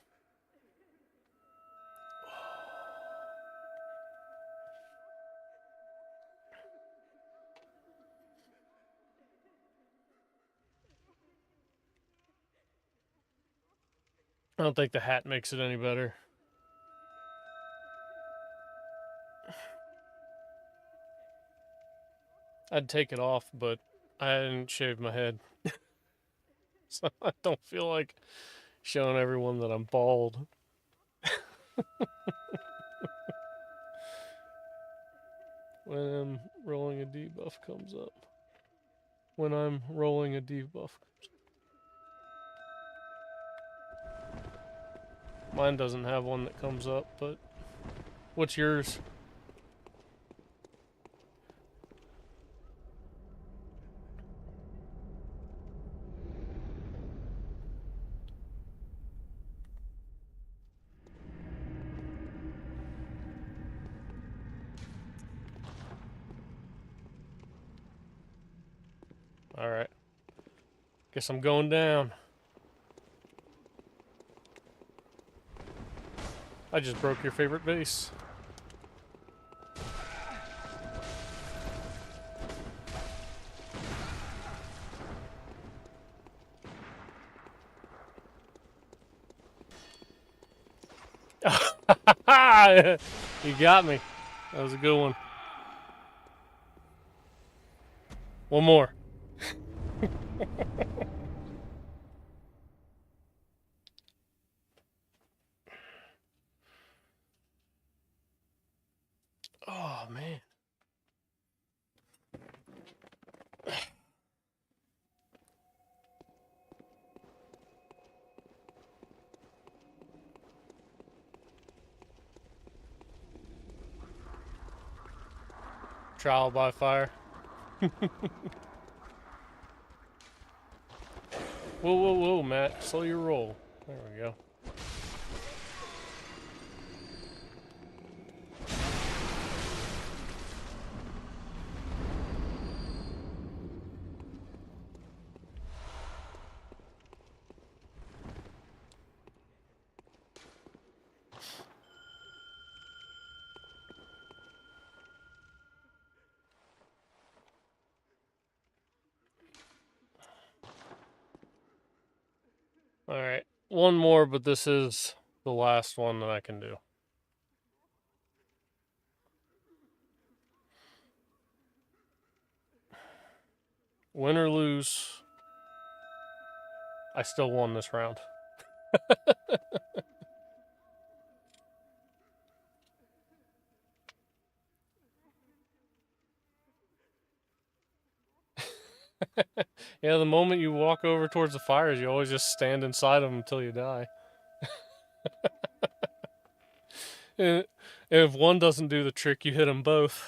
I don't think the hat makes it any better. I'd take it off, but I hadn't shaved my head. So I don't feel like showing everyone that I'm bald. When rolling a debuff comes up. When I'm rolling a debuff comes up. Mine doesn't have one that comes up, but what's yours? Alright. Guess I'm going down. I just broke your favorite vase. You got me. That was a good one. One more. trial by fire. Whoa, whoa, whoa, Matt. Slow your roll. There we go. Alright. One more, but this is the last one that I can do. Win or lose, I still won this round. Yeah, the moment you walk over towards the fires, you always just stand inside them until you die. And if one doesn't do the trick, you hit them both.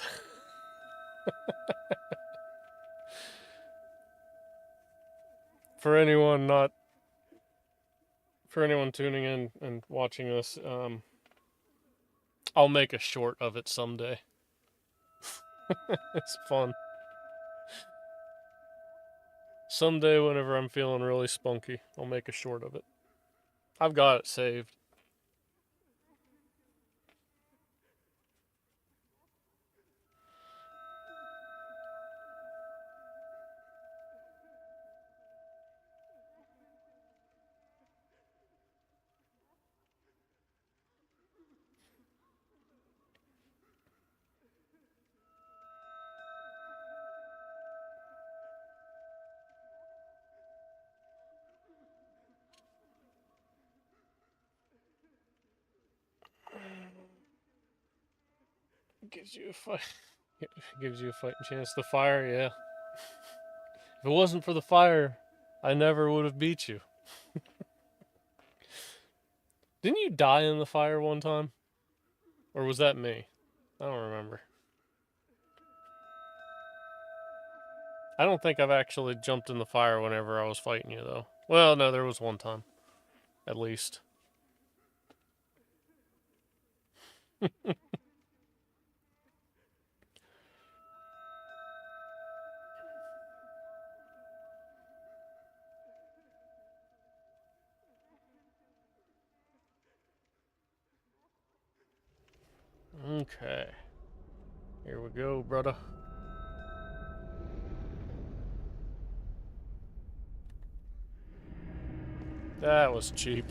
For anyone tuning in and watching this, I'll make a short of it someday. It's fun. Someday, whenever I'm feeling really spunky, I'll make a short of it. I've got it saved. Gives you a fight. Gives you a fighting chance. The fire, yeah. If it wasn't for the fire, I never would have beat you. Didn't you die in the fire one time? Or was that me? I don't remember. I don't think I've actually jumped in the fire whenever I was fighting you, though. Well, no, there was one time. At least. Okay. Here we go, brother. That was cheap.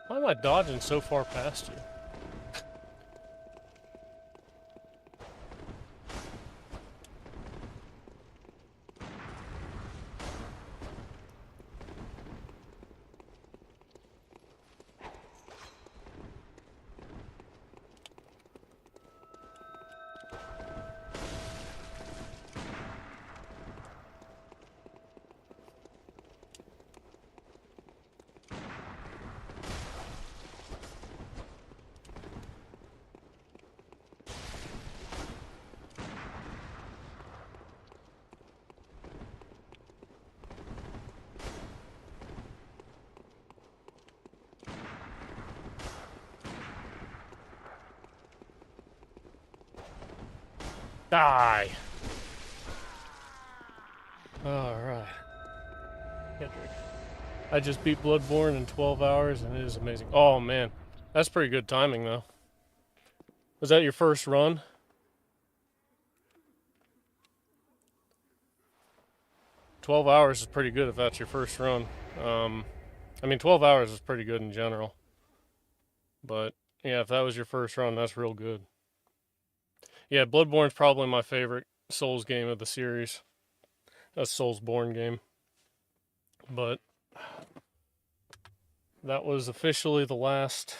Why am I dodging so far past you? Die! Alright. Kendrick. I just beat Bloodborne in 12 hours and it is amazing. Oh man, that's pretty good timing though. Was that your first run? $12 is pretty good if that's your first run. I mean, 12 hours is pretty good in general. But, yeah, if that was your first run, that's real good. Yeah, Bloodborne's probably my favorite Souls game of the series. A Soulsborne game. But, that was officially the last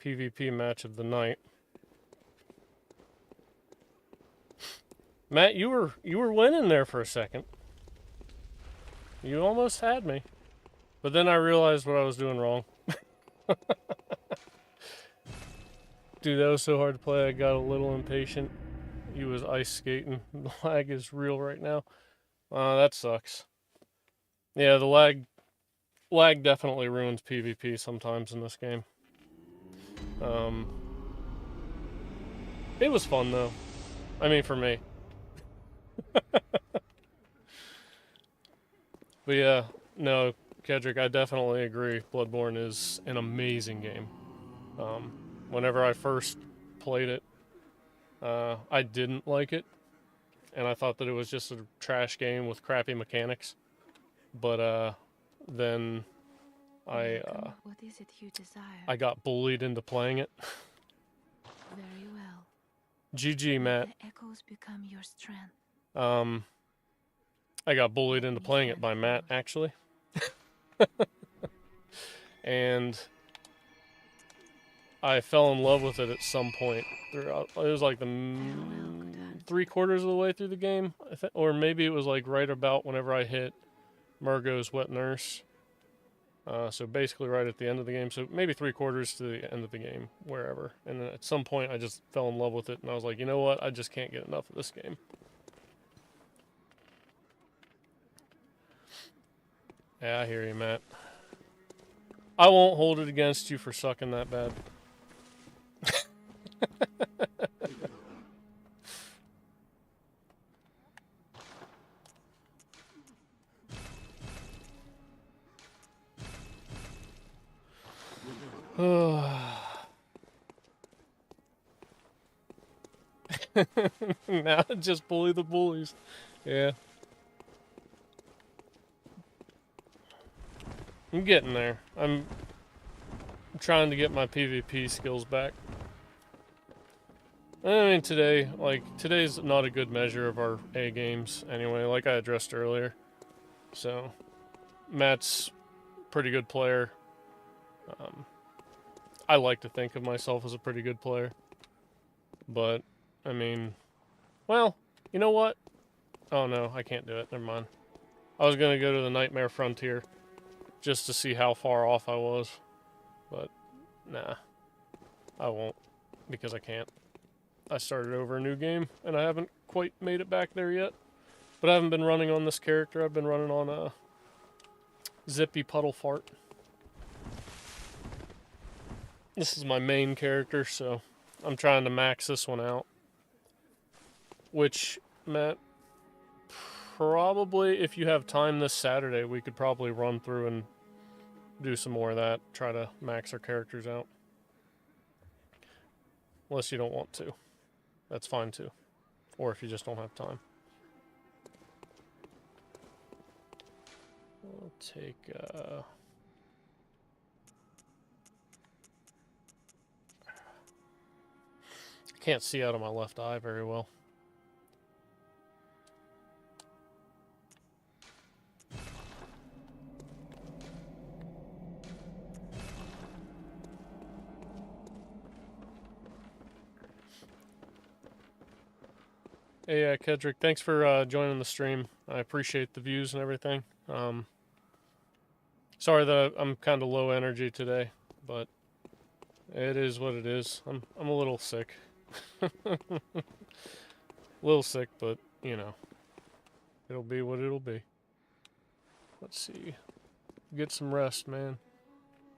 PvP match of the night. Matt, you were winning there for a second. You almost had me. But then I realized what I was doing wrong. Dude, that was so hard to play, I got a little impatient. He was ice skating. The lag is real right now. That sucks. Yeah, the lag definitely ruins PvP sometimes in this game. It was fun though. I mean, for me. But yeah, no, Kedrick, I definitely agree. Bloodborne is an amazing game. Whenever I first played it, I didn't like it, and I thought that it was just a trash game with crappy mechanics. But then I
What is it you desire?
I got bullied into playing it.
Very well.
GG, Matt.
The echoes become your strength.
I got bullied into playing it by Matt, actually. And I fell in love with it at some point. It was like the 3/4 of the way through the game, or maybe it was like right about whenever I hit Murgo's Wet Nurse. So basically right at the end of the game. So maybe 3/4 to the end of the game, wherever. And then at some point I just fell in love with it, and I was like, you know what? I just can't get enough of this game. Yeah, I hear you, Matt. I won't hold it against you for sucking that bad. Now just bully the bullies. Yeah. I'm getting there. I'm trying to get my PvP skills back. I mean, today's not a good measure of our A games anyway, like I addressed earlier. So, Matt's a pretty good player. I like to think of myself as a pretty good player. But, I mean, well, you know what? Oh no, I can't do it. Never mind. I was going to go to the Nightmare Frontier just to see how far off I was. But, nah. I won't, because I can't. I started over a new game, and I haven't quite made it back there yet. But I haven't been running on this character. I've been running on Zippy Puddle Fart. This is my main character, so I'm trying to max this one out. Which, Matt, probably, if you have time this Saturday, we could probably run through and do some more of that. Try to max our characters out. Unless you don't want to. That's fine too. Or if you just don't have time. I'll take, I can't see out of my left eye very well. Hey, Kedrick, thanks for joining the stream. I appreciate the views and everything. Sorry that I'm kind of low energy today, but it is what it is. I'm a little sick. A little sick, but, you know, it'll be what it'll be. Let's see. Get some rest, man.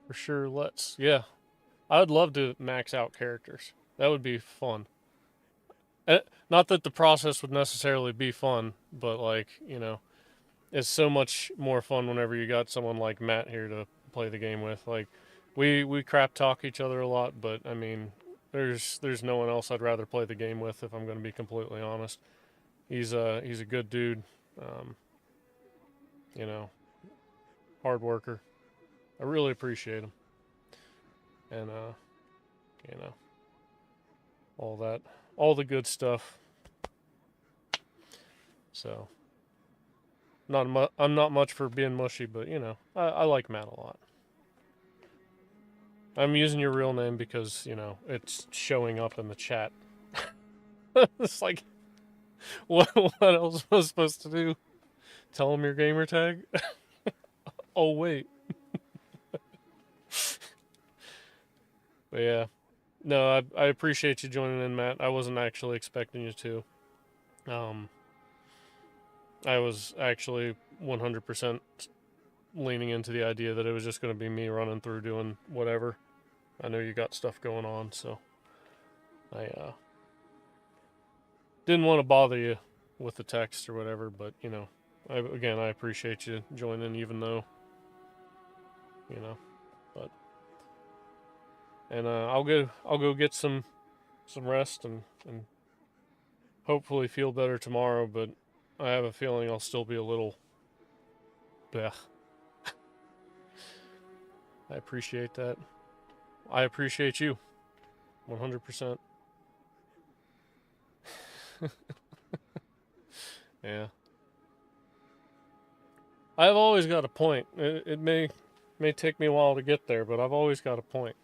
For sure, yeah. I would love to max out characters. That would be fun. Not that the process would necessarily be fun, but like, you know, it's so much more fun whenever you got someone like Matt here to play the game with. Like, we crap talk each other a lot, but I mean, there's no one else I'd rather play the game with if I'm going to be completely honest. He's a good dude, you know, hard worker. I really appreciate him, and you know, all the good stuff. So, I'm not much for being mushy, but you know, I like Matt a lot. I'm using your real name because, you know, it's showing up in the chat. It's like, what else was I supposed to do? Tell him your gamer tag? Oh, wait. But yeah. No, I appreciate you joining in, Matt. I wasn't actually expecting you to. I was actually 100% leaning into the idea that it was just going to be me running through doing whatever. I know you got stuff going on, so I didn't want to bother you with the text or whatever, but you know, I appreciate you joining, even though, you know, but and I'll go get some rest and hopefully feel better tomorrow, but I have a feeling I'll still be a little bleh. I appreciate that. I appreciate you 100%. Yeah. I've always got a point. It may take me a while to get there, but I've always got a point.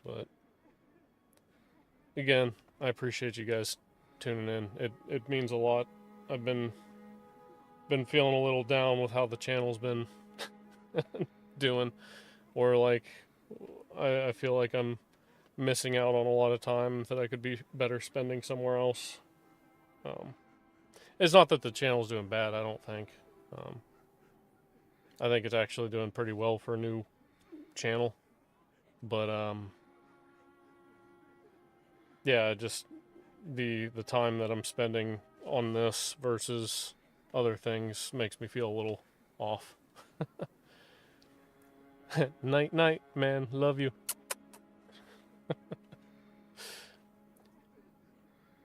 But again, I appreciate you guys tuning in. It means a lot. I've been feeling a little down with how the channel's been doing, or like I feel like I'm missing out on a lot of time that I could be better spending somewhere else. It's not that the channel's doing bad, I don't think. I think it's actually doing pretty well for a new channel. But yeah, just the time that I'm spending on this versus other things makes me feel a little off. Night night, man. Love you.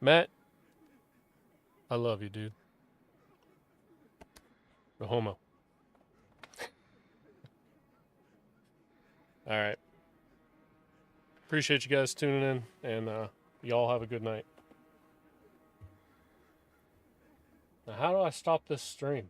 Matt, I love you, dude. No homo. All right. Appreciate you guys tuning in, and y'all have a good night. Now, how do I stop this stream?